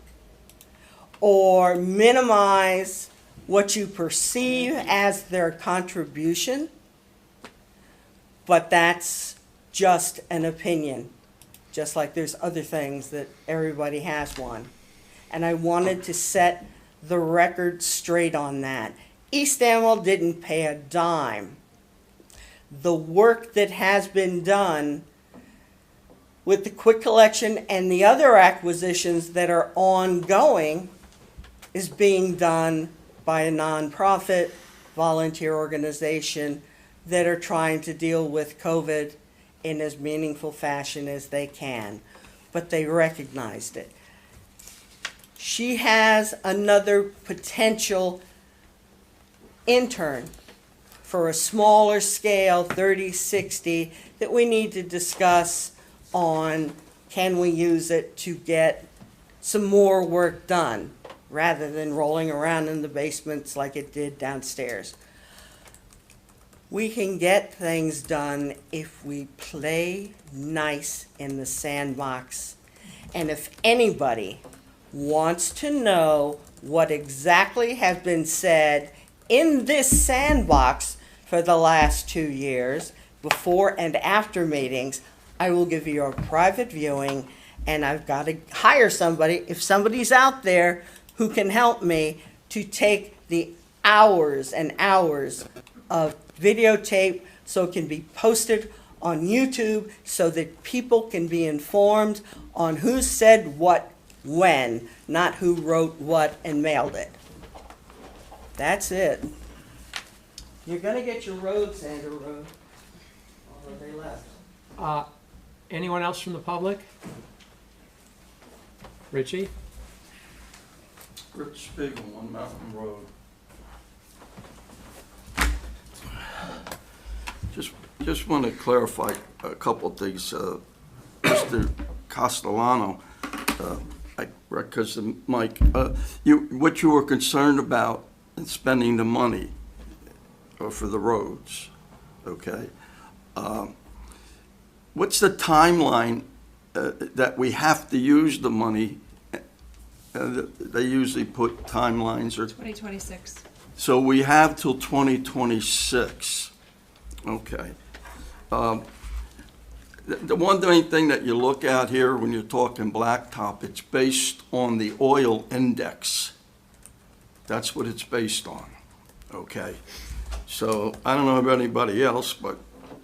or minimize what you perceive as their contribution, but that's just an opinion, just like there's other things that everybody has one. And I wanted to set the record straight on that. East Amwell didn't pay a dime. The work that has been done with the quick collection and the other acquisitions that are ongoing is being done by a nonprofit volunteer organization that are trying to deal with COVID in as meaningful fashion as they can, but they recognized it. She has another potential intern for a smaller scale, 30-60, that we need to discuss on, can we use it to get some more work done rather than rolling around in the basements like it did downstairs. We can get things done if we play nice in the sandbox. And if anybody wants to know what exactly has been said in this sandbox for the last 2 years, before and after meetings, I will give you a private viewing, and I've got to hire somebody, if somebody's out there who can help me, to take the hours and hours of videotape so it can be posted on YouTube so that people can be informed on who said what when, not who wrote what and mailed it. That's it. You're gonna get your road, Sandra Road, although they left. Anyone else from the public? Richie? Rich Spiegel on Mountain Road. Just want to clarify a couple of things. Mr. Castellano, because Mike, what you were concerned about in spending the money for the roads, okay? What's the timeline that we have to use the money? They usually put timelines or 2026. so we have till 2026. Okay. The one main thing that you look at here when you're talking Blacktop, it's based on the oil index. That's what it's based on. Okay. So I don't know about anybody else, but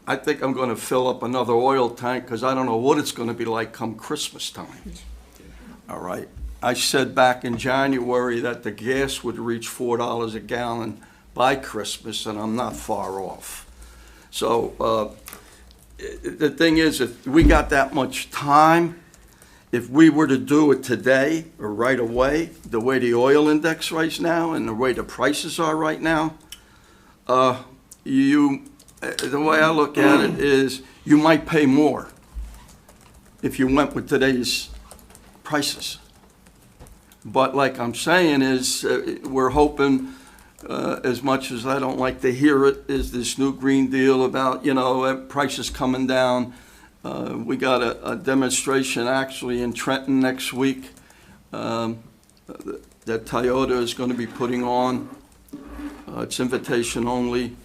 I think I'm going to fill up another oil tank because I don't know what it's going to be like come Christmas time. All right. I said back in January that the gas would reach $4 a gallon by Christmas, and I'm not far off. So the thing is, if we got that much time, if we were to do it today or right away, the way the oil index right now and the way the prices are right now, the way I look at it is you might pay more if you went with today's prices. But like I'm saying is we're hoping, as much as I don't like to hear it, is this new Green Deal about, prices coming down. We got a demonstration actually in Trenton next week that Toyota is going to be putting on. It's invitation only.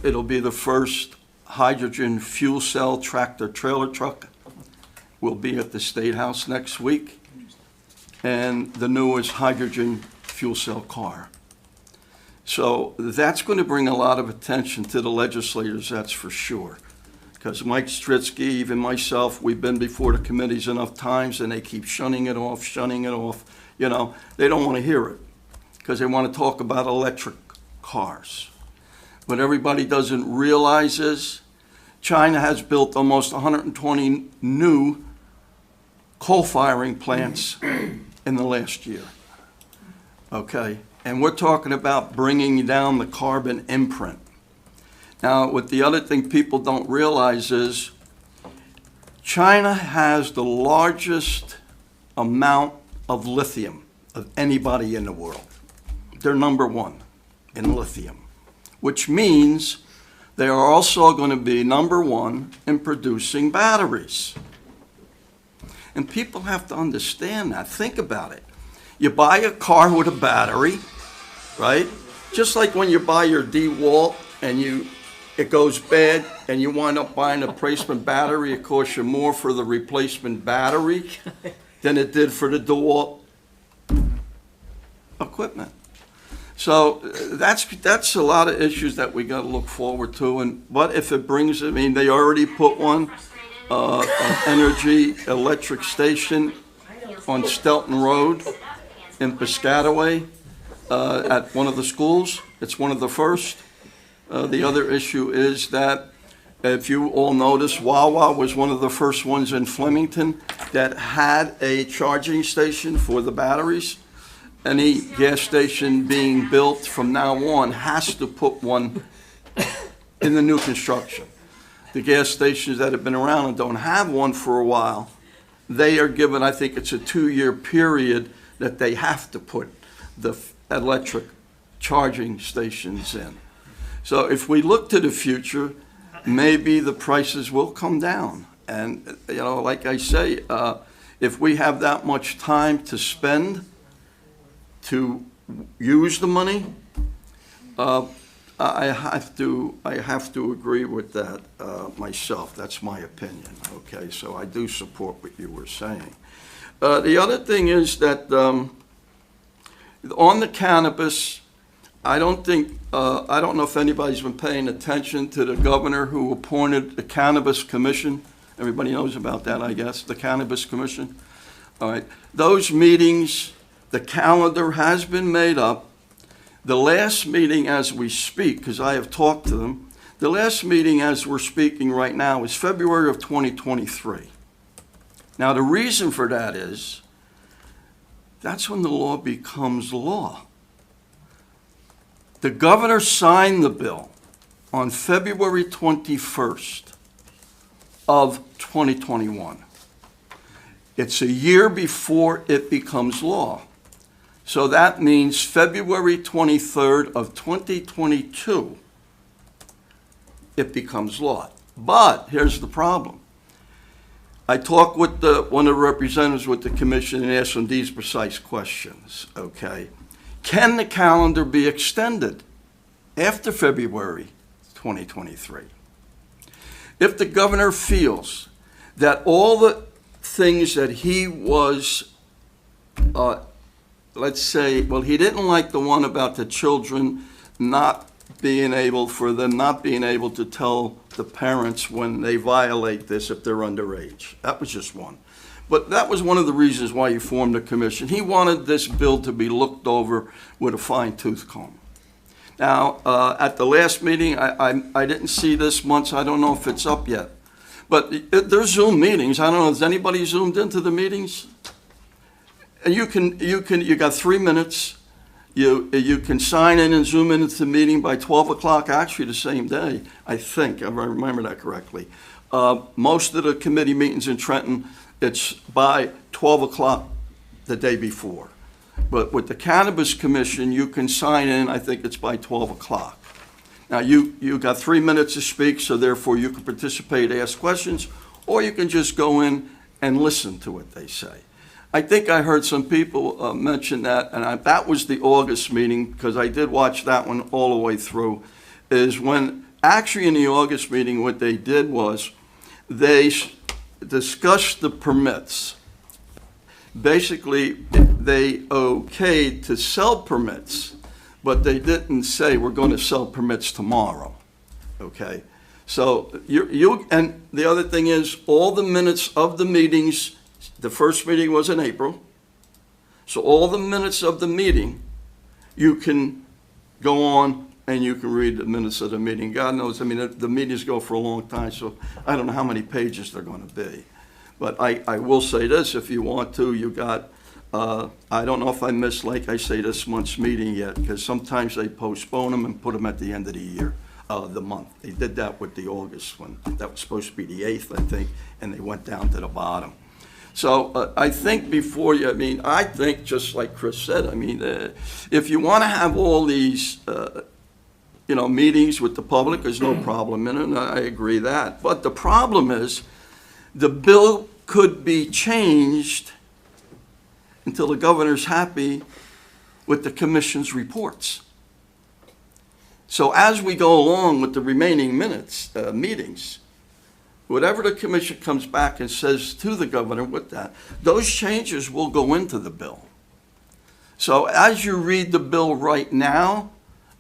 It'll be the first hydrogen fuel cell tractor trailer truck. Will be at the State House next week. And the newest hydrogen fuel cell car. So that's going to bring a lot of attention to the legislators, that's for sure. Because Mike Stritzky, even myself, we've been before the committees enough times and they keep shunning it off. They don't want to hear it because they want to talk about electric cars. What everybody doesn't realize is China has built almost 120 new coal-firing plants in the last year, okay? And we're talking about bringing down the carbon imprint. Now, what the other thing people don't realize is China has the largest amount of lithium of anybody in the world. They're number one in lithium, which means they are also going to be number one in producing batteries. And people have to understand that. Think about it. You buy a car with a battery, right? Just like when you buy your DeWalt and it goes bad and you wind up buying a replacement battery, it costs you more for the replacement battery than it did for the DeWalt equipment. So that's a lot of issues that we got to look forward to. But if it brings, they already put one. An energy electric station on Stelton Road in Piscataway. at one of the schools. It's one of the first. The other issue is that, if you all notice, Wawa was one of the first ones in Flemington that had a charging station for the batteries. Any gas station being built from now on has to put one in the new construction. The gas stations that have been around and don't have one for a while, they are given, I think it's a 2-year period that they have to put the electric charging stations in. So if we look to the future, maybe the prices will come down. And, you know, like I say, if we have that much time to spend to use the money, I have to agree with that myself. That's my opinion, okay? So I do support what you were saying. The other thing is that on the cannabis, I don't know if anybody's been paying attention to the governor who appointed the Cannabis Commission. Everybody knows about that, I guess, the Cannabis Commission. All right, those meetings, the calendar has been made up. The last meeting as we speak, because I have talked to them, the last meeting as we're speaking right now is February of 2023. Now, the reason for that is that's when the law becomes law. The governor signed the bill on February 21st of 2021. It's a year before it becomes law. So that means February 23rd of 2022, it becomes law. But here's the problem. I talked with one of the representatives with the commission and asked them these precise questions, okay? Can the calendar be extended after February 2023? If the governor feels that all the things that he was, let's say, well, he didn't like the one about the children not being able to tell the parents when they violate this if they're underage. That was just one. But that was one of the reasons why he formed the commission. He wanted this bill to be looked over with a fine-tooth comb. Now, at the last meeting, I didn't see this month, so I don't know if it's up yet. But there's Zoom meetings. I don't know, has anybody Zoomed into the meetings? And you got 3 minutes. You can sign in and Zoom into the meeting by 12 o'clock, actually the same day, I think, if I remember that correctly. Most of the committee meetings in Trenton, it's by 12 o'clock the day before. But with the Cannabis Commission, you can sign in, I think it's by 12 o'clock. Now, you got 3 minutes to speak, so therefore you can participate, ask questions, or you can just go in and listen to what they say. I think I heard some people mention that, and that was the August meeting, because I did watch that one all the way through, is when, actually in the August meeting, what they did was they discussed the permits. Basically, they okayed to sell permits, but they didn't say we're going to sell permits tomorrow, okay? So and the other thing is, all the minutes of the meetings, the first meeting was in April, so all the minutes of the meeting, you can go on and you can read the minutes of the meeting. God knows, I mean, the meetings go for a long time, so I don't know how many pages they're going to be. But I will say this, if you want to, you got, I don't know if I missed, like I say, this month's meeting yet, because sometimes they postpone them and put them at the end of the year, the month. They did that with the August one. That was supposed to be the 8th, I think, and they went down to the bottom. So I think before you, I think just like Chris said, if you want to have all these, meetings with the public, there's no problem in it, and I agree that. But the problem is, the bill could be changed until the governor's happy with the commission's reports. So as we go along with the remaining meetings, whatever the commission comes back and says to the governor with that, those changes will go into the bill. So as you read the bill right now,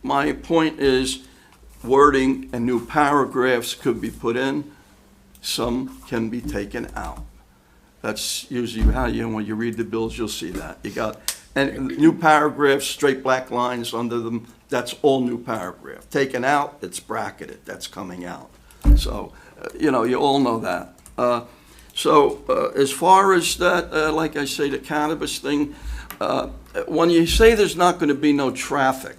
my point is wording and new paragraphs could be put in. Some can be taken out. That's usually how when you read the bills, you'll see that. And new paragraphs, straight black lines under them, that's all new paragraph. Taken out, it's bracketed, that's coming out. So, you know, you all know that. As far as that, like I say, the cannabis thing, when you say there's not going to be no traffic,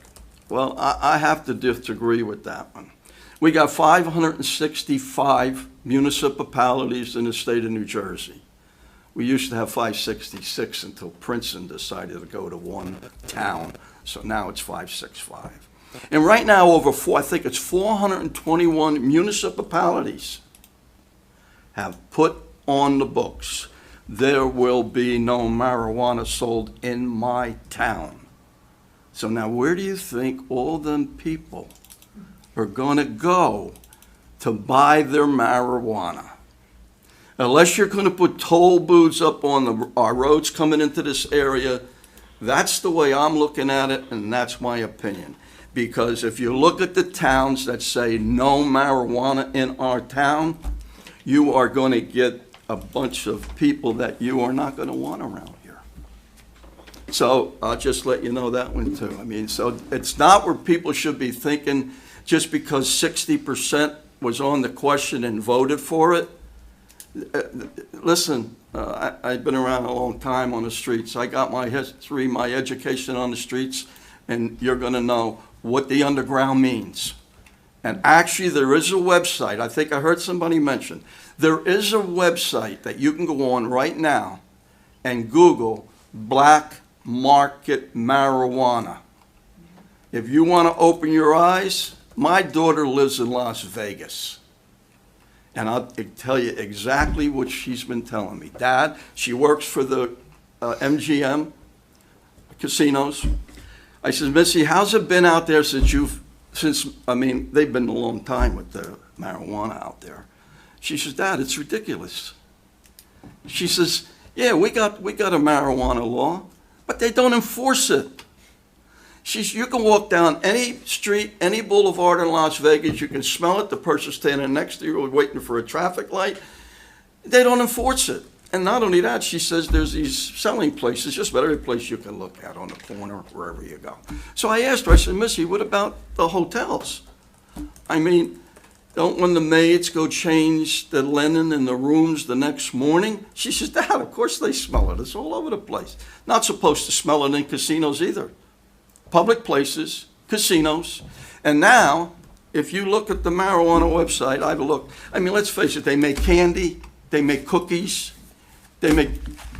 well, I have to disagree with that one. We got 565 municipalities in the state of New Jersey. We used to have 566 until Princeton decided to go to one town, so now it's 565. And right now, I think it's 421 municipalities have put on the books, there will be no marijuana sold in my town. So now where do you think all them people are going to go to buy their marijuana? Unless you're going to put toll booths up on our roads coming into this area, that's the way I'm looking at it, and that's my opinion. Because if you look at the towns that say no marijuana in our town, you are going to get a bunch of people that you are not going to want around here. So I'll just let you know that one too. I mean, so it's not where people should be thinking just because 60% was on the question and voted for it. Listen, I've been around a long time on the streets. I got my history, my education on the streets, and you're going to know what the underground means. And actually, there is a website, I think I heard somebody mention, there is a website that you can go on right now and Google black market marijuana. If you want to open your eyes, my daughter lives in Las Vegas. And I'll tell you exactly what she's been telling me. Dad, she works for the MGM casinos. I said, Missy, how's it been out there they've been a long time with the marijuana out there. She says, Dad, it's ridiculous. She says, yeah, we got a marijuana law, but they don't enforce it. You can walk down any street, any boulevard in Las Vegas, you can smell it, the person standing next to you waiting for a traffic light. They don't enforce it. And not only that, she says there's these selling places, just about every place you can look at on the corner, wherever you go. So I asked her, I said, Missy, what about the hotels? I mean, don't when the maids go change the linen in the rooms the next morning? She says, Dad, of course they smell it. It's all over the place. Not supposed to smell it in casinos either. Public places, casinos. And now, if you look at the marijuana website, I've looked. I mean, let's face it, they make candy, they make cookies, they make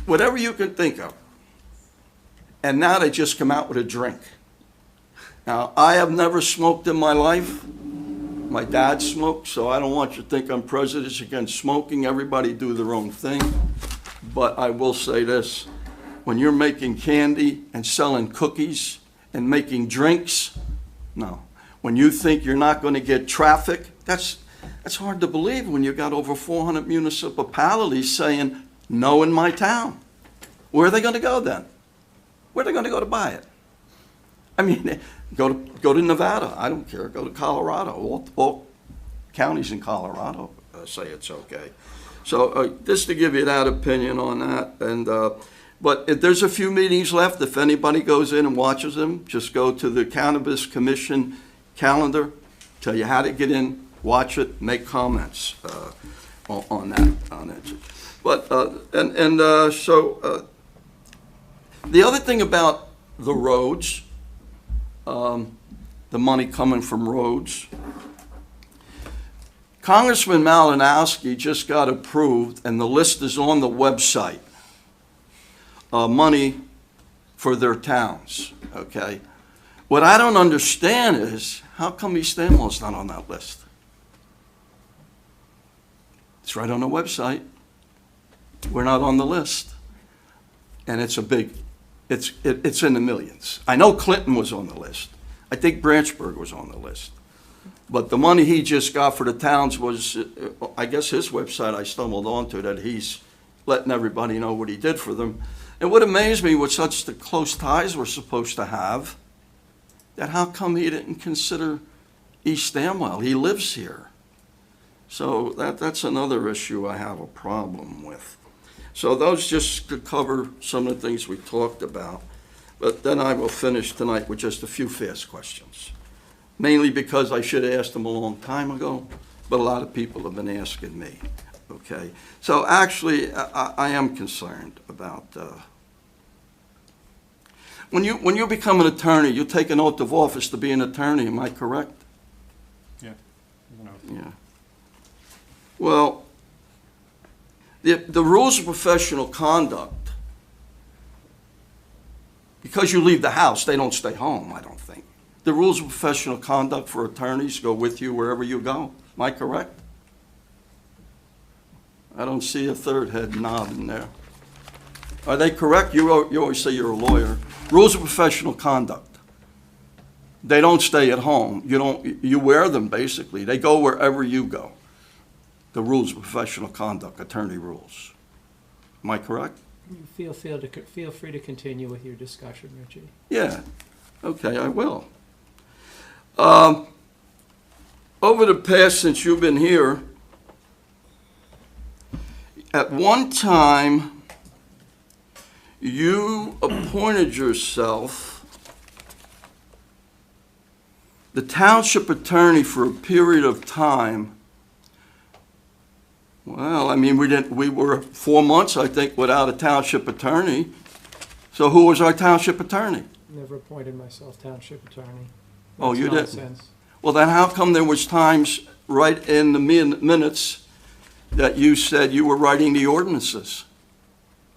whatever you can think of. And now they just come out with a drink. Now, I have never smoked in my life. My dad smoked, so I don't want you to think I'm prejudiced against smoking. Everybody do their own thing. But I will say this. When you're making candy and selling cookies and making drinks, no. When you think you're not going to get traffic, that's hard to believe when you got over 400 municipalities saying, no in my town. Where are they going to go then? Where are they going to go to buy it? I mean, go to Nevada. I don't care. Go to Colorado. All counties in Colorado say it's okay. So just to give you that opinion on that. And but if there's a few meetings left. If anybody goes in and watches them, just go to the Cannabis Commission calendar. Tell you how to get in, watch it, make comments on that. But so the other thing about the roads. The money coming from roads. Congressman Malinowski just got approved, and the list is on the website, money for their towns, okay? What I don't understand is, how come East Amwell's not on that list? It's right on the website. We're not on the list. And it's a big, it's in the millions. I know Clinton was on the list. I think Branchburg was on the list. But the money he just got for the towns was, I guess his website I stumbled onto, that he's letting everybody know what he did for them. And what amazed me with such the close ties we're supposed to have, that how come he didn't consider East Amwell? He lives here. So that's another issue I have a problem with. So those just to cover some of the things we talked about. But then I will finish tonight with just a few fast questions. Mainly because I should have asked them a long time ago, but a lot of people have been asking me, okay? So actually, I am concerned about, when you become an attorney, you take an oath of office to be an attorney, am I correct? Yeah. You know, Yeah. Well, the rules of professional conduct, because you leave the house, they don't stay home, I don't think. The rules of professional conduct for attorneys go with you wherever you go. Am I correct? I don't see a third head nodding there. Are they correct? You always say you're a lawyer. Rules of professional conduct. They don't stay at home. You wear them, basically. They go wherever you go. The rules of professional conduct, attorney rules. Am I correct? You feel free to continue with your discussion, Richie. Yeah. Okay, I will. Over the past, since you've been here, at one time, you appointed yourself the township attorney for a period of time. Well, I mean, we were 4 months, I think, without a township attorney. So who was our township attorney? Never appointed myself township attorney. Oh, you That's didn't? nonsense. Well, then how come there was times right in the minutes that you said you were writing the ordinances?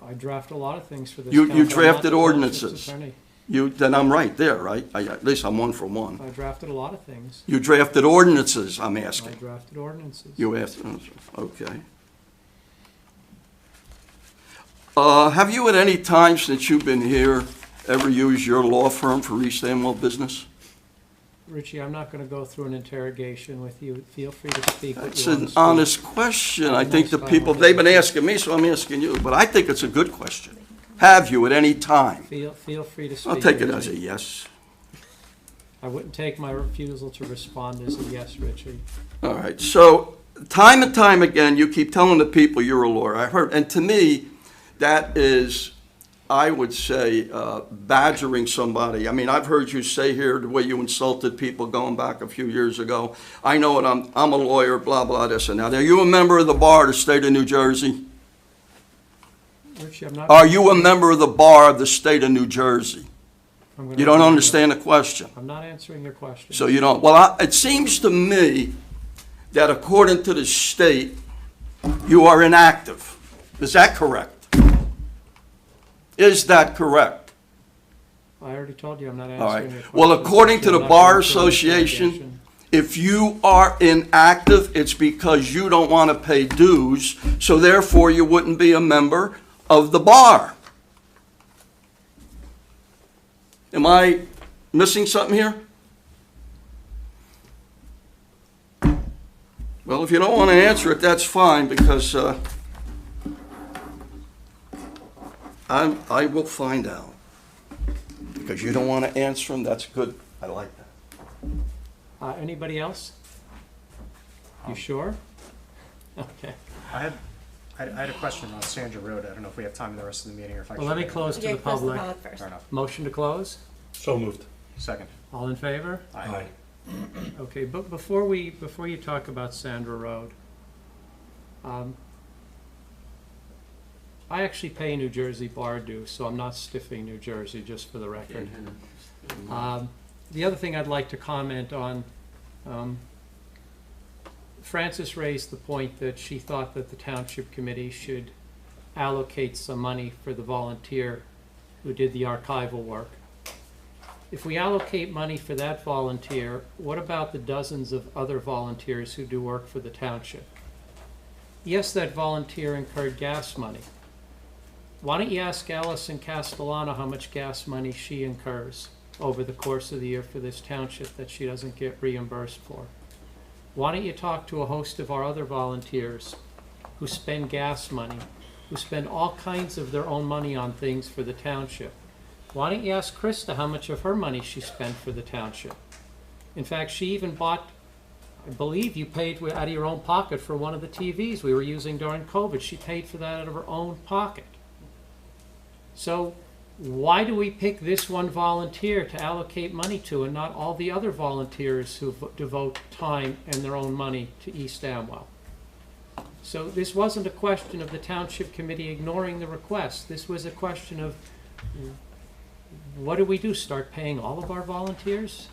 I draft a lot of things for this You town, but I'm not drafted the township's ordinances. attorney. Then I'm right there, right? At least I'm 1 for 1. I drafted a lot of things. You drafted ordinances, I'm I asking. drafted ordinances. You asked, okay. Have you at any time since you've been here ever used your law firm for East Amwell business? Richie, I'm not going to go through an interrogation with you. Feel free to speak what That's you want an to speak. honest question. I think the Nice people, comment. they've been asking me, so I'm asking you, but I think it's a good question. Have you at any time? Feel free to speak. I'll take it Richie. as a yes. I wouldn't take my refusal to respond as a yes, Richie. All right, so time and time again, you keep telling the people you're a lawyer. I heard, and to me, that is, I would say, badgering somebody. I mean, I've heard you say here the way you insulted people going back a few years ago. I know what I'm a lawyer, blah, blah, this and that. Are you a member of the bar of the state of New Jersey? Richie, I'm not. Are you a member of the bar of the state of New Jersey? I'm gonna You don't answer understand the question. I'm not answering your question. So you don't, well, it seems to me that according to the state, you are inactive. Is that correct? Is that correct? I already told you I'm not All answering right. your question. Well, according to I'm the not Bar going through an Association, interrogation. if you are inactive, it's because you don't want to pay dues, so therefore you wouldn't be a member of the bar. Am I missing something here? Well, if you don't want to answer it, that's fine, because I will find out. Because you don't want to answer them, that's good. I like that. Anybody else? You sure? Okay. I had a question on Sandra Road. I don't know if we have time in the rest of the meeting or if I Well, let me should- close to the public. Fair enough. Motion to close? So moved. Second. All in favor? Aye. Okay, but before you talk about Sandra Road, I actually pay New Jersey bar dues, so I'm not stiffing New Jersey, just for the record. The other thing I'd like to comment on, Frances raised the point that she thought that the township committee should allocate some money for the volunteer who did the archival work. If we allocate money for that volunteer, what about the dozens of other volunteers who do work for the township? Yes, that volunteer incurred gas money. Why don't you ask Allison Castellano how much gas money she incurs over the course of the year for this township that she doesn't get reimbursed for? Why don't you talk to a host of our other volunteers who spend gas money, who spend all kinds of their own money on things for the township? Why don't you ask Krista how much of her money she spent for the township? In fact, she even bought, I believe you paid out of your own pocket for one of the TVs we were using during COVID. She paid for that out of her own pocket. So why do we pick this one volunteer to allocate money to and not all the other volunteers who devote time and their own money to East Amwell? So this wasn't a question of the township committee ignoring the request. This was a question of, what do we do? Start paying all of our volunteers?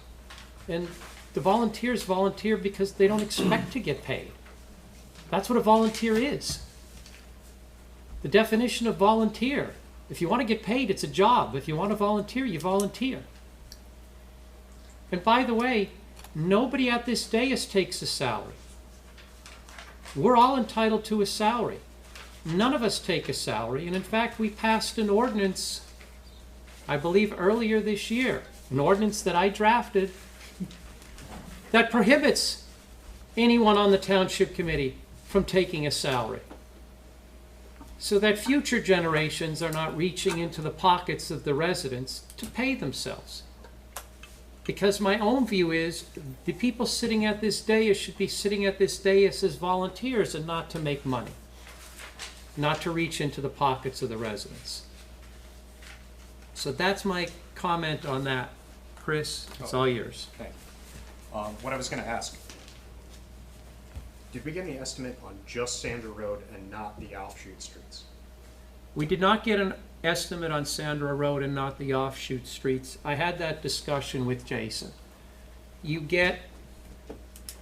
And the volunteers volunteer because they don't expect to get paid. That's what a volunteer is. The definition of volunteer. If you want to get paid, it's a job. If you want to volunteer, you volunteer. And by the way, nobody at this dais takes a salary. We're all entitled to a salary. None of us take a salary. And in fact, we passed an ordinance, I believe earlier this year, an ordinance that I drafted that prohibits anyone on the township committee from taking a salary, so that future generations are not reaching into the pockets of the residents to pay themselves. Because my own view is the people sitting at this dais should be sitting at this dais as volunteers and not to make money, not to reach into the pockets of the residents. So that's my comment on that. Chris, it's all yours. Okay. What I was going to ask, did we get any estimate on just Sandra Road and not the offshoot streets? We did not get an estimate on Sandra Road and not the offshoot streets. I had that discussion with Jason. You get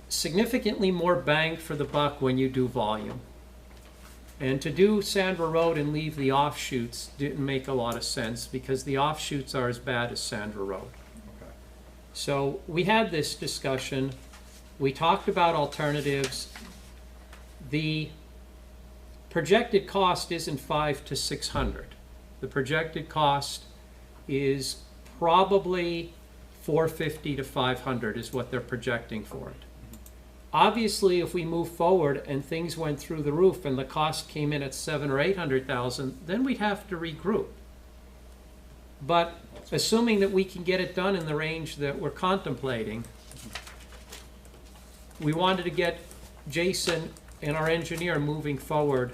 significantly more bang for the buck when you do volume. And to do Sandra Road and leave the offshoots didn't make a lot of sense because the offshoots are as bad as Sandra Road. Okay. So we had this discussion. We talked about alternatives. The projected cost isn't 500 to 600. The projected cost is probably 450 to 500 is what they're projecting for it. Obviously, if we move forward and things went through the roof and the cost came in at 700,000 or 800,000, then we'd have to regroup. But assuming that we can get it done in the range that we're contemplating, we wanted to get Jason and our engineer moving forward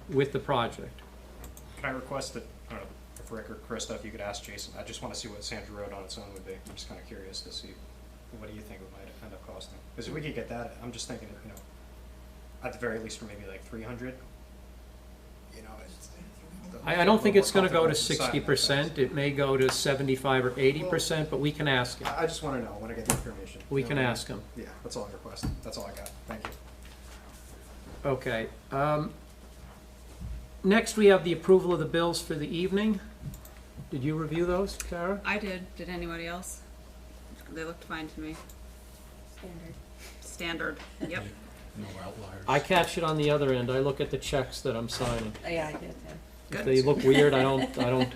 with the project. Can I request that, I don't know, if Rick or Krista, if you could ask Jason, I just want to see what Sandra Road on its own would be. I'm just kind of curious to see, what do you think it might end up costing? Because if we could get that, I'm just thinking, you know, at the very least for maybe like 300, you know. I don't think it's going to go to 60%. It may go to 75 or 80%, but we can ask him. I just want to know. I want to get the information. We can ask him. Yeah, that's all I request. That's all I got. Thank you. Okay. Next, we have the approval of the bills for the evening. Did you review those, Tara? I did. Did anybody else? They looked fine to me. Standard. Yep. No outliers. I catch it on the other end. I look at the checks that I'm signing. Yeah, I did too. If they look weird, I don't.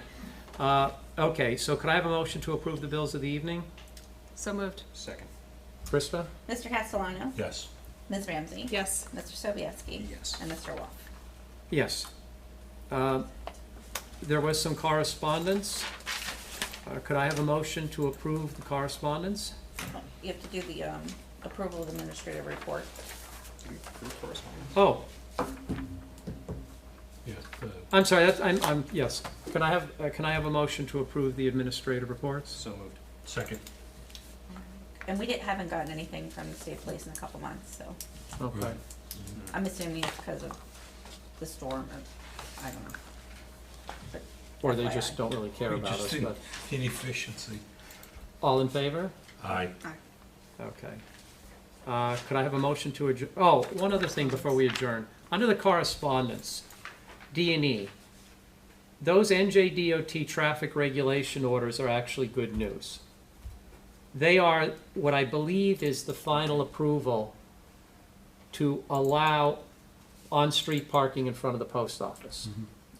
Okay, so could I have a motion to approve the bills of the evening? So moved. Second. Krista? Mr. Castellano? Yes. Ms. Ramsey? Yes. Mr. Sobieski? Yes. And Mr. Wolf? Yes. There was some correspondence. Could I have a motion to approve the correspondence? You have to do the approval of the administrative report. Oh, Yeah. I'm sorry, yes. Can I have a motion to approve the administrative reports? So moved. Second. And we haven't gotten anything from the state police in a couple months, so Okay. I'm assuming it's because of the storm, or I don't know. But Or they FYI. just don't really care about us, but, Inefficiency. all in favor? Aye. Okay. Could I have a motion to adjourn? Oh, one other thing before we adjourn. Under the correspondence, D&E, those NJDOT traffic regulation orders are actually good news. They are what I believe is the final approval to allow on-street parking in front of the post office.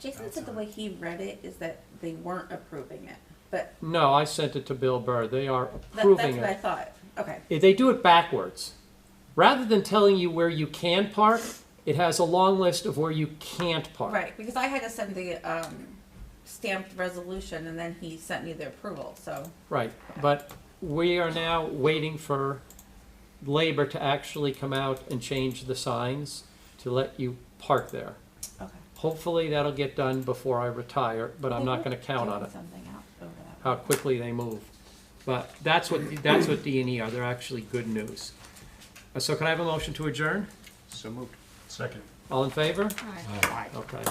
Jason said the way he read it is that they weren't approving it, but No, I sent it to Bill Burr. They are that's approving what I it. thought. Okay. They do it backwards. Rather than telling you where you can park, it has a long list of where you can't park. Right, because I had to send the stamped resolution and then he sent me the approval, so. Right, but we are now waiting for labor to actually come out and change the signs to let you park there. Okay. Hopefully that'll get done before I retire, but I'm not gonna count on it, how quickly they move. But that's what D&E are, they're actually good news. So can I have a motion to adjourn? So moved. Second. All in favor? Aye. Okay.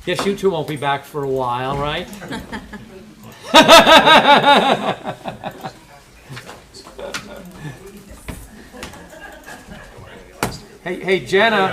Guess you two won't be back for a while, right? Hey, Jenna.